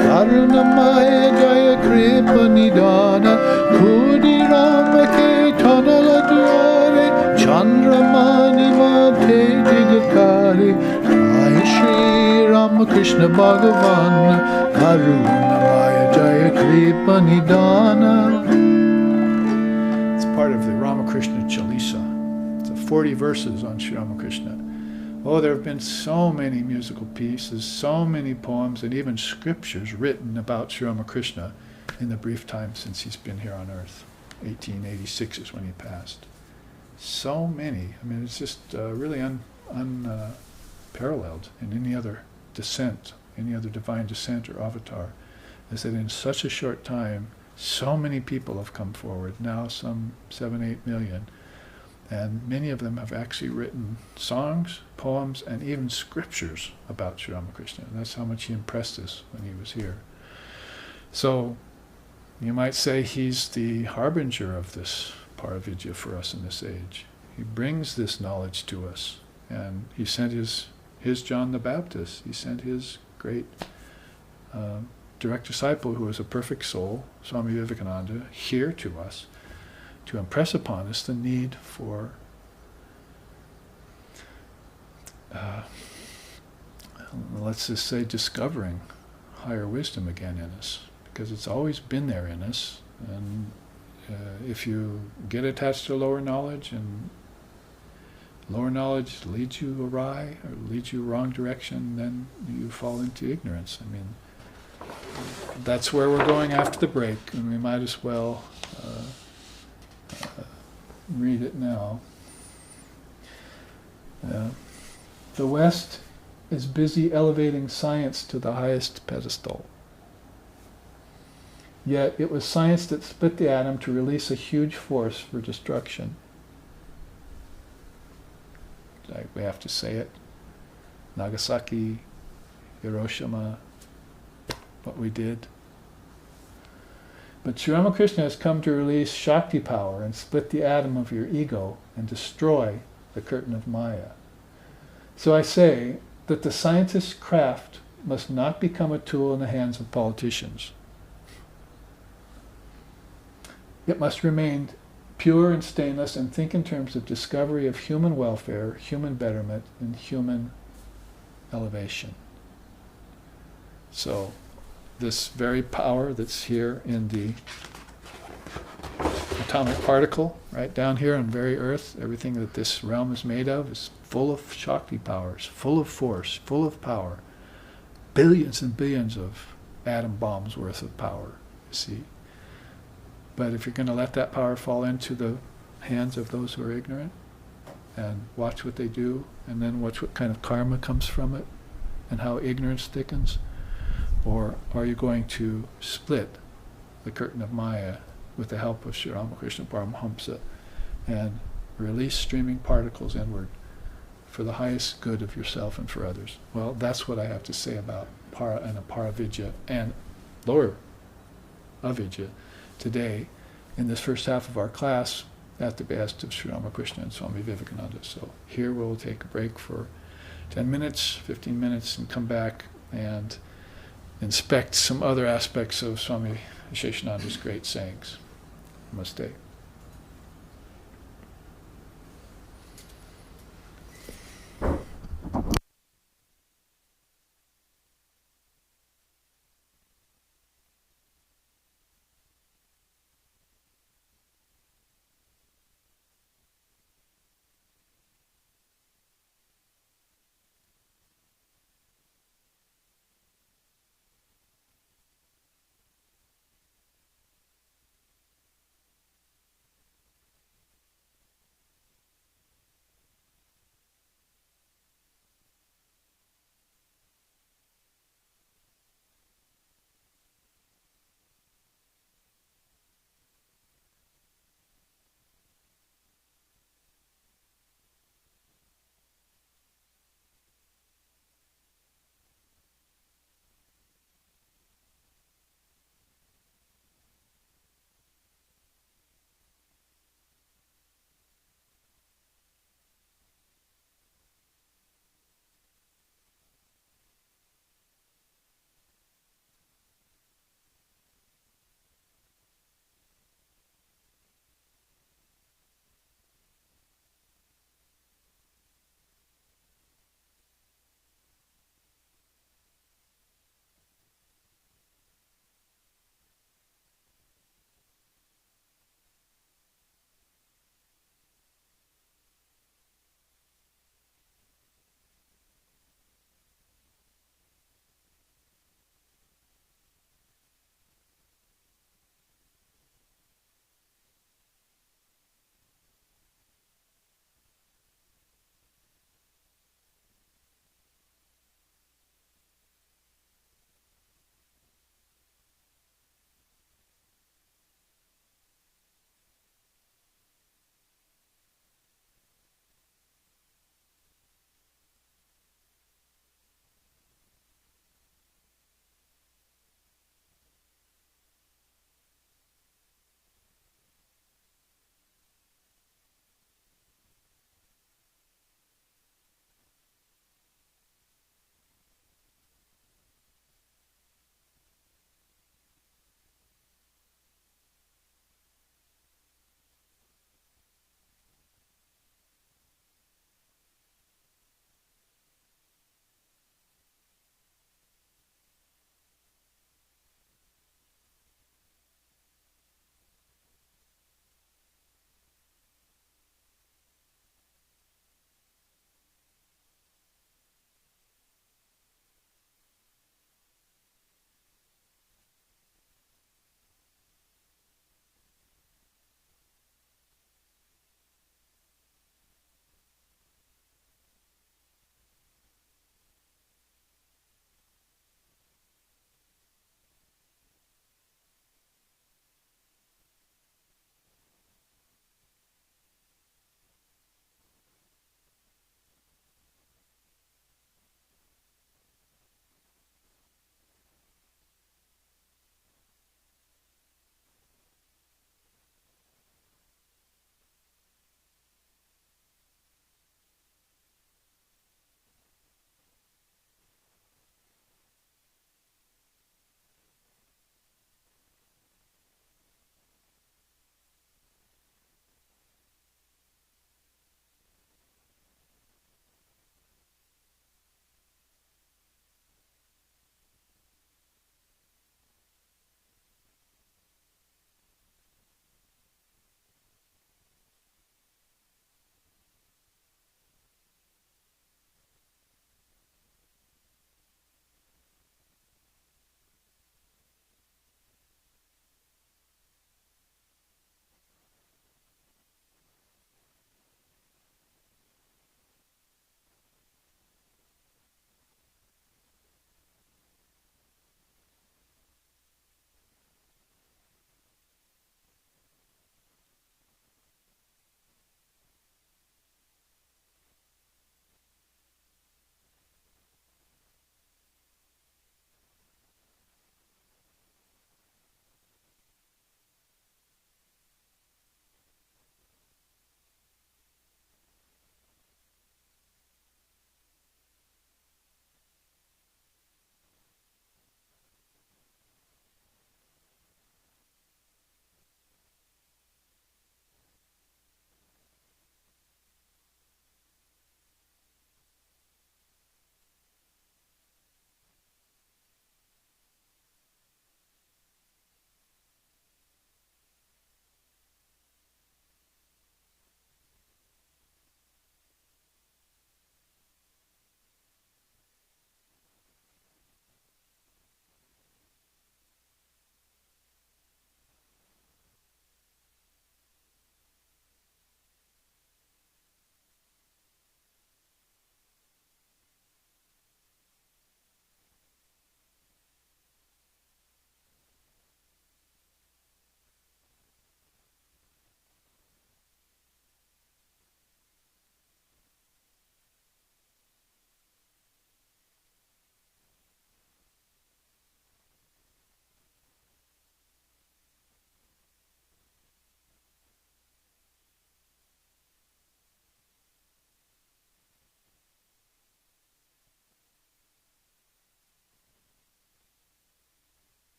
Karuna Maya Jaya Kripa Nidana Kudi Rama Ketana Ladware Chandramani Mate Digakari Jaya Shri Ramakrishna Bhagavan Karuna Maya Jaya Kripa Nidana. It's part of the Ramakrishna Chalisa. It's 40 verses on Sri Ramakrishna. Oh, there have been so many musical pieces, so many poems, and even scriptures written about Sri Ramakrishna in the brief time since he's been here on earth. 1886 is when he passed. So many. I mean, it's just really unparalleled in any other descent, any other divine descent or avatar, is that in such a short time, so many people have come forward, now some 7-8 million, and many of them have actually written songs, poems, and even scriptures about Sri Ramakrishna. That's how much he impressed us when he was here. So you might say he's the harbinger of this Paravidya for us in this age. He brings this knowledge to us, and he sent his John the Baptist. He sent his great direct disciple, who was a perfect soul, Swami Vivekananda, here to us to impress upon us the need for let's just say discovering higher wisdom again in us, because it's always been there in us, and if you get attached to lower knowledge and lower knowledge leads you awry or leads you wrong direction, then you fall into ignorance. I mean, that's where we're going after the break, and we might as well read it now. The West is busy elevating science to the highest pedestal. Yet it was science that split the atom to release a huge force for destruction. We have to say it. Nagasaki, Hiroshima, what we did. But Sri Ramakrishna has come to release Shakti power and split the atom of your ego and destroy the curtain of Maya. So I say that the scientist's craft must not become a tool in the hands of politicians. It must remain pure and stainless and think in terms of discovery of human welfare, human betterment, and human elevation. So this very power that's here in the atomic particle, right down here on very earth, everything that this realm is made of is full of Shakti powers, full of force, full of power. Billions and billions of atom bombs worth of power, you see. But if you're going to let that power fall into the hands of those who are ignorant, and watch what they do, and then watch what kind of karma comes from it, and how ignorance thickens, or are you going to split the curtain of Maya with the help of Sri Ramakrishna Paramahamsa and release streaming particles inward for the highest good of yourself and for others? Well, that's what I have to say about Para and Aparavidya and lower Avidya today in this first half of our class at the behest of Sri Ramakrishna and Swami Vivekananda. So here we'll take a break for 10 minutes, 15 minutes, and come back and inspect some other aspects of Swami Aseshanandaji's great sayings. Namaste.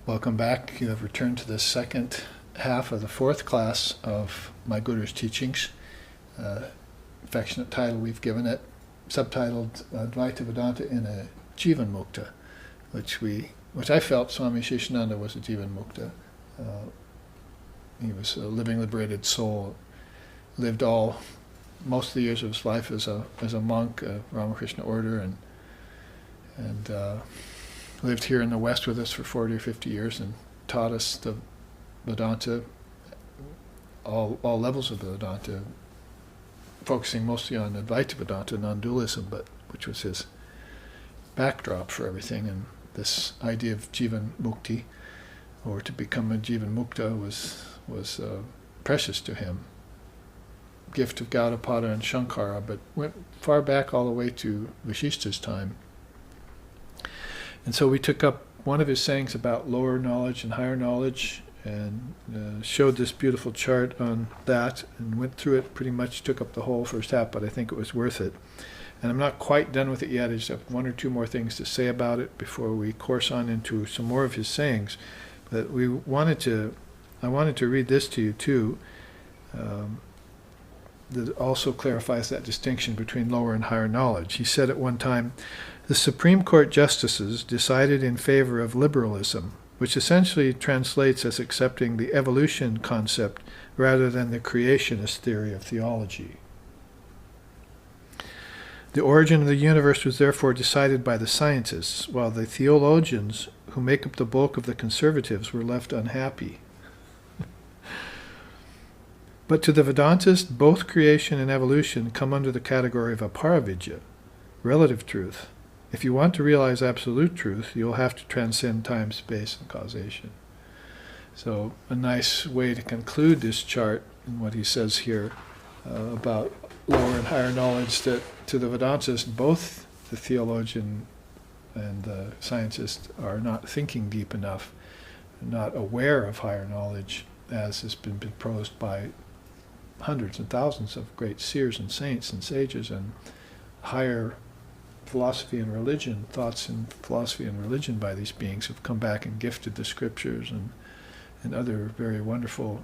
Welcome back. You have returned to the second half of the fourth class of my Guru's teachings. Affectionate title we've given it, subtitled Advaita Vedanta in a Jivan Mukta, which I felt Swami Aseshanandaji was a Jivan Mukta. He was a living liberated soul, lived most of the years of his life as a monk, a Ramakrishna order, and lived here in the West with us for 40 or 50 years and taught us the Vedanta, all levels of the Vedanta, focusing mostly on Advaita Vedanta, non-dualism, but which was his backdrop for everything. And this idea of Jivan Mukti, or to become a Jivan Mukta, was precious to him. Gift of Gaudapada and Shankara, but went far back all the way to Vasishta's time. And so we took up one of his sayings about lower knowledge and higher knowledge, and showed this beautiful chart on that, and went through it, pretty much took up the whole first half, but I think it was worth it. And I'm not quite done with it yet. I just have one or two more things to say about it before we course on into some more of his sayings. But I wanted to read this to you too, that also clarifies that distinction between lower and higher knowledge. He said at one time, "The Supreme Court justices decided in favor of liberalism, which essentially translates as accepting the evolution concept rather than the creationist theory of theology. The origin of the universe was therefore decided by the scientists, while the theologians, who make up the bulk of the conservatives, were left unhappy. But to the Vedantist, both creation and evolution come under the category of aparavidya, relative truth. If you want to realize absolute truth, you'll have to transcend time, space, and causation." So a nice way to conclude this chart and what he says here about lower and higher knowledge, that to the Vedantist, both the theologian and the scientist are not thinking deep enough, not aware of higher knowledge, as has been proposed by hundreds and thousands of great seers and saints and sages, and higher philosophy and religion, thoughts in philosophy and religion by these beings who've come back and gifted the scriptures and other very wonderful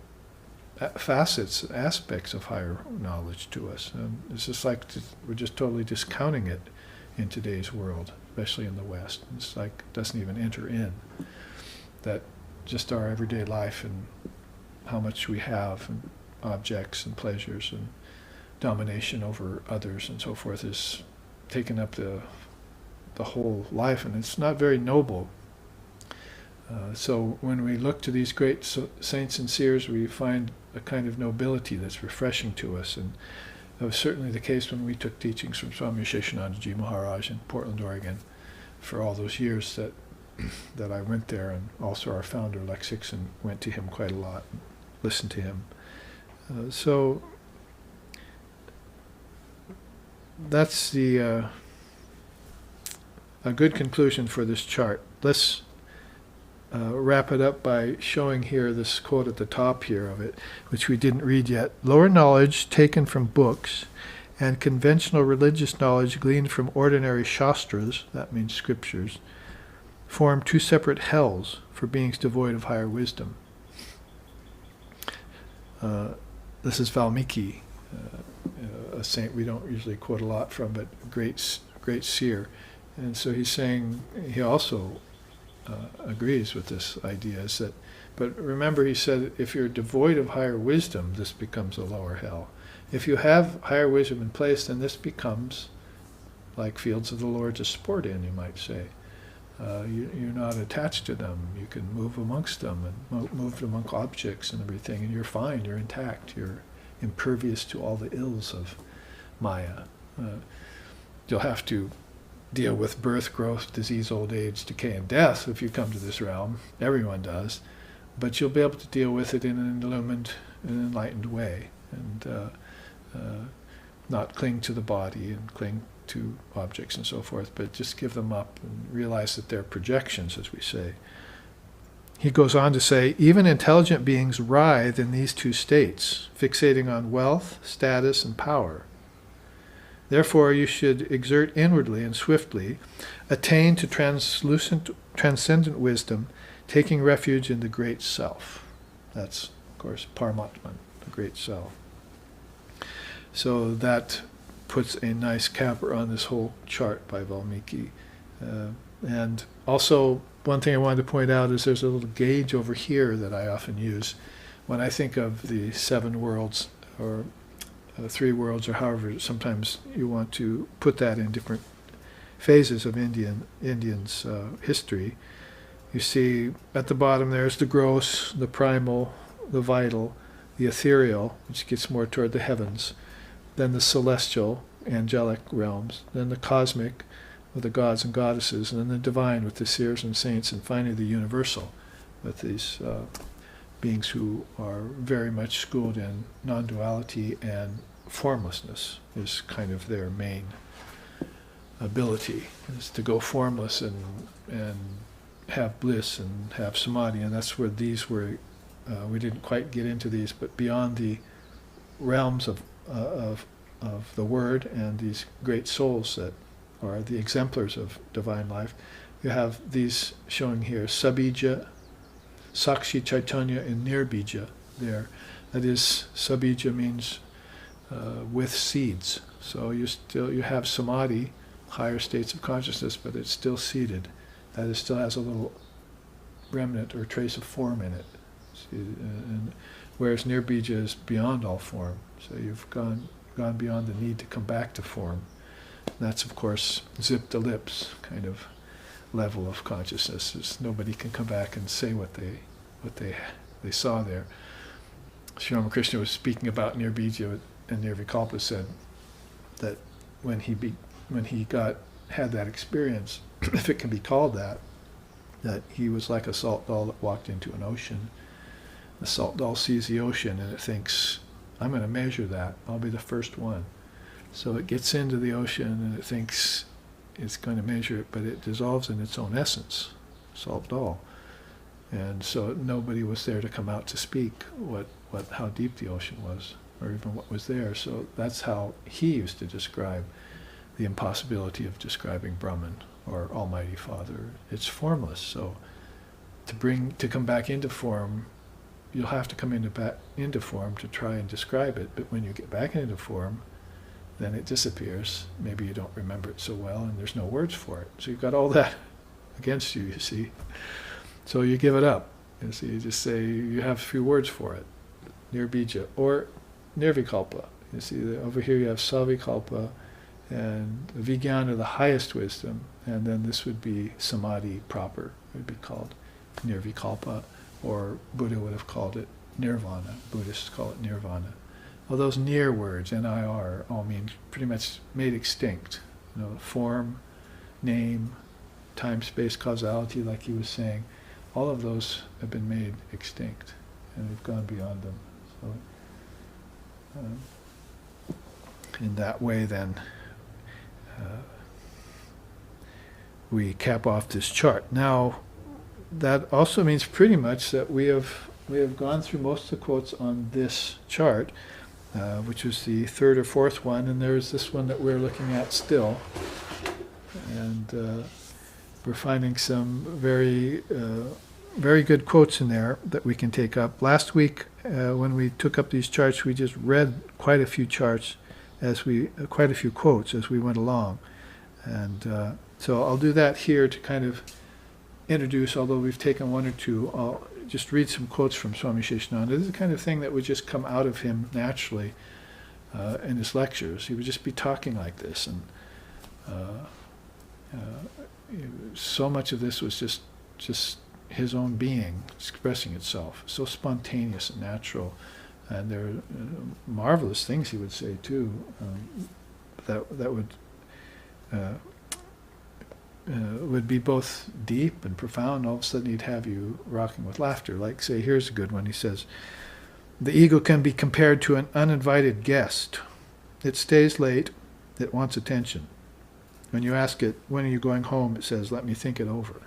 facets, aspects of higher knowledge to us. It's just like we're just totally discounting it in today's world, especially in the West. It's like it doesn't even enter in. That just our everyday life and how much we have, and objects and pleasures and domination over others and so forth, is taken up the whole life, and it's not very noble. So when we look to these great saints and seers, we find a kind of nobility that's refreshing to us, and that was certainly the case when we took teachings from Swami Aseshanandaji Maharaj in Portland, Oregon, for all those years that I went there, and also our founder, Lex Hickson, went to him quite a lot, and listened to him. So that's a good conclusion for this chart. Let's wrap it up by showing here this quote at the top here of it, which we didn't read yet. "Lower knowledge taken from books and conventional religious knowledge gleaned from ordinary shastras," that means scriptures, "form two separate hells for beings devoid of higher wisdom." This is Valmiki, a saint we don't usually quote a lot from, but great seer. And so he's saying, he also agrees with this idea, is that, but remember, he said, if you're devoid of higher wisdom, this becomes a lower hell. If you have higher wisdom in place, then this becomes like fields of the Lord to sport in, you might say. You're not attached to them. You can move amongst them and move among objects and everything, and you're fine, you're intact, you're impervious to all the ills of Maya. You'll have to deal with birth, growth, disease, old age, decay, and death if you come to this realm. Everyone does. But you'll be able to deal with it in an illumined and enlightened way, and not cling to the body and cling to objects and so forth, but just give them up and realize that they're projections, as we say. He goes on to say, even intelligent beings writhe in these two states, fixating on wealth, status, and power. Therefore, you should exert inwardly and swiftly, attain to transcendent wisdom, taking refuge in the Great Self. That's, of course, Paramatman, the Great Self. So that puts a nice capper on this whole chart by Valmiki. And also, one thing I wanted to point out is there's a little gauge over here that I often use when I think of the 7 worlds, or 3 worlds, or however sometimes you want to put that in different phases of Indians' history. You see at the bottom there's the gross, the primal, the vital, the ethereal, which gets more toward the heavens, then the celestial, angelic realms, then the cosmic with the gods and goddesses, and then the divine with the seers and saints, and finally the universal with these beings who are very much schooled in non-duality, and formlessness is kind of their main ability, is to go formless and have bliss and have samadhi. And that's where these were, we didn't quite get into these, but beyond the realms of the word and these great souls that are the exemplars of divine life, you have these showing here, Sabija, Sakshi Chaitanya, and Nirbija there. That is, Sabija means with seeds. So you have samadhi, higher states of consciousness, but it's still seated. That is, still has a little remnant or trace of form in it. And whereas Nirbija is beyond all form. So you've gone beyond the need to come back to form. And that's, of course, zip the lips kind of level of consciousness. Nobody can come back and say what they saw there. Sri Ramakrishna was speaking about Nirbija, and Nirvikalpa said that when he had that experience, if it can be called that he was like a salt doll that walked into an ocean. The salt doll sees the ocean and it thinks, I'm going to measure that. I'll be the first one. So it gets into the ocean and it thinks it's going to measure it, but it dissolves in its own essence, salt doll. And so nobody was there to come out to speak how deep the ocean was, or even what was there. So that's how he used to describe the impossibility of describing Brahman or Almighty Father. It's formless. So to come back into form, you'll have to come into form to try and describe it. But when you get back into form, then it disappears. Maybe you don't remember it so well, and there's no words for it. So you've got all that against you, you see. So you give it up. You see, you just say you have a few words for it. Nirbija or Nirvikalpa. You see, over here you have Savikalpa and Vijnana, the highest wisdom, and then this would be Samadhi proper. It would be called Nirvikalpa, or Buddha would have called it Nirvana. Buddhists call it Nirvana. Well, those near words, N-I-R, all mean pretty much made extinct. Form, name, time, space, causality, like he was saying, all of those have been made extinct, and we've gone beyond them. So, in that way, then, we cap off this chart. Now, that also means pretty much that we have gone through most of the quotes on this chart, which was the 3rd or 4th one, and there's this one that we're looking at still. And we're finding some very good quotes in there that we can take up. Last week, when we took up these charts, we just read quite a few charts quite a few quotes as we went along. And so I'll do that here to kind of introduce, although we've taken one or two. I'll just read some quotes from Swami Aseshanandaji. This is the kind of thing that would just come out of him naturally in his lectures. He would just be talking like this, and so much of this was just his own being expressing itself, so spontaneous and natural. And there are marvelous things he would say too, that would be both deep and profound. All of a sudden he'd have you rocking with laughter. Like, say, here's a good one. He says, the ego can be compared to an uninvited guest. It stays late. It wants attention. When you ask it, when are you going home, it says, let me think it over.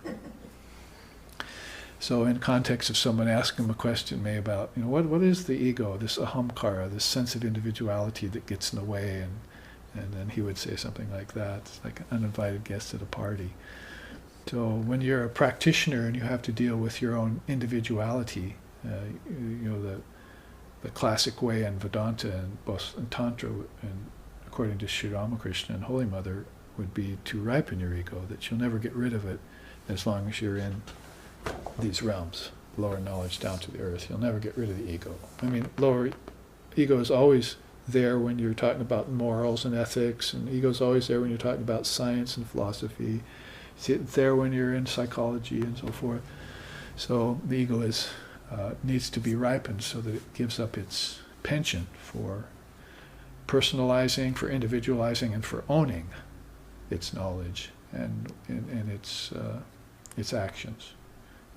So in context of someone asking him a question, maybe about, what is the ego, this ahamkara, this sense of individuality that gets in the way, and then he would say something like that. It's like an uninvited guest at a party. So when you're a practitioner and you have to deal with your own individuality, the classic way in Vedanta and both in Tantra and according to Sri Ramakrishna and Holy Mother would be to ripen your ego, that you'll never get rid of it as long as you're in these realms, lower knowledge down to the earth. You'll never get rid of the ego. I mean, lower ego is always there when you're talking about morals and ethics, and ego is always there when you're talking about science and philosophy. It's there when you're in psychology and so forth. So the ego needs to be ripened so that it gives up its penchant for personalizing, for individualizing, and for owning its knowledge and its actions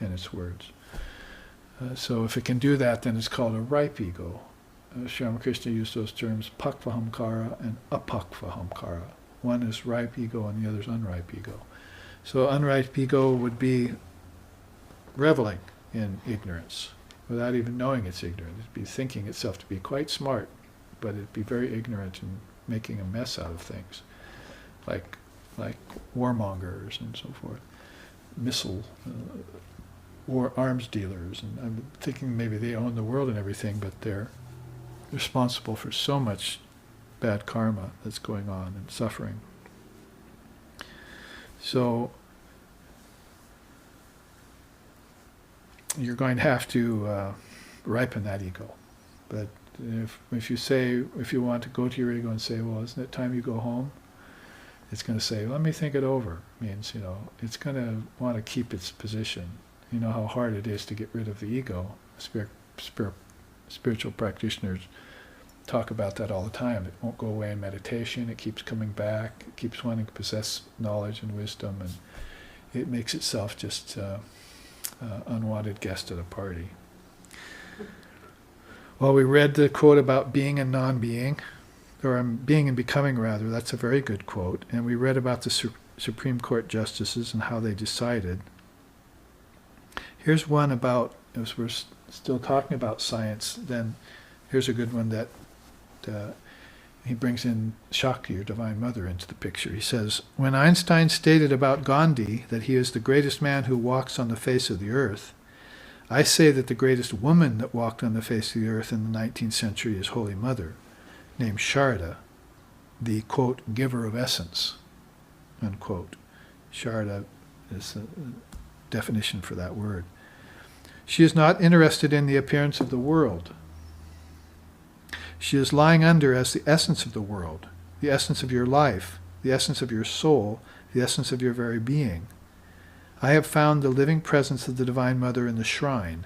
and its words. So if it can do that, then it's called a ripe ego. Sri Ramakrishna used those terms pakvahamkara and apakvahamkara. One is ripe ego and the other is unripe ego. So unripe ego would be reveling in ignorance without even knowing it's ignorant. It'd be thinking itself to be quite smart, but it'd be very ignorant and making a mess out of things, like warmongers and so forth, war arms dealers. And I'm thinking maybe they own the world and everything, but they're responsible for so much bad karma that's going on and suffering. So you're going to have to ripen that ego. But if you want to go to your ego and say, well, isn't it time you go home? It's going to say, let me think it over. Means, it's going to want to keep its position. You know how hard it is to get rid of the ego. Spiritual practitioners talk about that all the time. It won't go away in meditation. It keeps coming back. It keeps wanting to possess knowledge and wisdom, and it makes itself just unwanted guest at a party. Well, we read the quote about being and non-being, or being and becoming rather. That's a very good quote. And we read about the Supreme Court justices and how they decided. Here's one about, as we're still talking about science, then here's a good one that he brings in Shakti, or Divine Mother, into the picture. He says, when Einstein stated about Gandhi that he is the greatest man who walks on the face of the earth, I say that the greatest woman that walked on the face of the earth in the 19th century is Holy Mother, named Sharda, the, quote, giver of essence, unquote. Sharda is the definition for that word. She is not interested in the appearance of the world. She is lying under as the essence of the world, the essence of your life, the essence of your soul, the essence of your very being. I have found the living presence of the Divine Mother in the shrine.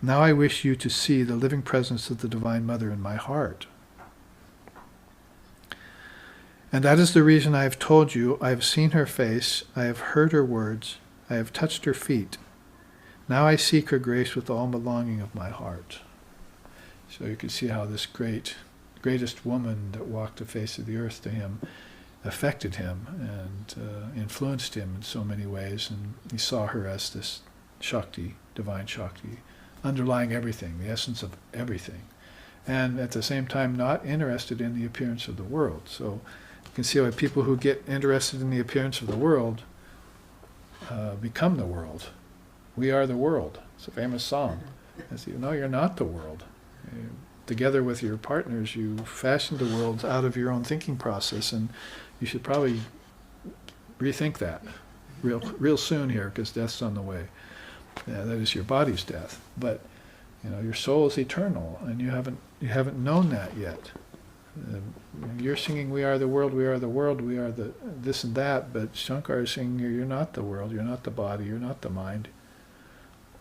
Now I wish you to see the living presence of the Divine Mother in my heart. And that is the reason I have told you, I have seen her face, I have heard her words, I have touched her feet. Now I seek her grace with all the longing of my heart. So you can see how this greatest woman that walked the face of the earth to him affected him and influenced him in so many ways. And he saw her as this Shakti, divine Shakti, underlying everything, the essence of everything. And at the same time not interested in the appearance of the world. So you can see why people who get interested in the appearance of the world become the world. We are the world. It's a famous song. No, you're not the world. Together with your partners, you fashioned the world out of your own thinking process, and you should probably rethink that real soon here, because death's on the way. Yeah, that is your body's death, but your soul is eternal, and you haven't known that yet. You're singing, "We are the world, we are the world, we are the this and that," but Shankar is singing, "You're not the world, you're not the body, you're not the mind."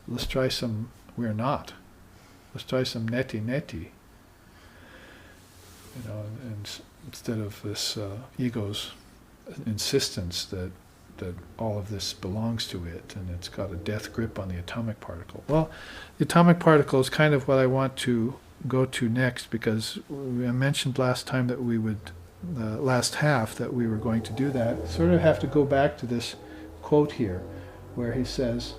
Let's try some. We're not. Let's try some neti. And instead of this ego's insistence that all of this belongs to it and it's got a death grip on the atomic particle. Well, the atomic particle is kind of what I want to go to next, because I mentioned last time that we would, last half, that we were going to do that. Sort of have to go back to this quote here, where he says,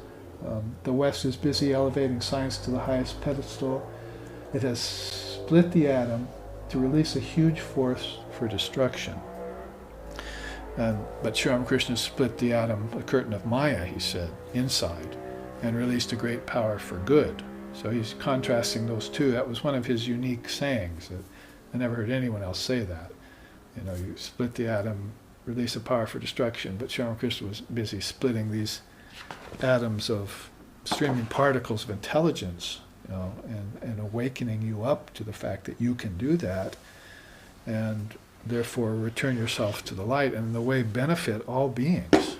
the West is busy elevating science to the highest pedestal. It has split the atom to release a huge force for destruction. But Sri Ramakrishna split the atom, the curtain of Maya, he said, inside, and released a great power for good. So he's contrasting those two. That was one of his unique sayings. That I never heard anyone else say that. You split the atom, release a power for destruction, but Sri Ramakrishna was busy splitting these atoms of streaming particles of intelligence, and awakening you up to the fact that you can do that, and therefore return yourself to the light, and in the way benefit all beings.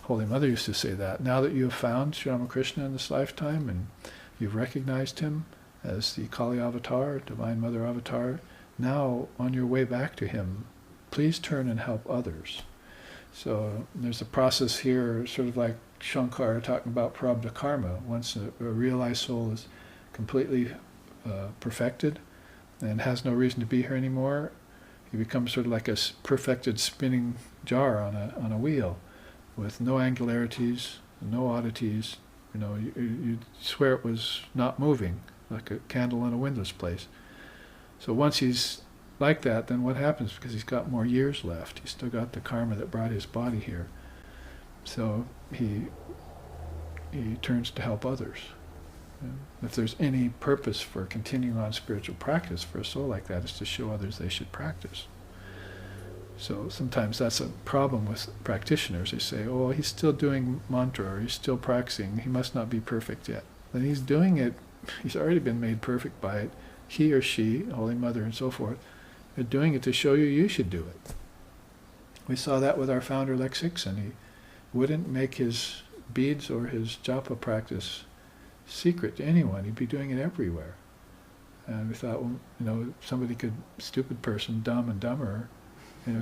Holy Mother used to say that. Now that you have found Sri Ramakrishna in this lifetime, and you've recognized him as the Kali Avatar, Divine Mother Avatar, now on your way back to him, please turn and help others. So there's a process here, sort of like Shankara talking about prarabdha karma. Once a realized soul is completely perfected and has no reason to be here anymore, he becomes sort of like a perfected spinning jar on a wheel, with no angularities, no oddities. You swear it was not moving, like a candle in a windowless place. So once he's like that, then what happens? Because he's got more years left. He's still got the karma that brought his body here. So he turns to help others. And if there's any purpose for continuing on spiritual practice for a soul like that, is to show others they should practice. So sometimes that's a problem with practitioners. They say, oh, he's still doing mantra, or he's still practicing, he must not be perfect yet. Then he's doing it, he's already been made perfect by it. He or she, Holy Mother and so forth, they're doing it to show you should do it. We saw that with our founder Lex Hixon. He wouldn't make his beads or his japa practice secret to anyone. He'd be doing it everywhere. And we thought, well, somebody could, stupid person, dumb and dumber,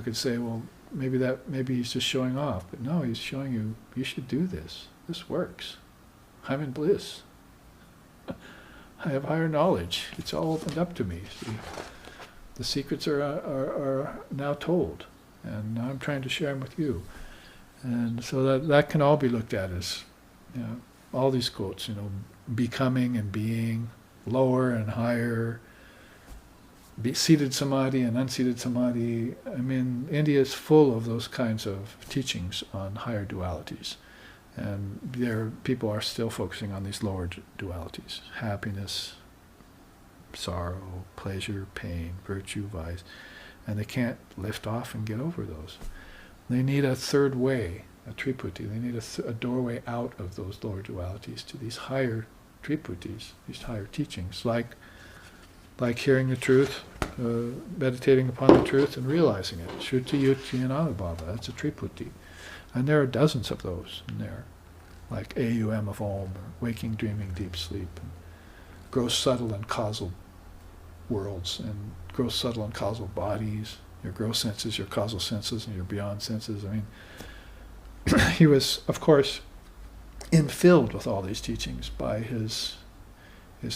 could say, well, maybe he's just showing off. But no, he's showing you should do this. This works. I'm in bliss. I have higher knowledge. It's all opened up to me. See, the secrets are now told, and now I'm trying to share them with you. And so that can all be looked at as, all these quotes, becoming and being, lower and higher, seated samadhi and unseated samadhi. I mean, India is full of those kinds of teachings on higher dualities. And people are still focusing on these lower dualities: happiness, sorrow, pleasure, pain, virtue, vice. And they can't lift off and get over those. They need a third way, a triputi. They need a doorway out of those lower dualities to these higher triputis, these higher teachings, like hearing the truth, meditating upon the truth and realizing it. Shruti, Yuti, and Anubhava, that's a triputi. And there are dozens of those in there, like AUM of Om, or waking, dreaming, deep sleep, and gross, subtle, and causal worlds, and gross, subtle, and causal bodies, your gross senses, your causal senses, and your beyond senses. I mean, he was, of course, infilled with all these teachings by his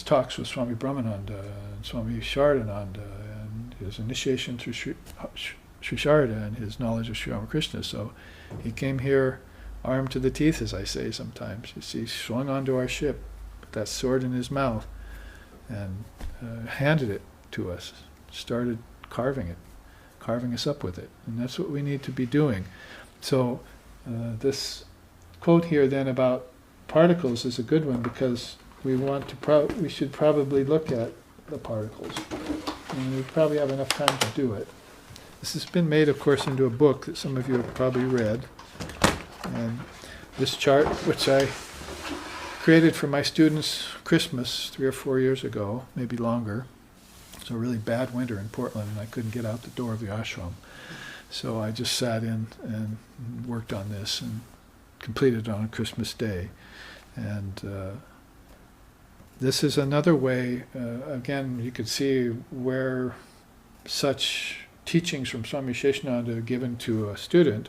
talks with Swami Brahmananda and Swami Sharananda, and his initiation through Sri Sharada, and his knowledge of Sri Ramakrishna. So he came here armed to the teeth, as I say sometimes. You see, swung onto our ship with that sword in his mouth, and handed it to us, started carving us up with it. And that's what we need to be doing. So this quote here then about particles is a good one, because we should probably look at the particles. And we probably have enough time to do it. This has been made, of course, into a book that some of you have probably read. And this chart, which I created for my students Christmas 3 or 4 years ago, maybe longer. It was a really bad winter in Portland, and I couldn't get out the door of the ashram. So I just sat in and worked on this and completed it on Christmas Day. And this is another way, again, you could see where such teachings from Swami Aseshanandaji given to a student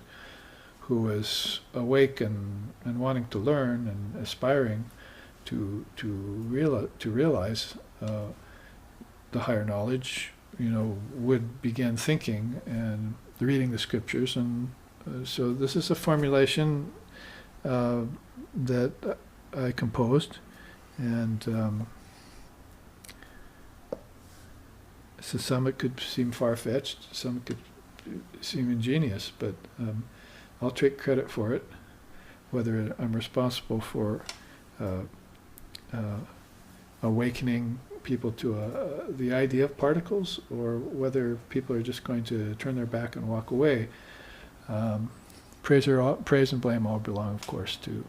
who is awake and wanting to learn and aspiring to realize the higher knowledge, would begin thinking and reading the scriptures. And so this is a formulation that I composed, and so some it could seem far-fetched, some it could seem ingenious, but I'll take credit for it, whether I'm responsible for awakening people to the idea of particles, or whether people are just going to turn their back and walk away. Praise and blame all belong, of course, to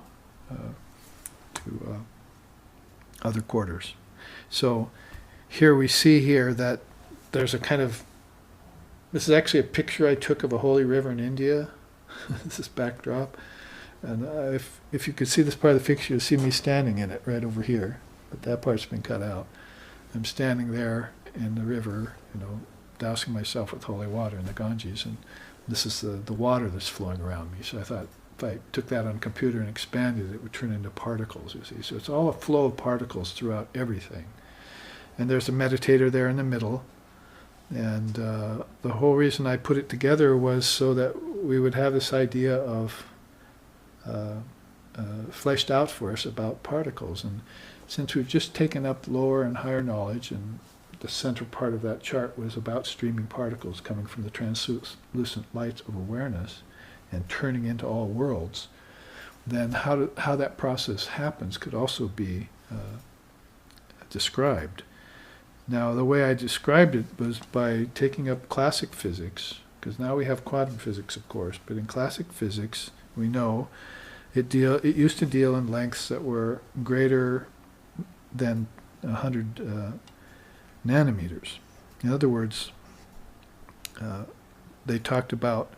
other quarters. So here we see here that there's a kind of, this is actually a picture I took of a holy river in India. This is backdrop. And if you could see this part of the picture, you'll see me standing in it right over here. But that part's been cut out. I'm standing there in the river, dousing myself with holy water in the Ganges. And this is the water that's flowing around me. So I thought if I took that on a computer and expanded it, it would turn into particles, you see. So it's all a flow of particles throughout everything. And there's a meditator there in the middle. And the whole reason I put it together was so that we would have this idea of fleshed out for us about particles. And since we've just taken up lower and higher knowledge, and the central part of that chart was about streaming particles coming from the translucent light of awareness and turning into all worlds, then how that process happens could also be described. Now, the way I described it was by taking up classic physics, because now we have quantum physics, of course, but in classic physics, we know it used to deal in lengths that were greater than 100 nanometers. In other words, they talked about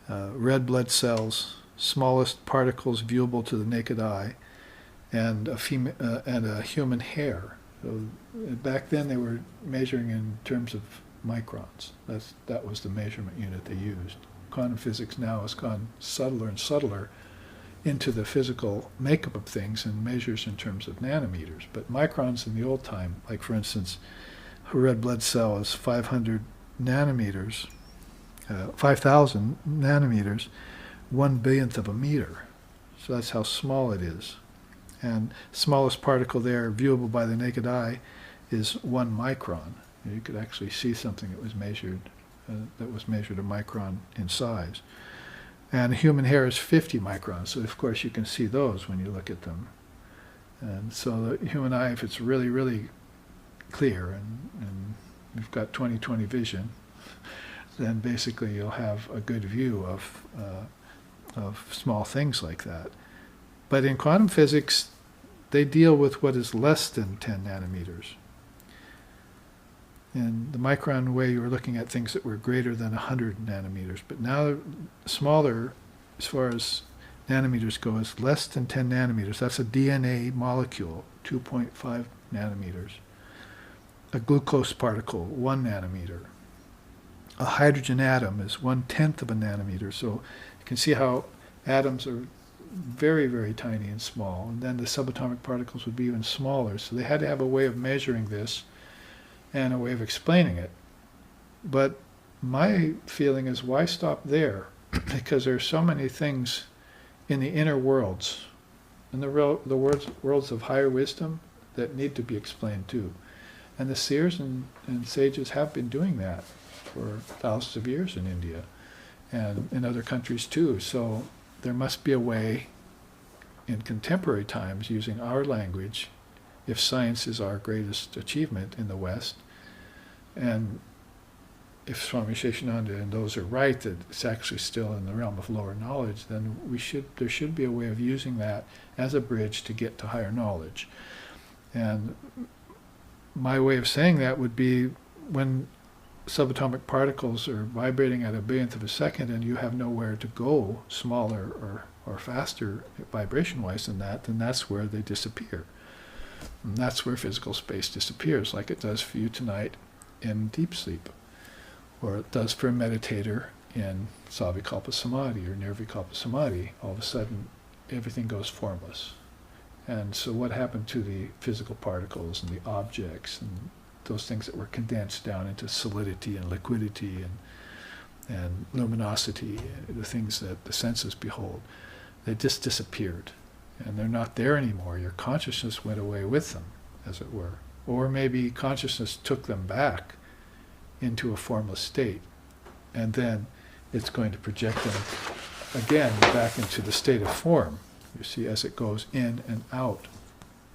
red blood cells, smallest particles viewable to the naked eye, and a human hair. So back then they were measuring in terms of microns. That was the measurement unit they used. Quantum physics now has gone subtler and subtler into the physical makeup of things and measures in terms of nanometers. But microns in the old time, like for instance, a red blood cell is 500 nanometers, 5,000 nanometers, 1/1000th of a meter. So that's how small it is. And smallest particle there, viewable by the naked eye, is 1 micron. You could actually see something that was measured a micron in size. And human hair is 50 microns, so of course you can see those when you look at them. And so the human eye, if it's really, really clear and you've got 20/20 vision, then basically you'll have a good view of small things like that. But in quantum physics, they deal with what is less than 10 nanometers. In the micron way, you were looking at things that were greater than 100 nanometers. But now smaller, as far as nanometers go, is less than 10 nanometers. That's a DNA molecule, 2.5 nanometers. A glucose particle, 1 nanometer. A hydrogen atom is 1/10th of a nanometer. So you can see how atoms are very, very tiny and small. And then the subatomic particles would be even smaller. So they had to have a way of measuring this and a way of explaining it. But my feeling is, why stop there? Because there are so many things in the inner worlds, in the worlds of higher wisdom, that need to be explained too. And the seers and sages have been doing that for thousands of years in India and in other countries too. So there must be a way in contemporary times, using our language, if science is our greatest achievement in the West, and if Swami Aseshanandaji and those are right, that it's actually still in the realm of lower knowledge, then there should be a way of using that as a bridge to get to higher knowledge. And my way of saying that would be, when subatomic particles are vibrating at 1/1000th of a second and you have nowhere to go smaller or faster vibration-wise than that, then that's where they disappear. And that's where physical space disappears, like it does for you tonight in deep sleep, or it does for a meditator in Savikalpa Samadhi or Nirvikalpa Samadhi. All of a sudden, everything goes formless. And so what happened to the physical particles and the objects and those things that were condensed down into solidity and liquidity and luminosity, the things that the senses behold? They just disappeared. And they're not there anymore. Your consciousness went away with them, as it were. Or maybe consciousness took them back into a formless state. and then it's going to project them again back into the state of form, you see, as it goes in and out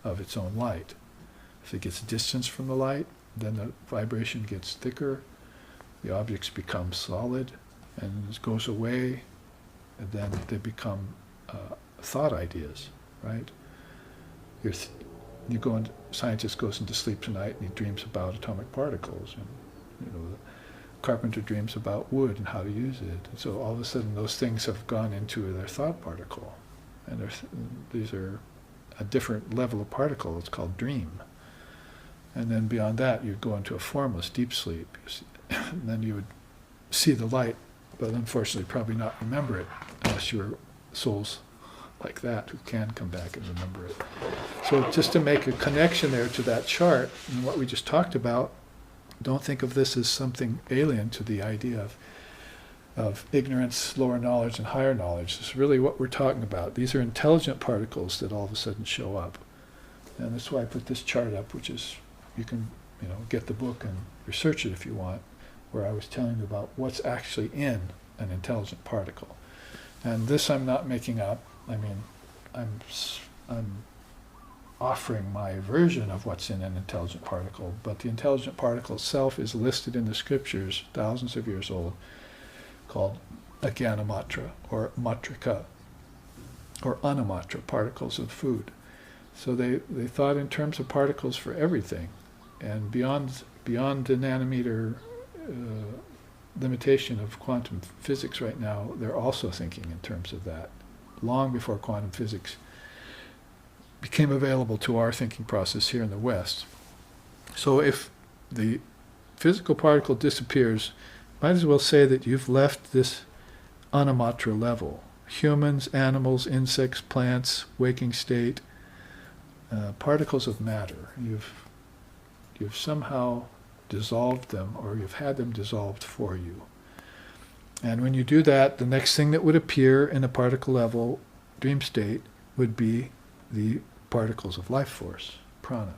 of its own light. If it gets distance from the light, then the vibration gets thicker, the objects become solid, and it goes away, and then they become thought ideas, right? Scientist goes into sleep tonight and he dreams about atomic particles, and the carpenter dreams about wood and how to use it. And so all of a sudden those things have gone into their thought particle, and these are a different level of particle. It's called dream. And then beyond that, you'd go into a formless deep sleep. And then you would see the light, but unfortunately probably not remember it, unless your soul's like that, who can come back and remember it. So just to make a connection there to that chart and what we just talked about, don't think of this as something alien to the idea of ignorance, lower knowledge, and higher knowledge. This is really what we're talking about. These are intelligent particles that all of a sudden show up. And that's why I put this chart up, which is, you can get the book and research it if you want, where I was telling you about what's actually in an intelligent particle. And this I'm not making up. I mean, I'm offering my version of what's in an intelligent particle, but the intelligent particle itself is listed in the scriptures, thousands of years old, called agyanamatra, or matrika, or anamatra, particles of food. So they thought in terms of particles for everything, and beyond the nanometer limitation of quantum physics right now, they're also thinking in terms of that, long before quantum physics became available to our thinking process here in the West. So if the physical particle disappears, might as well say that you've left this anamatra level. Humans, animals, insects, plants, waking state, particles of matter. You've somehow dissolved them, or you've had them dissolved for you. And when you do that, the next thing that would appear in a particle level dream state would be the particles of life force, prana.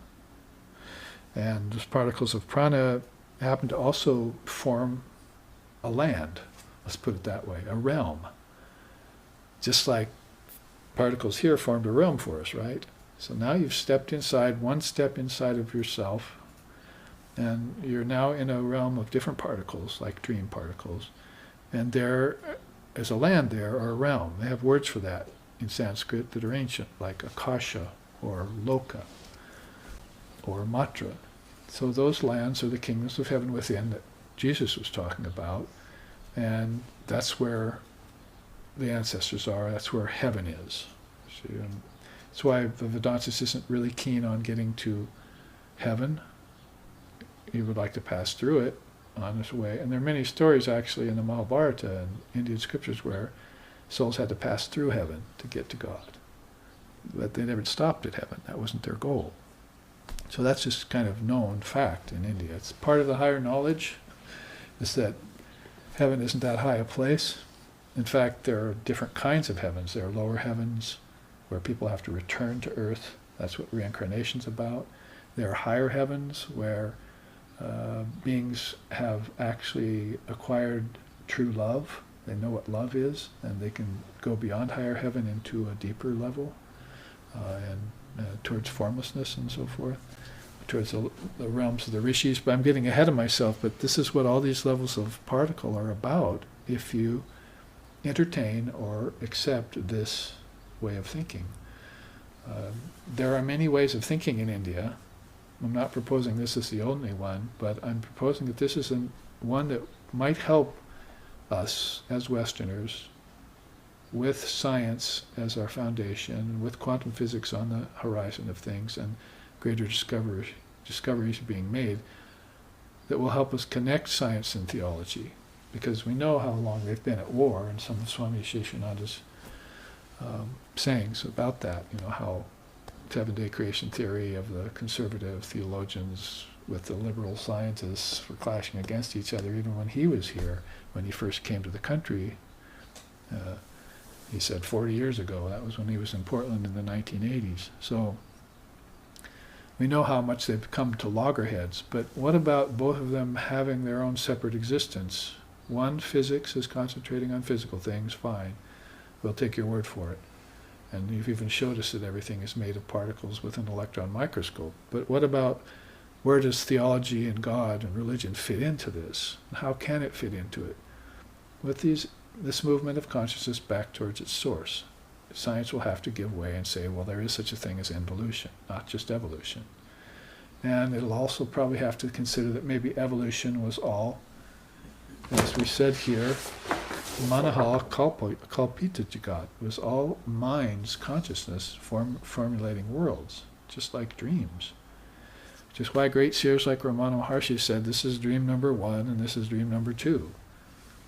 And those particles of prana happen to also form a land, let's put it that way, a realm. Just like particles here formed a realm for us, right? So now you've stepped inside, one step inside of yourself, and you're now in a realm of different particles, like dream particles. And there is a land there, or a realm. They have words for that in Sanskrit that are ancient, like akasha, or loka, or matra. So those lands are the kingdoms of heaven within that Jesus was talking about, and that's where the ancestors are, that's where heaven is. See, and that's why the Vedantist isn't really keen on getting to heaven. He would like to pass through it on his way. And there are many stories actually in the Mahabharata and Indian scriptures where souls had to pass through heaven to get to God. But they never stopped at heaven. That wasn't their goal. So that's just kind of known fact in India. It's part of the higher knowledge, is that heaven isn't that high a place. In fact, there are different kinds of heavens. There are lower heavens where people have to return to earth. That's what reincarnation's about. There are higher heavens where beings have actually acquired true love. They know what love is, and they can go beyond higher heaven into a deeper level, and towards formlessness and so forth, towards the realms of the rishis. But I'm getting ahead of myself, but this is what all these levels of particle are about if you entertain or accept this way of thinking. There are many ways of thinking in India. I'm not proposing this is the only one, but I'm proposing that this is one that might help us as Westerners, with science as our foundation, with quantum physics on the horizon of things, and greater discoveries being made, that will help us connect science and theology. Because we know how long they've been at war, and some of Swami Aseshanandaji's sayings about that, how seven-day creation theory of the conservative theologians with the liberal scientists were clashing against each other even when he was here, when he first came to the country. He said 40 years ago, that was when he was in Portland in the 1980s. So we know how much they've come to loggerheads, but what about both of them having their own separate existence One, physics is concentrating on physical things, fine. We'll take your word for it. And you've even showed us that everything is made of particles with an electron microscope. But what about, where does theology and God and religion fit into this? How can it fit into it? With this movement of consciousness back towards its source, science will have to give way and say, well, there is such a thing as involution, not just evolution. And it'll also probably have to consider that maybe evolution was all, as we said here, Manaha Kalpita Jagat, was all mind's consciousness formulating worlds, just like dreams. Which is why great seers like Ramana Maharshi said, this is dream number 1 and this is dream number 2.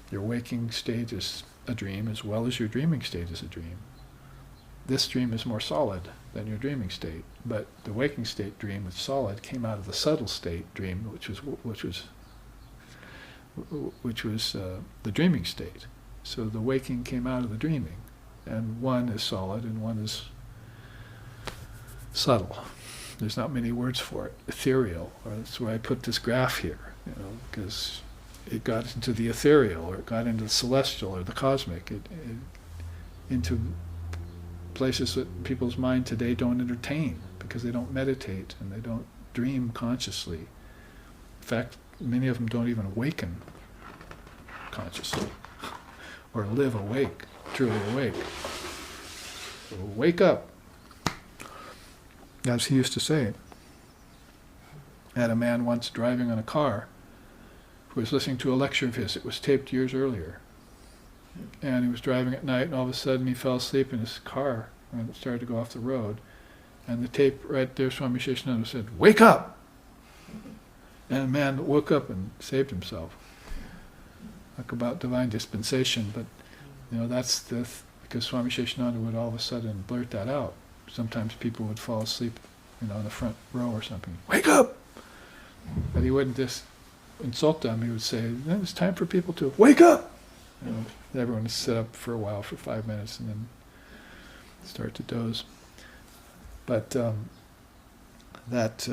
Your waking state is a dream as well as your dreaming state is a dream. This dream is more solid than your dreaming state, but the waking state dream that's solid came out of the subtle state dream, which was the dreaming state. So the waking came out of the dreaming, and one is solid and one is subtle. There's not many words for it. Ethereal, or that's why I put this graph here, because it got into the ethereal, or it got into the celestial, or the cosmic, into places that people's mind today don't entertain, because they don't meditate and they don't dream consciously. In fact, many of them don't even awaken consciously, or live awake, truly awake. So wake up, as he used to say. I had a man once driving on a car who was listening to a lecture of his. It was taped years earlier. And he was driving at night, and all of a sudden he fell asleep in his car, and it started to go off the road. And the tape right there, Swami Aseshanandaji said, "Wake up!" And the man woke up and saved himself. Talk about divine dispensation, but that's because Swami Aseshanandaji would all of a sudden blurt that out. Sometimes people would fall asleep, in the front row or something. "Wake up!" But he wouldn't just insult them. He would say, "It's time for people to wake up." Everyone would sit up for a while, for 5 minutes, and then start to doze. But that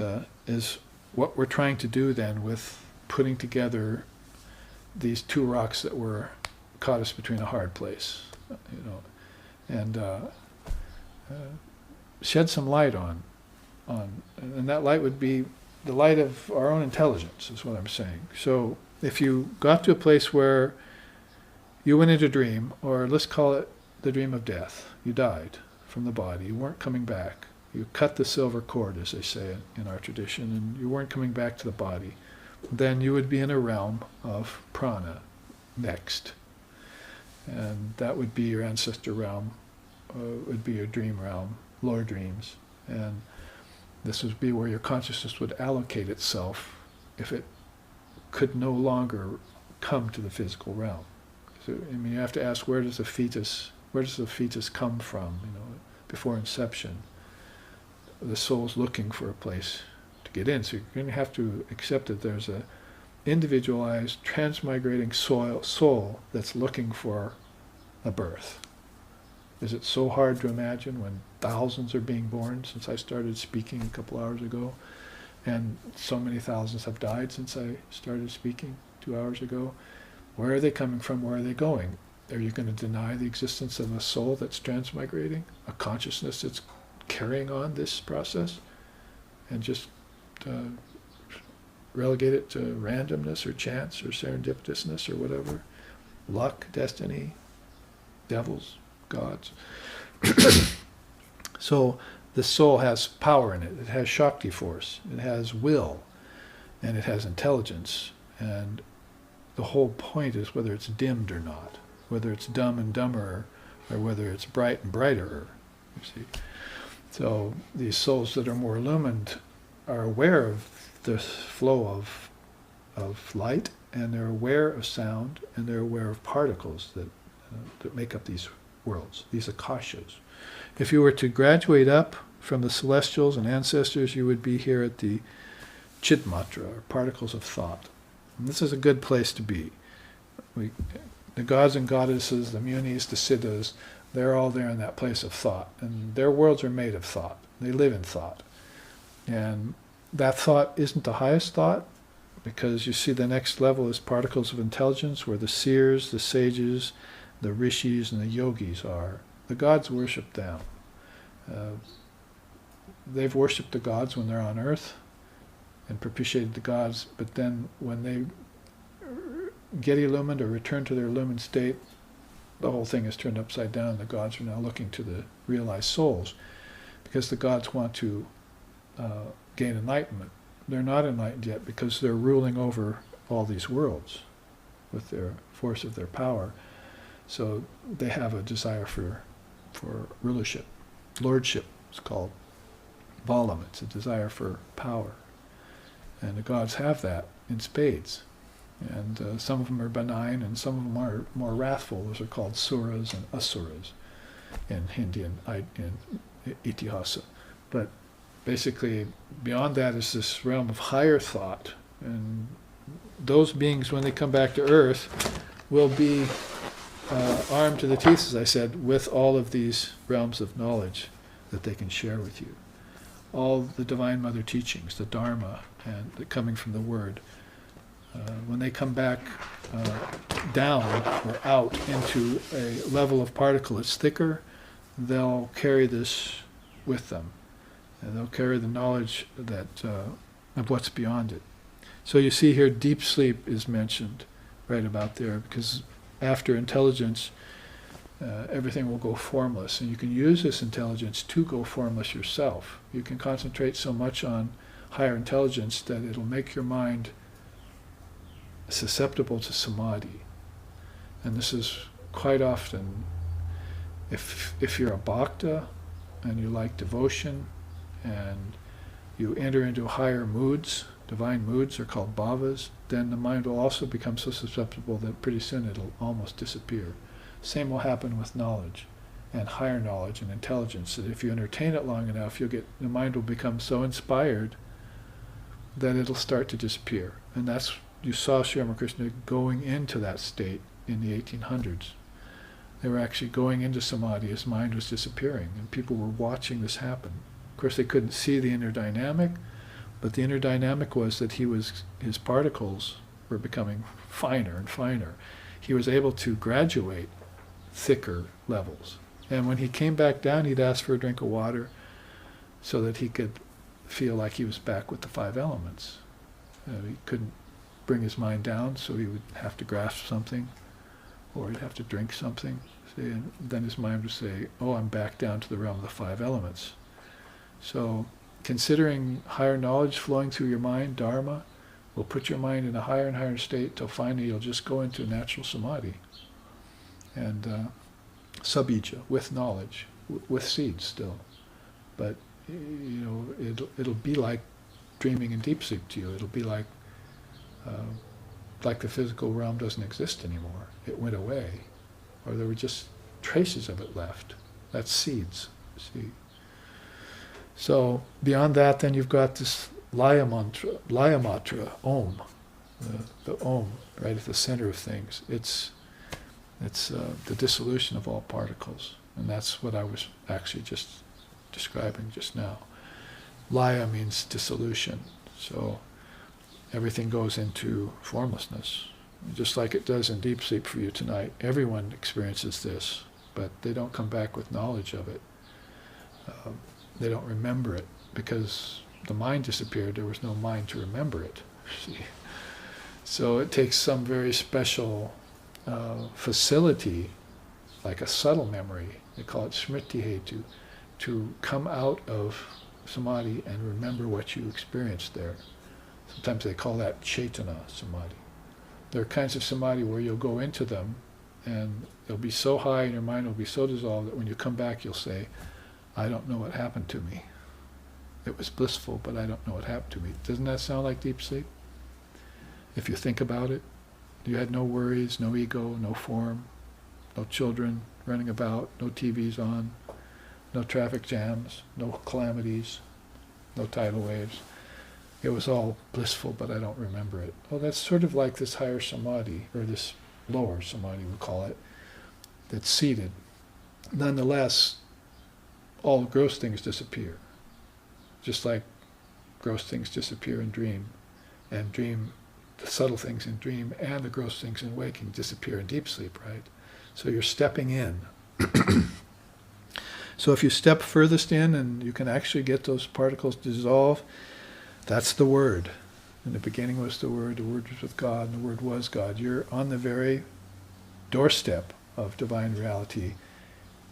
is what we're trying to do then with putting together these two rocks that were caught us between a hard place, and shed some light on, and that light would be the light of our own intelligence, is what I'm saying. So if you got to a place where you went into a dream, or let's call it the dream of death, you died from the body, you weren't coming back, you cut the silver cord, as they say in our tradition, and you weren't coming back to the body, then you would be in a realm of prana next. And that would be your ancestor realm, would be your dream realm, lower dreams. And this would be where your consciousness would allocate itself if it could no longer come to the physical realm. So, you have to ask, where does the fetus come from, before inception? The soul's looking for a place to get in. So you're going to have to accept that there's a individualized, transmigrating soul that's looking for a birth. Is it so hard to imagine when thousands are being born since I started speaking a couple hours ago, and so many thousands have died since I started speaking 2 hours ago? Where are they coming from? Where are they going? Are you going to deny the existence of a soul that's transmigrating, a consciousness that's carrying on this process, and just relegate it to randomness or chance or serendipitousness or whatever? Luck, destiny, devils, gods. So the soul has power in it. It has Shakti force. It has will. And it has intelligence. And the whole point is whether it's dimmed or not, whether it's dumb and dumber, or whether it's bright and brighter, you see. So these souls that are more illumined are aware of the flow of light, and they're aware of sound, and they're aware of particles that make up these worlds, these akashas. If you were to graduate up from the celestials and ancestors, you would be here at the Chitmatra, or particles of thought. And this is a good place to be. The gods and goddesses, the munis, the siddhas, they're all there in that place of thought. And their worlds are made of thought. They live in thought. And that thought isn't the highest thought, because you see the next level is particles of intelligence, where the seers, the sages, the rishis, and the yogis are. The gods worship them. They've worshipped the gods when they're on earth and propitiated the gods, but then when they get illumined or return to their illumined state, the whole thing is turned upside down. The gods are now looking to the realized souls, because the gods want to gain enlightenment. They're not enlightened yet because they're ruling over all these worlds with their force of their power. So they have a desire for rulership. Lordship is called Balam. It's a desire for power. And the gods have that in spades. And some of them are benign and some of them are more wrathful. Those are called suras and asuras in Hindi and in Itihasa. But basically, beyond that is this realm of higher thought. And those beings, when they come back to Earth, will be armed to the teeth, as I said, with all of these realms of knowledge that they can share with you. All the Divine Mother teachings, the Dharma, and coming from the Word. When they come back down or out into a level of particle that's thicker, they'll carry this with them. And they'll carry the knowledge that of what's beyond it. So you see here, deep sleep is mentioned right about there, because after intelligence, everything will go formless. And you can use this intelligence to go formless yourself. You can concentrate so much on higher intelligence that it'll make your mind susceptible to samadhi. And this is quite often, if you're a bhakta and you like devotion and you enter into higher moods, divine moods are called bhavas, then the mind will also become so susceptible that pretty soon it'll almost disappear. Same will happen with knowledge and higher knowledge and intelligence, that if you entertain it long enough, the mind will become so inspired that it'll start to disappear. And that's, you saw Sri Ramakrishna going into that state in the 1800s. They were actually going into samadhi. His mind was disappearing, and people were watching this happen. Of course, they couldn't see the inner dynamic, but the inner dynamic was that his particles were becoming finer and finer. He was able to graduate thicker levels. And when he came back down, he'd ask for a drink of water so that he could feel like he was back with the five elements. He couldn't bring his mind down, so he would have to grasp something, or he'd have to drink something. And then his mind would say, oh, I'm back down to the realm of the five elements. So considering higher knowledge flowing through your mind, dharma, will put your mind in a higher and higher state till finally you'll just go into natural samadhi. And sabija, with knowledge, with seeds still. But it'll be like dreaming in deep sleep to you. It'll be like the physical realm doesn't exist anymore. It went away, or there were just traces of it left. That's seeds. See. So beyond that, then you've got this Laya matra, Om, the Om, right at the center of things. It's the dissolution of all particles, and that's what I was actually just describing just now. Laya means dissolution, so everything goes into formlessness, just like it does in deep sleep for you tonight. Everyone experiences this, but they don't come back with knowledge of it. They don't remember it because the mind disappeared. There was no mind to remember it. See? So it takes some very special facility, like a subtle memory. They call it smriti hetu, to come out of samadhi and remember what you experienced there. Sometimes they call that cetana samadhi. There are kinds of samadhi where you'll go into them and they'll be so high and your mind will be so dissolved that when you come back you'll say, I don't know what happened to me. It was blissful, but I don't know what happened to me. Doesn't that sound like deep sleep? If you think about it, you had no worries, no ego, no form, no children running about, no TVs on, no traffic jams, no calamities, no tidal waves. It was all blissful, but I don't remember it. Well, that's sort of like this higher samadhi, or this lower samadhi we call it, that's seated. Nonetheless, all gross things disappear. Just like gross things disappear in dream, and dream the subtle things in dream and the gross things in waking disappear in deep sleep, right? So you're stepping in. So if you step furthest in and you can actually get those particles to dissolve, that's the Word. In the beginning was the Word was with God, and the Word was God. You're on the very doorstep of divine reality,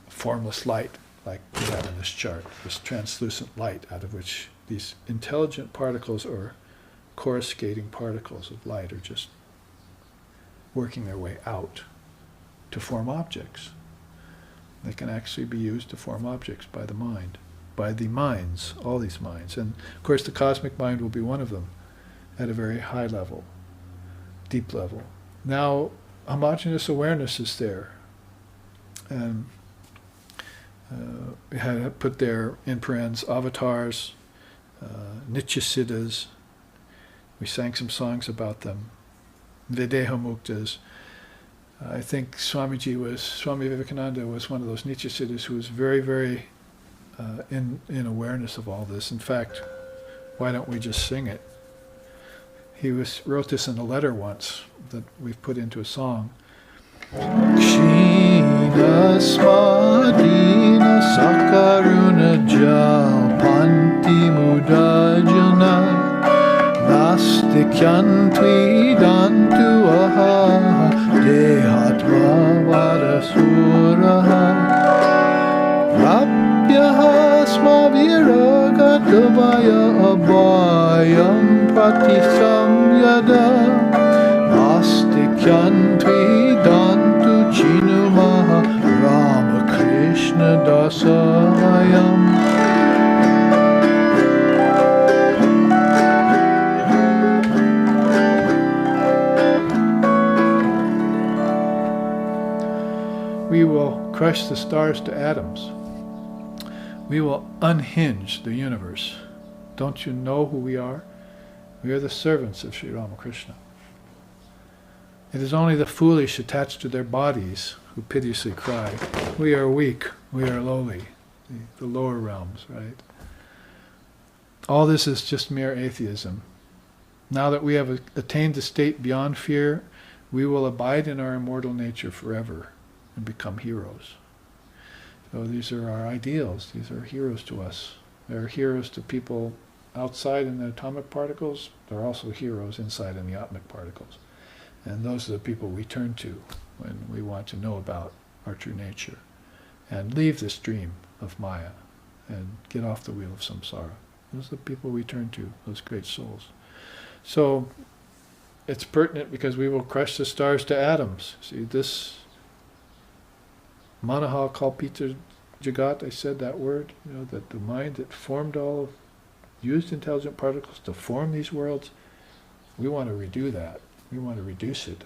formless light, like we have in this chart, this translucent light out of which these intelligent particles or coruscating particles of light are just working their way out to form objects. They can actually be used to form objects by the mind, by the minds, all these minds. And of course the cosmic mind will be one of them at a very high level, deep level. Now, homogeneous awareness is there. And we had put there in parens avatars, Nityasiddhas. We sang some songs about them. Videhamuktas. I think Swami Vivekananda was one of those Nityasiddhas who was very, very in awareness of all this. In fact, why don't we just sing it? He wrote this in a letter once that we've put into a song. Kshina smadina sakaruna jal panti mudajana nastikyantvi dantu aha dehatma vadasuraha rapyaha smaviragatvaya abhayam pratisamyada nastikyantvi dantu chinumaha Ramakrishna dasayam. We will crush the stars to atoms. We will unhinge the universe. Don't you know who we are? We are the servants of Sri Ramakrishna. It is only the foolish attached to their bodies who piteously cry, we are weak, we are lowly, the lower realms, right? All this is just mere atheism. Now that we have attained the state beyond fear, we will abide in our immortal nature forever and become heroes. So these are our ideals. These are heroes to us. They're heroes to people outside in the atomic particles. They're also heroes inside in the atmic particles. And those are the people we turn to when we want to know about our true nature and leave this dream of Maya and get off the wheel of samsara. Those are the people we turn to, those great souls. So it's pertinent because we will crush the stars to atoms. See, this Manaha Kalpita Jagat, I said that word, that the mind that formed all of, used intelligent particles to form these worlds, we want to redo that. We want to reduce it.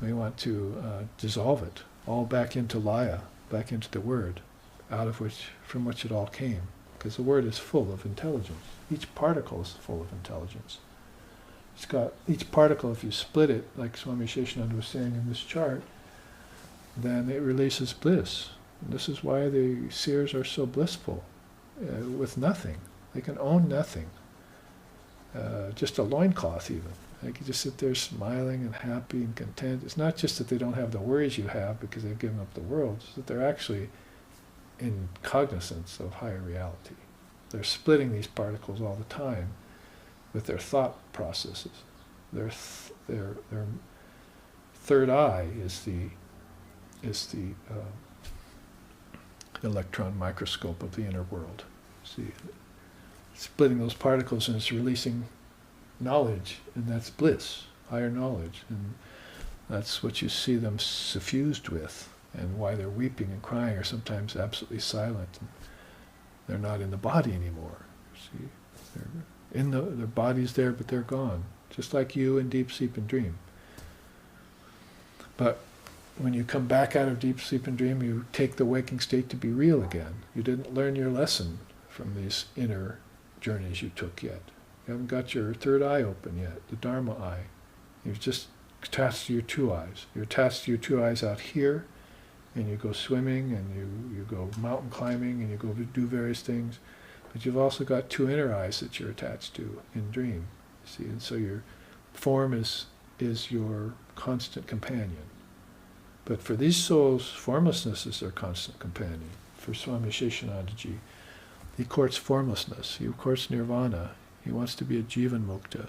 We want to dissolve it all back into Laya, back into the Word, from which it all came. Because the Word is full of intelligence. Each particle is full of intelligence. It's got each particle, if you split it, like Swami Aseshanandaji was saying in this chart, then it releases bliss. And this is why the seers are so blissful, with nothing. They can own nothing. Just a loincloth even. They can just sit there smiling and happy and content. It's not just that they don't have the worries you have because they've given up the world, it's that they're actually in cognizance of higher reality. They're splitting these particles all the time with their thought processes. Their third eye is the electron microscope of the inner world. See, splitting those particles and it's releasing knowledge, and that's bliss, higher knowledge, and that's what you see them suffused with, and why they're weeping and crying, or sometimes absolutely silent. And they're not in the body anymore. See, their body's there, but they're gone, just like you in deep sleep and dream. But when you come back out of deep sleep and dream, you take the waking state to be real again. You didn't learn your lesson from these inner journeys you took yet. You haven't got your third eye open yet, the Dharma eye. You're just attached to your two eyes. You're attached to your two eyes out here, and you go swimming, and you go mountain climbing, and you go do various things. But you've also got two inner eyes that you're attached to in dream. See, and so form is your constant companion. But for these souls, formlessness is their constant companion. For Swami Aseshanandaji, he courts formlessness, he courts nirvana, he wants to be a jivan mukta.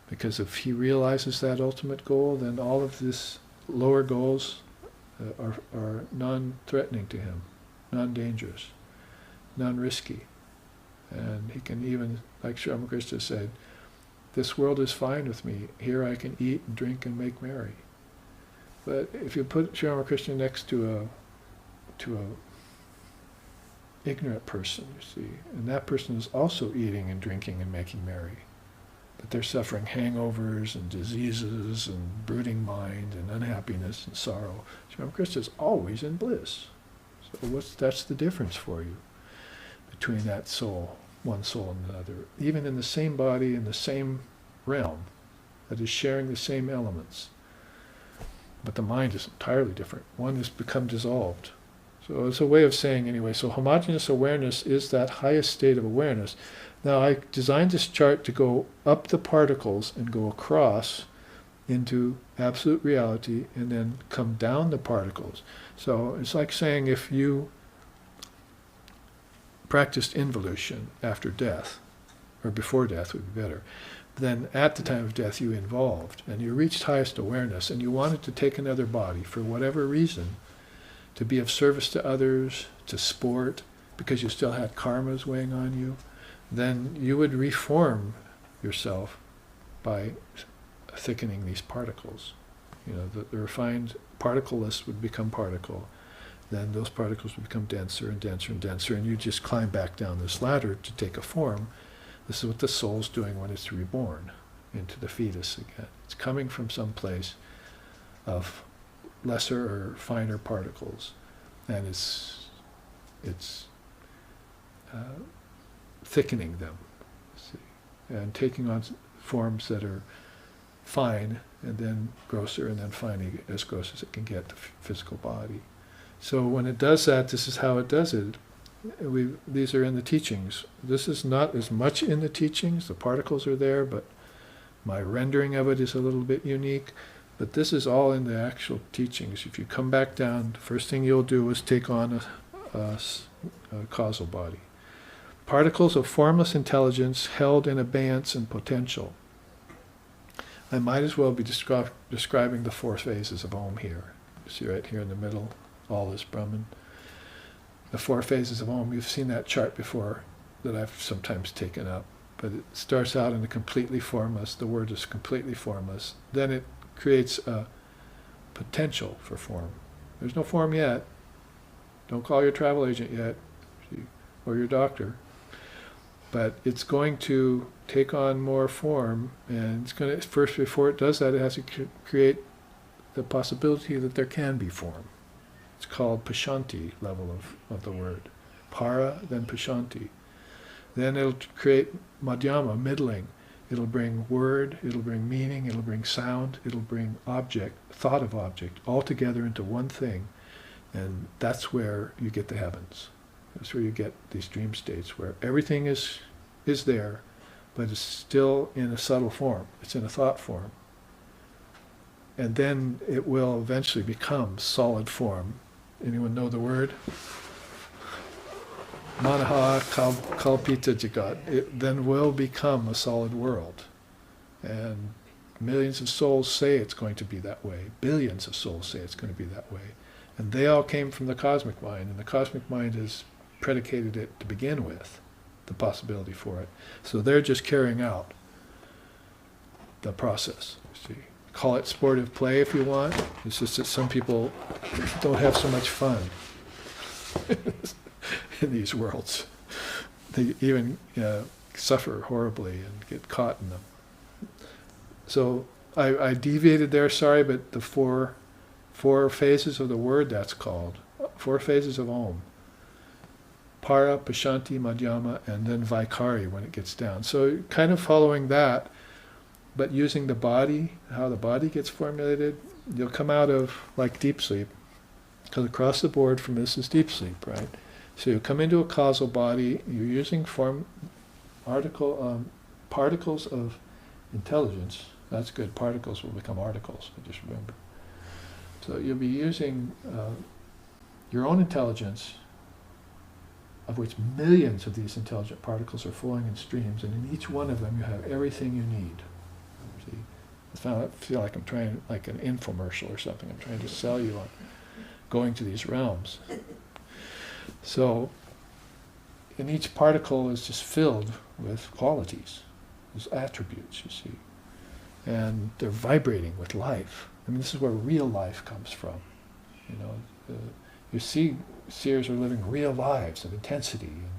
Because if he realizes that ultimate goal, then all of these lower goals are non-threatening to him, non-dangerous, non-risky. And he can even, like Sri Ramakrishna said, this world is fine with me. Here I can eat and drink and make merry. But if you put Sri Ramakrishna next to a ignorant person, you see, and that person is also eating and drinking and making merry, but they're suffering hangovers and diseases and brooding mind and unhappiness and sorrow. Sri Ramakrishna is always in bliss. So that's the difference for you between that soul, one soul and another, even in the same body, in the same realm, that is sharing the same elements. But the mind is entirely different. One has become dissolved. So it's a way of saying anyway, so homogeneous awareness is that highest state of awareness. Now I designed this chart to go up the particles and go across into absolute reality and then come down the particles. So it's like saying if you practiced involution after death, or before death would be better, then at the time of death you involved and you reached highest awareness and you wanted to take another body for whatever reason, to be of service to others, to sport, because you still had karmas weighing on you, then you would reform yourself by thickening these particles. You know, the refined particleless would become particle. Then those particles would become denser and denser and denser, and you just climb back down this ladder to take a form. This is what the soul's doing when it's reborn into the fetus again. It's coming from some place of lesser or finer particles, and it's thickening them, see, and taking on forms that are fine, and then grosser, and then finally as gross as it can get, the physical body. So when it does that, this is how it does it. These are in the teachings. This is not as much in the teachings. The particles are there, but my rendering of it is a little bit unique. But this is all in the actual teachings. If you come back down, the first thing you'll do is take on a causal body. Particles of formless intelligence held in abeyance and potential. I might as well be describing the four phases of Om here. You see right here in the middle, all this Brahman. The four phases of Om, you've seen that chart before that I've sometimes taken up. But it starts out in a completely formless, the word is completely formless. Then it creates a potential for form. There's no form yet. Don't call your travel agent yet, or your doctor. But it's going to take on more form, and it's going to, first, before it does that, it has to create the possibility that there can be form. It's called Pashanti level of the word. Para, then Pashanti. Then it'll create Madhyama, middling. It'll bring word, it'll bring meaning, it'll bring sound, it'll bring object, thought of object, all together into one thing. And that's where you get the heavens. That's where you get these dream states where everything is there, but it's still in a subtle form. It's in a thought form. And then it will eventually become solid form. Anyone know the word? Manaha kalpita jagat. It then will become a solid world. And millions of souls say it's going to be that way. Billions of souls say it's going to be that way. And they all came from the cosmic mind, and the cosmic mind has predicated it to begin with, the possibility for it. So they're just carrying out the process, you see. Call it sportive play if you want. It's just that some people don't have so much fun in these worlds. They even suffer horribly and get caught in them. So I deviated there, sorry, but the four phases of the word, that's called. 4 phases of Om. Para, Pashanti, Madhyama, and then Vaikari when it gets down. So kind of following that, but using the body, how the body gets formulated, you'll come out of like deep sleep, because across the board from this is deep sleep, right? So you come into a causal body, you're using particles of intelligence, That's good. Particles will become articles, just remember. So you'll be using your own intelligence, of which millions of these intelligent particles are flowing in streams, and in each one of them you have everything you need. See, I feel like I'm trying, like an infomercial or something. I'm trying to sell you on going to these realms. So, and each particle is just filled with qualities, with attributes, you see. And they're vibrating with life. I mean, this is where real life comes from. You know, you see, seers are living real lives of intensity and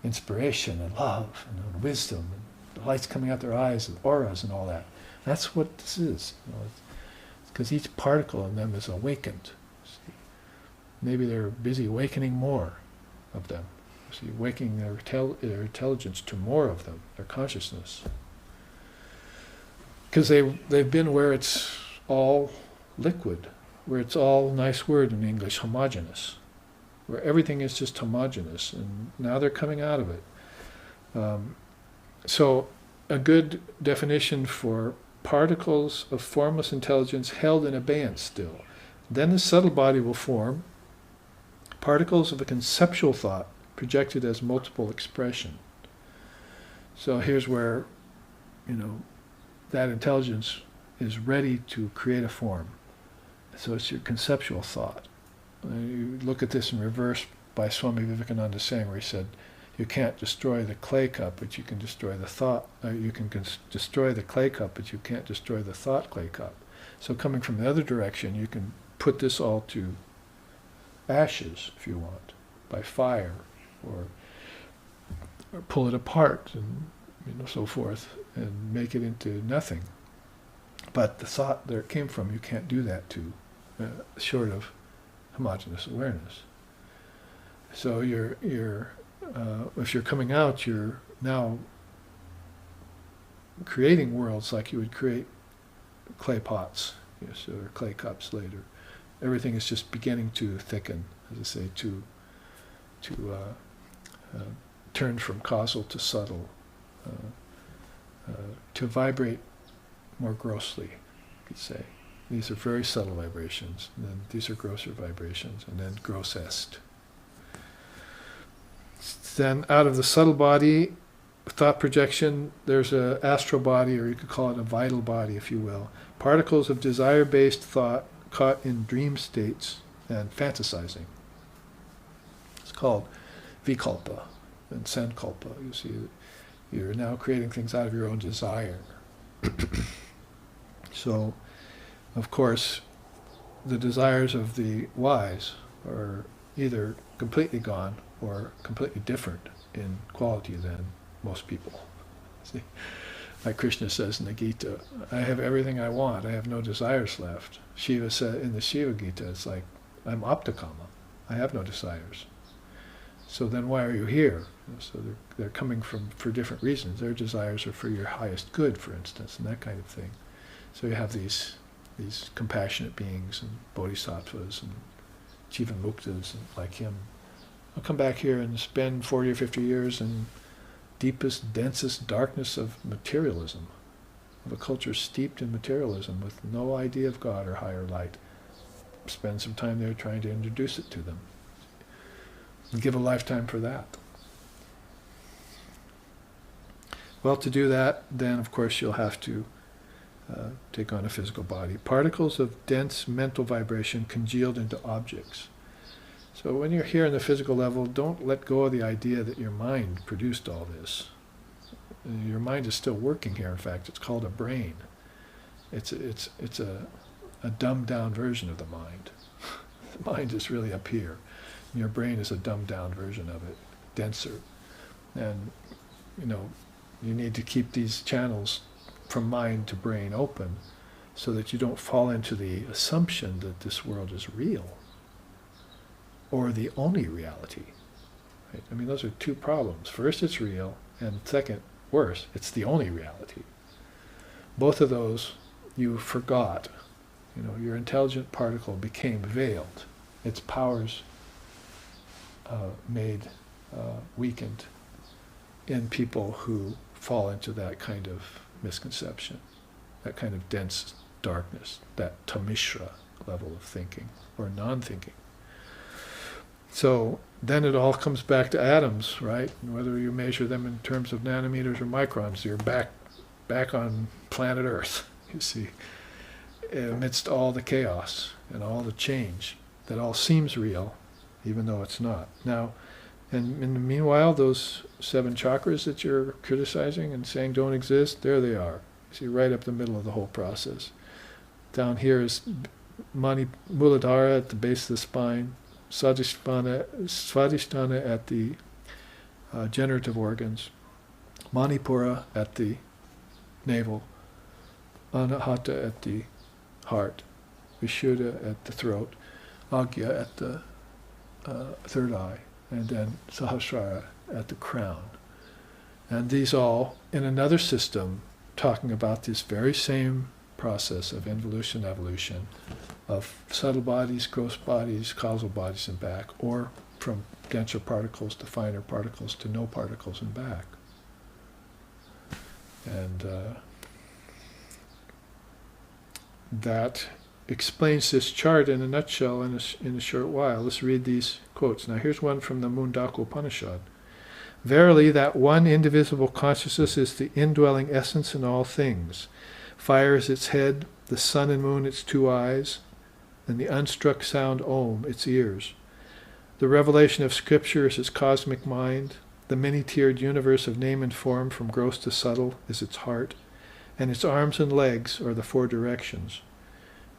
inspiration and love and wisdom and the lights coming out their eyes and auras and all that. That's what this is. You know, because each particle in them is awakened. See? Maybe they're busy awakening more of them. See, awakening their intelligence to more of them, their consciousness. Because they've been where it's all liquid, where it's all, nice word in English, homogeneous, where everything is just homogeneous, and now they're coming out of it. So a good definition for particles of formless intelligence held in abeyance still. Then the subtle body will form particles of a conceptual thought projected as multiple expression. So here's where, you know, that intelligence is ready to create a form. So it's your conceptual thought. You look at this in reverse by Swami Vivekananda saying, where he said, you can't destroy the clay cup, but you can destroy the thought. You can destroy the clay cup, but you can't destroy the thought clay cup. So coming from the other direction, you can put this all to ashes, if you want, by fire, or pull it apart, and so forth, and make it into nothing. But the thought there it came from, you can't do that to, short of homogeneous awareness. So if you're coming out, you're now creating worlds like you would create clay pots, yes, or clay cups later. Everything is just beginning to thicken, as I say, to turn from causal to subtle, to vibrate more grossly, you could say. These are very subtle vibrations, and then these are grosser vibrations, and then grossest. Then out of the subtle body, thought projection, there's an astral body, or you could call it a vital body, if you will. Particles of desire-based thought caught in dream states and fantasizing. It's called vikalpa and sankalpa. You see, you're now creating things out of your own desire. So, of course, the desires of the wise are either completely gone or completely different in quality than most people. See, like Krishna says in the Gita, I have everything I want, I have no desires left. Shiva said in the Shiva Gita, it's like, I'm aptakama, I have no desires. So then why are you here? So they're coming for different reasons. Their desires are for your highest good, for instance, and that kind of thing. So you have these compassionate beings and bodhisattvas and jivanmuktas and like him. I'll come back here and spend 40 or 50 years in deepest, densest darkness of materialism, of a culture steeped in materialism with no idea of God or higher light. Spend some time there trying to introduce it to them. And give a lifetime for that. Well, to do that, then of course you'll have to take on a physical body. Particles of dense mental vibration congealed into objects. So when you're here on the physical level, don't let go of the idea that your mind produced all this. Your mind is still working here. In fact, it's called a brain. It's a dumbed down version of the mind. The mind is really up here. Your brain is a dumbed down version of it, denser. And, you need to keep these channels from mind to brain open so that you don't fall into the assumption that this world is real or the only reality. Right? I mean, those are two problems. First, it's real, and second, worse, it's the only reality. Both of those you forgot. Your intelligent particle became veiled. Its powers made weakened in people who fall into that kind of misconception. that kind of dense darkness, that tamishra level of thinking, or non-thinking. So then it all comes back to atoms, right? And whether you measure them in terms of nanometers or microns, you're back on planet Earth, you see, amidst all the chaos and all the change that all seems real, even though it's not. Now, and in the meanwhile, those 7 chakras that you're criticizing and saying don't exist, there they are. See, right up the middle of the whole process. Down here is Muladhara at the base of the spine, Svadhisthana at the generative organs, Manipura at the navel, Anahata at the heart, Vishuddha at the throat, Agya at the third eye, and then Sahasrara at the crown. And these all, in another system, talking about this very same process of involution, evolution, of subtle bodies, gross bodies, causal bodies, and back, or from denser particles to finer particles to no particles and back. And that explains this chart in a nutshell in a short while. Let's read these quotes. Now here's one from the Mundaka Upanishad. Verily, that one indivisible consciousness is the indwelling essence in all things. Fire is its head, the sun and moon its 2 eyes, and the unstruck sound Om its ears. The revelation of Scripture is its cosmic mind. The many-tiered universe of name and form from gross to subtle is its heart, and its arms and legs are the 4 directions.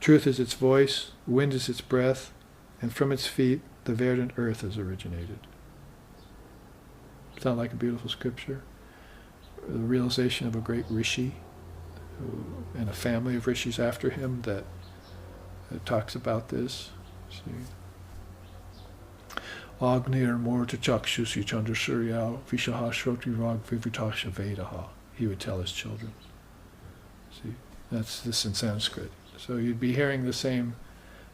Truth is its voice, wind is its breath, and from its feet the verdant earth has originated. Sound like a beautiful scripture? The realization of a great rishi, and a family of rishis after him that talks about this. See? Agnir Morta Chakshusi Chandrasurya Vishaha Shroti Rag Vivitasha Vedaha, he would tell his children. See, that's this in Sanskrit. So you'd be hearing the same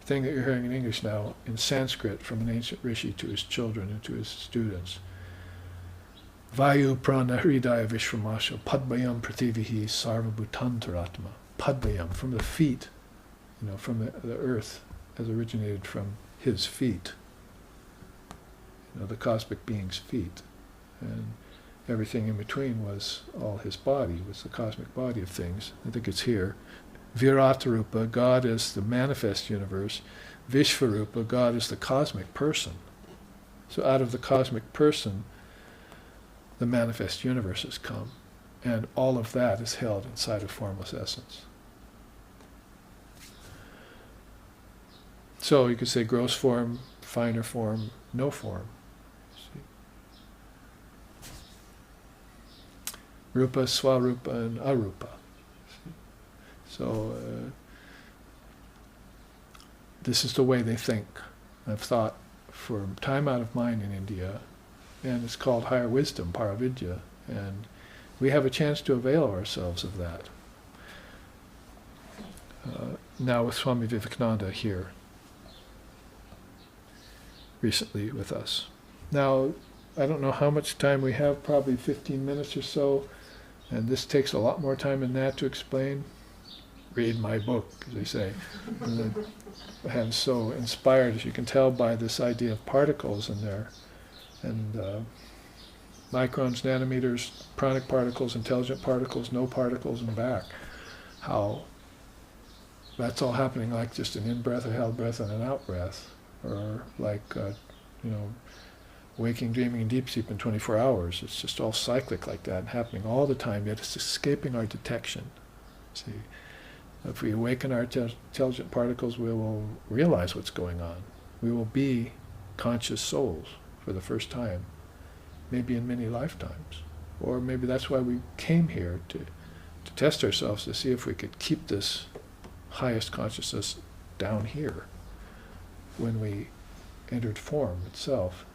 thing that you're hearing in English now in Sanskrit from an ancient rishi to his children and to his students. Vayu prana hridaya vishramasha padbayam prativihi sarvabhutantaratma. Padbayam, from the feet, from the earth, as originated from his feet. The cosmic being's feet. And everything in between was all his body, was the cosmic body of things. I think it's here. Viratarupa, God is the manifest universe. Vishvarupa, God is the cosmic person. So out of the cosmic person, the manifest universe has come. And all of that is held inside of formless essence. So you could say gross form, finer form, no form. See? Rupa, Swarupa, and Arupa. See? So this is the way they think. I've thought for time out of mind in India, and it's called higher wisdom, Paravidya, and we have a chance to avail ourselves of that. Now with Swami Vivekananda here, recently with us. Now, I don't know how much time we have, probably 15 minutes or so, and this takes a lot more time than that to explain. Read my book, as they say. And I'm so inspired, as you can tell, by this idea of particles in there. And microns, nanometers, pranic particles, intelligent particles, no particles, and back. How that's all happening like just an in-breath, a held breath, and an out-breath. Or like, waking, dreaming, and deep sleep in 24 hours. It's just all cyclic like that, happening all the time, yet it's escaping our detection. See, if we awaken our intelligent particles, we will realize what's going on. We will be conscious souls for the first time, maybe in many lifetimes. Or maybe that's why we came here, to test ourselves, to see if we could keep this highest consciousness down here. When we entered form itself,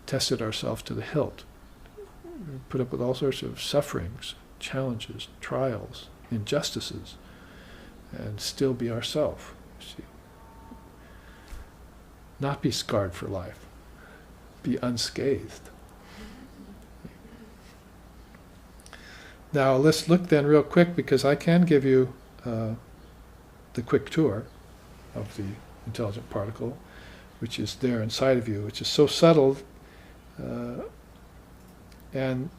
tested ourselves to the hilt, put up with all sorts of sufferings, challenges, trials, injustices, and still be ourself. See, not be scarred for life, be unscathed. Now let's look then real quick, because I can give you the quick tour of the intelligent particle, which is there inside of you, which is so subtle. And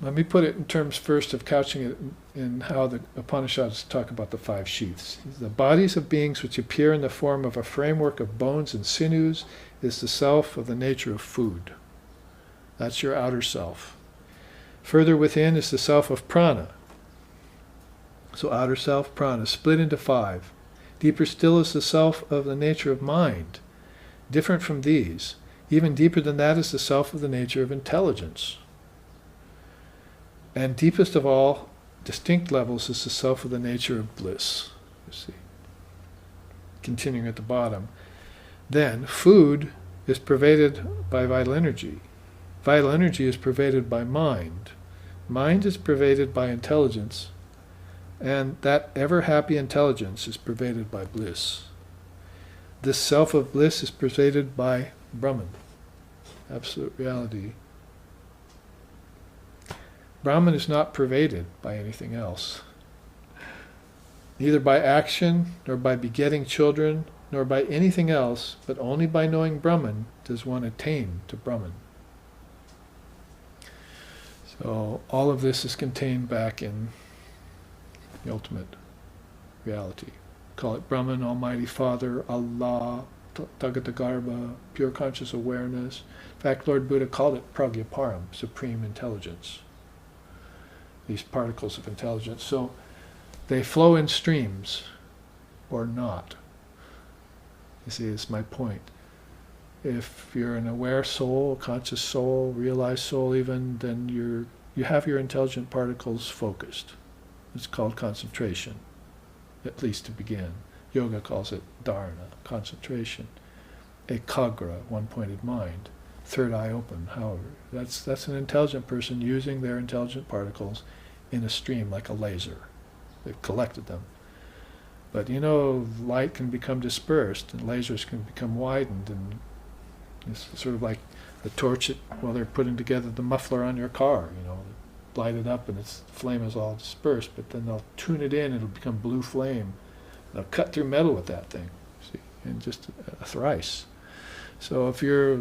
let me put it in terms first of couching it in how the Upanishads talk about the five sheaths. The bodies of beings which appear in the form of a framework of bones and sinews is the self of the nature of food. That's your outer self. Further within is the self of prana. So outer self, prana, split into five. Deeper still is the self of the nature of mind. Different from these, even deeper than that, is the self of the nature of intelligence. And deepest of all distinct levels is the self of the nature of bliss. You see. Continuing at the bottom. Then, food is pervaded by vital energy. Vital energy is pervaded by mind. Mind is pervaded by intelligence. And that ever-happy intelligence is pervaded by bliss. This self of bliss is pervaded by Brahman, absolute reality. Brahman is not pervaded by anything else. Neither by action, nor by begetting children, nor by anything else, but only by knowing Brahman does one attain to Brahman. So all of this is contained back in the ultimate reality. Call it Brahman, Almighty Father, Allah, Tagatagarbha, pure conscious awareness. In fact, Lord Buddha called it Pragyaparam, supreme intelligence. These particles of intelligence. So they flow in streams, or not. You see, it's my point. If you're an aware soul, a conscious soul, realized soul even, then you have your intelligent particles focused. It's called concentration, at least to begin. Yoga calls it dharana, concentration. Ekagra, one-pointed mind. Third eye open, however. That's an intelligent person using their intelligent particles in a stream like a laser. They've collected them. But light can become dispersed and lasers can become widened, and it's sort of like the torch while they're putting together the muffler on your car, light it up and its flame is all dispersed, but then they'll tune it in, it'll become blue flame. They'll cut through metal with that thing, see, in just a thrice. So if your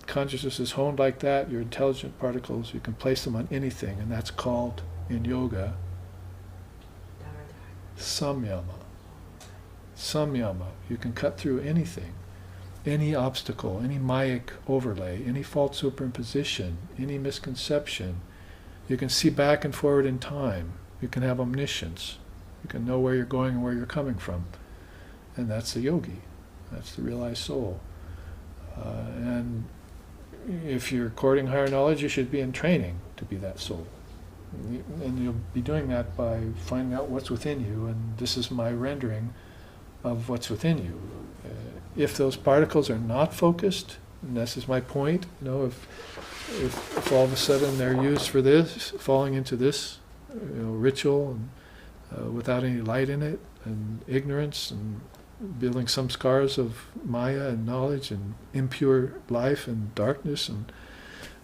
consciousness is honed like that, your intelligent particles, you can place them on anything, and that's called, in yoga, samyama. Samyama. You can cut through anything, any obstacle, any mayic overlay, any false superimposition, any misconception. You can see back and forward in time. You can have omniscience. You can know where you're going and where you're coming from. And that's the yogi. That's the realized soul. And if you're courting higher knowledge, you should be in training to be that soul. And you'll be doing that by finding out what's within you, and this is my rendering of what's within you. If those particles are not focused, and this is my point, if all of a sudden they're used for this, falling into this ritual, and without any light in it, and ignorance, and building some scars of maya and knowledge and impure life and darkness, and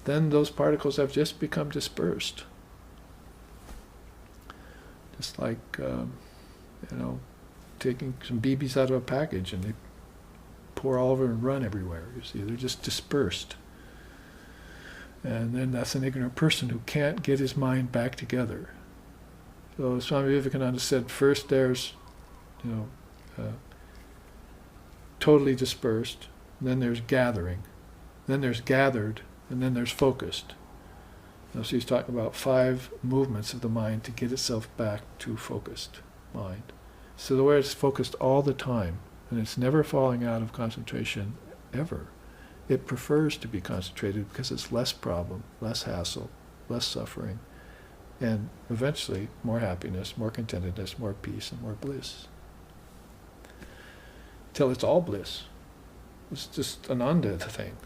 then those particles have just become dispersed. Just like, taking some BBs out of a package and they pour all over and run everywhere. You see, they're just dispersed. And then that's an ignorant person who can't get his mind back together. So Swami Vivekananda said, first there's, totally dispersed, and then there's gathering, then there's gathered, and then there's focused. So he's talking about 5 movements of the mind to get itself back to focused mind. So the way it's focused all the time, and it's never falling out of concentration, ever. It prefers to be concentrated because it's less problem, less hassle, less suffering, and eventually more happiness, more contentedness, more peace, and more bliss. Till it's all bliss. It's just Ananda the thing.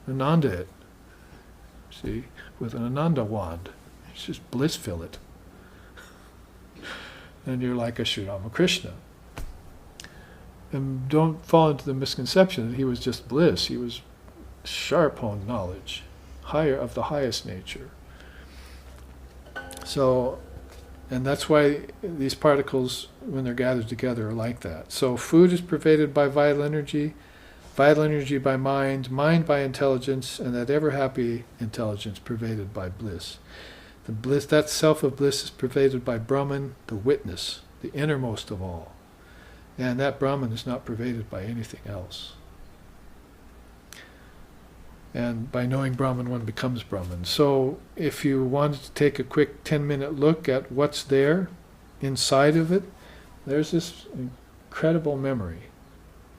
Ananda it. See, with an Ananda wand. It's just bliss fill it. And you're like a Sri Ramakrishna. And don't fall into the misconception that he was just bliss. He was sharp honed knowledge, higher of the highest nature. So, and that's why these particles, when they're gathered together, are like that. So food is pervaded by vital energy by mind, mind by intelligence, and that ever-happy intelligence pervaded by bliss. The bliss, that self of bliss, is pervaded by Brahman, the witness, the innermost of all. And that Brahman is not pervaded by anything else. And by knowing Brahman, one becomes Brahman. So if you wanted to take a quick 10-minute look at what's there inside of it, there's this incredible memory.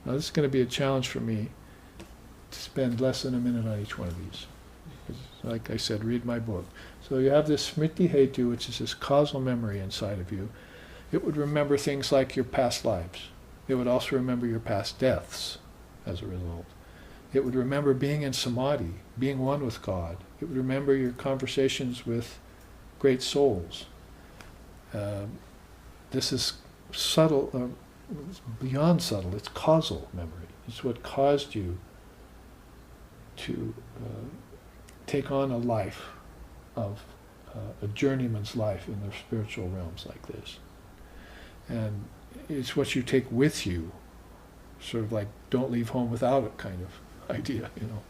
Now this is going to be a challenge for me to spend less than a minute on each one of these. Because, like I said, read my book. So you have this smriti hetu, which is this causal memory inside of you. It would remember things like your past lives. It would also remember your past deaths as a result. It would remember being in samadhi, being one with God. It would remember your conversations with great souls. This is subtle, it's beyond subtle, it's causal memory. It's what caused you to take on a life of a journeyman's life in the spiritual realms like this. And it's what you take with you, sort of like don't leave home without it kind of idea, you know.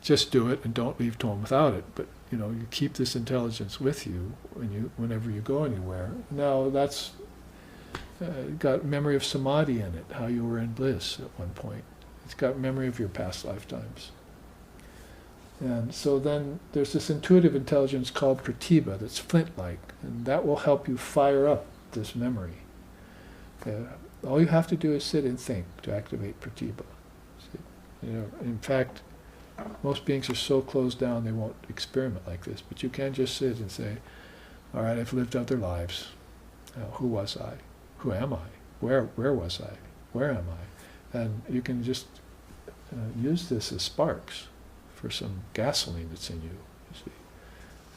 Just do it and don't leave home without it. But you know, you keep this intelligence with you whenever you go anywhere. Now that's got memory of samadhi in it, how you were in bliss at one point. It's got memory of your past lifetimes. And so then there's this intuitive intelligence called pratibha that's flint-like, and that will help you fire up this memory. All you have to do is sit and think to activate pratibha. You know, in fact, most beings are so closed down they won't experiment like this, but you can just sit and say, all right, I've lived other lives. Who was I? Who am I? Where was I? Where am I? And you can just use this as sparks for some gasoline that's in you see,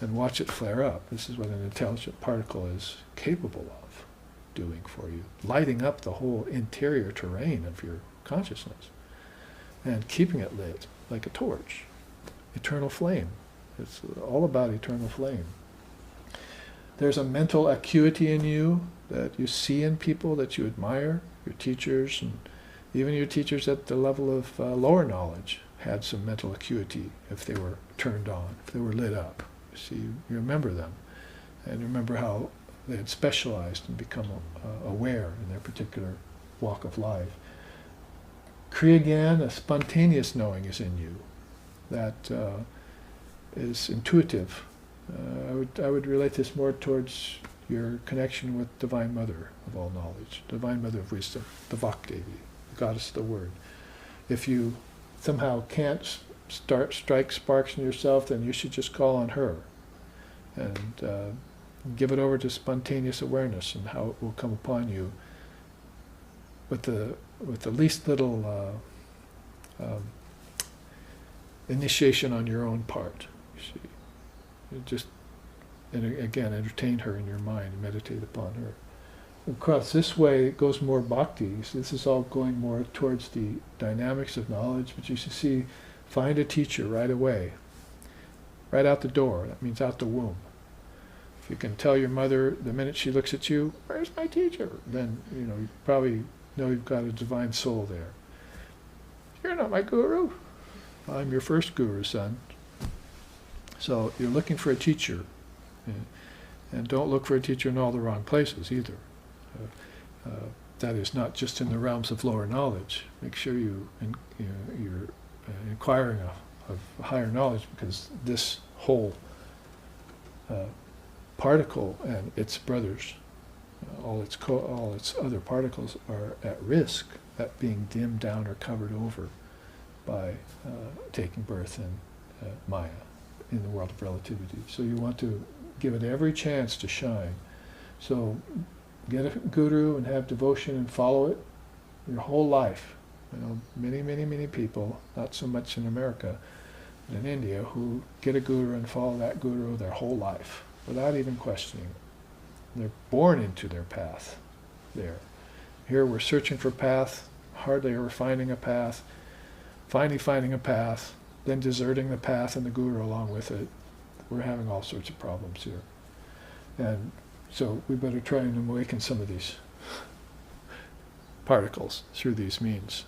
and watch it flare up. This is what an intelligent particle is capable of doing for you, lighting up the whole interior terrain of your consciousness and keeping it lit like a torch. Eternal flame. It's all about eternal flame. There's a mental acuity in you that you see in people that you admire, your teachers, and even your teachers at the level of lower knowledge had some mental acuity if they were turned on, if they were lit up. You see, you remember them, and you remember how they had specialized and become aware in their particular walk of life. Kriya Gyan, a spontaneous knowing is in you that is intuitive. I would relate this more towards your connection with Divine Mother of all knowledge, Divine Mother of wisdom, the Vakdevi, the goddess of the word. If you somehow can't strike sparks in yourself, then you should just call on her and give it over to spontaneous awareness and how it will come upon you with the least little initiation on your own part. You see, you just, and again, entertain her in your mind and meditate upon her. Across this way, it goes more bhakti. So this is all going more towards the dynamics of knowledge, but you should see, find a teacher right away, right out the door. That means out the womb. If you can tell your mother the minute she looks at you, "Where's my teacher?" then you probably know you've got a divine soul there. "You're not my guru." "I'm your first guru, son." So you're looking for a teacher, and don't look for a teacher in all the wrong places either. That is not just in the realms of lower knowledge. Make sure you're inquiring of higher knowledge, because this whole particle and its brothers, all its other particles, are at risk at being dimmed down or covered over by taking birth in Maya, in the world of relativity. So you want to give it every chance to shine. So get a guru and have devotion and follow it your whole life. Many people, not so much in America, but in India, who get a guru and follow that guru their whole life without even questioning it. They're born into their path there. Here we're searching for path, hardly ever finding a path, finally finding a path, then deserting the path and the guru along with it. We're having all sorts of problems here. And so we better try and awaken some of these particles through these means,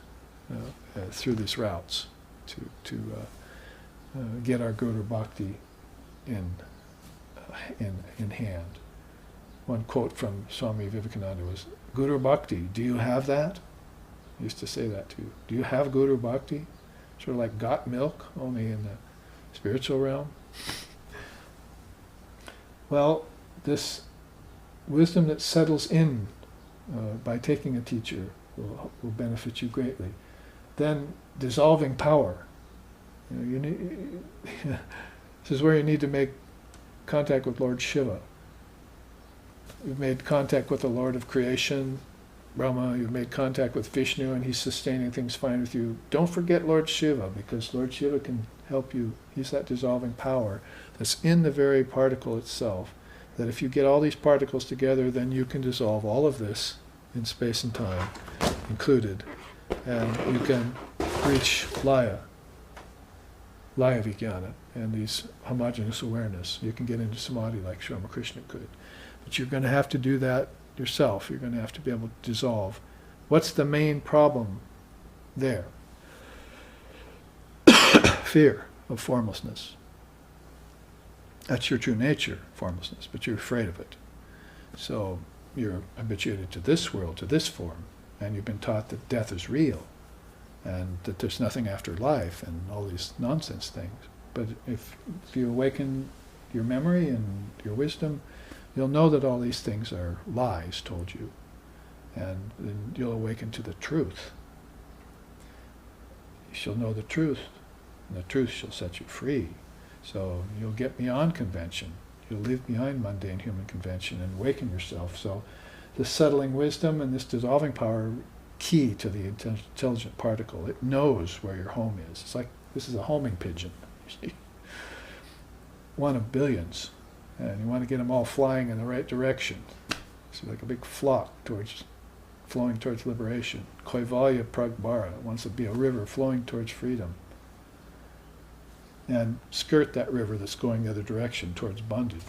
through these routes, to get our Guru Bhakti in hand. One quote from Swami Vivekananda was, "Guru Bhakti, do you have that?" He used to say that too. Do you have Guru Bhakti? Sort of like got milk, only in the spiritual realm. Well, this wisdom that settles in by taking a teacher will benefit you greatly. Then dissolving power. You need, this is where you need to make contact with Lord Shiva. You've made contact with the Lord of creation, Brahma. You've made contact with Vishnu, and he's sustaining things fine with you. Don't forget Lord Shiva, because Lord Shiva can help you. He's that dissolving power that's in the very particle itself, that if you get all these particles together, then you can dissolve all of this in space and time included, and you can reach Laya Vijnana, and these homogeneous awareness. You can get into samadhi like Sri Ramakrishna could. But you're going to have to do that yourself. You're going to have to be able to dissolve. What's the main problem there? Fear of formlessness. That's your true nature, formlessness, but you're afraid of it. So you're habituated to this world, to this form, and you've been taught that death is real, and that there's nothing after life, and all these nonsense things. But if you awaken your memory and your wisdom, you'll know that all these things are lies told you, and then you'll awaken to the truth. You shall know the truth, and the truth shall set you free. So you'll get beyond convention. You'll live behind mundane human convention and awaken yourself. So this settling wisdom and this dissolving power are key to the intelligent particle. It knows where your home is. It's like, this is a homing pigeon. One of billions. And you want to get them all flying in the right direction. It's like a big flock flowing towards liberation. Kaivalya Pragbara wants to be a river flowing towards freedom. And skirt that river that's going the other direction towards bondage.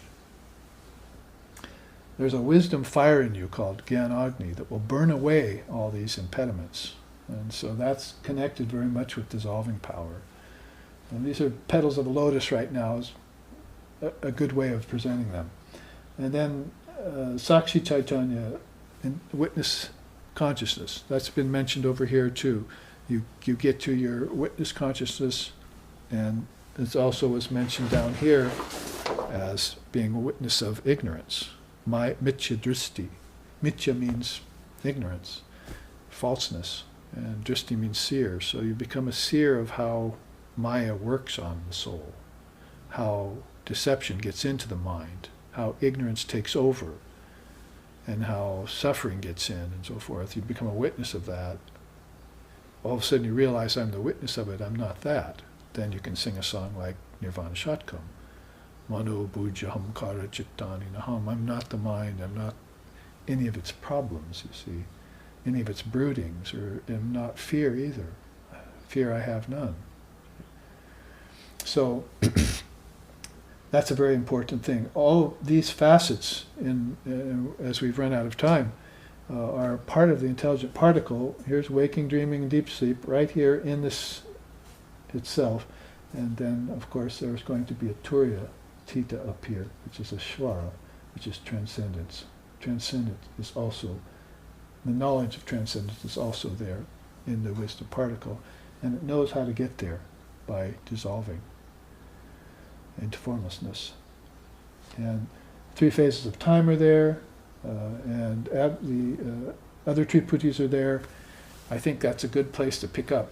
There's a wisdom fire in you called Gyan-Agni that will burn away all these impediments. And so that's connected very much with dissolving power. And these are petals of a lotus right now, is a good way of presenting them. And then Sakshi Chaitanya, and witness consciousness. That's been mentioned over here too. You get to your witness consciousness, and it also was mentioned down here as being a witness of ignorance. Mithya dristi. Mithya means ignorance, falseness, and dristi means seer. So you become a seer of how Maya works on the soul, how deception gets into the mind, how ignorance takes over, and how suffering gets in, and so forth. You become a witness of that. All of a sudden you realize, I'm the witness of it, I'm not that. Then you can sing a song like Nirvana Shatkam. Mano bhujaham kara chittani naham. I'm not the mind, I'm not any of its problems, you see, any of its broodings, or am not fear either. Fear I have none. So that's a very important thing. All these facets, as we've run out of time, are part of the intelligent particle. Here's waking, dreaming, and deep sleep, right here in this itself. And then, of course, there's going to be a Turiya Tita up here, which is a Shvara, which is transcendence. Transcendence is also, the knowledge of transcendence is also there in the wisdom particle, and it knows how to get there by dissolving into formlessness. And 3 phases of time are there, and the other Triputis are there. I think that's a good place to pick up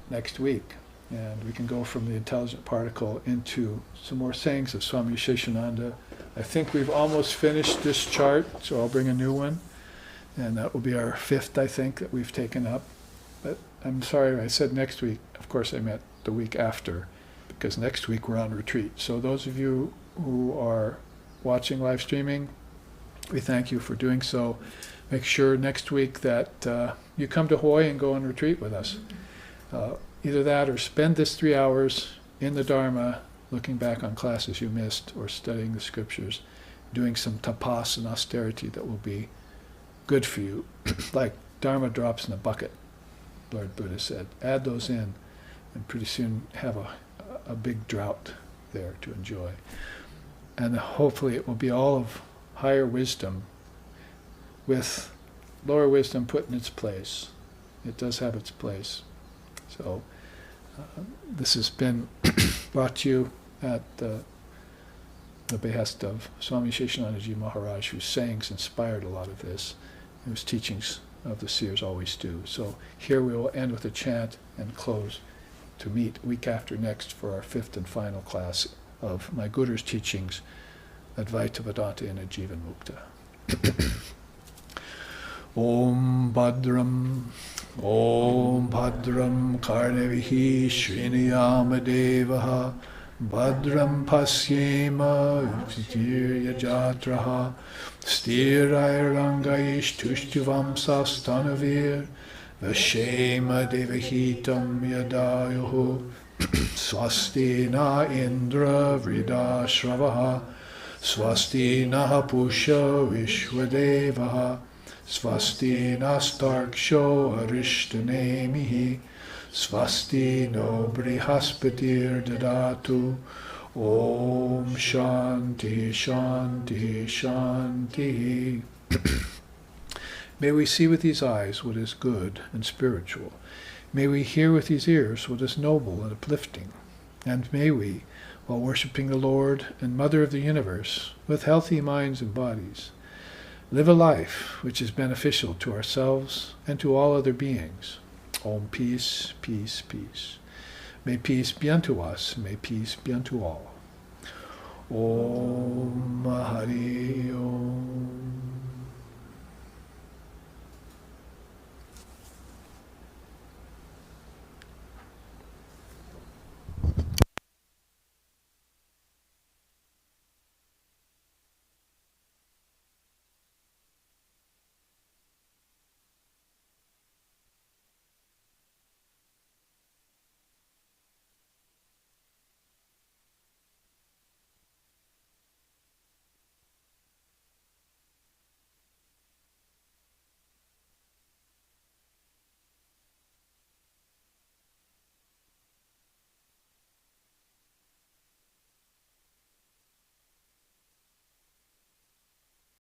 next week. And we can go from the intelligent particle into some more sayings of Swami Aseshanandaji. I think we've almost finished this chart, so I'll bring a new one. And that will be our 5th, I think, that we've taken up. But I'm sorry I said next week. Of course, I meant the week after, because next week we're on retreat. So those of you who are watching live streaming, we thank you for doing so. Make sure next week that you come to Hawaii and go on retreat with us. Either that or spend this 3 hours in the Dharma looking back on classes you missed or studying the scriptures. doing some tapas and austerity that will be good for you, like Dharma drops in a bucket, Lord Buddha said. Add those in, and pretty soon have a big drought there to enjoy. And hopefully it will be all of higher wisdom with lower wisdom put in its place. It does have its place. So this has been brought to you at the behest of Swami Aseshanandaji Maharaj, whose sayings inspired a lot of this, whose teachings of the seers always do. So here we will end with a chant and close to meet week after next for our 5th and final class of my Guru's teachings, Advaita Vedanta in a Jivan Mukta. Om Bhadram Karnevihi Sriniyama Devaha Bhadram Pasyema Utirya Jatraha Stirairangaish Tushtuvam Sastanavir Vashema Devahitam Yadayoho Swasti na Indra Vrida Shravaha Swasti na Pusha Vishwadevaha Swasti nastarksho arishtanemihi Swasti no brihaspatir dadatu Om Shanti Shanti Shanti. May we see with these eyes what is good and spiritual. May we hear with these ears what is noble and uplifting. And may we, while worshipping the Lord and Mother of the universe, with healthy minds and bodies, live a life which is beneficial to ourselves and to all other beings. Om, peace, peace, peace. May peace be unto us, may peace be unto all. Om Hari Om.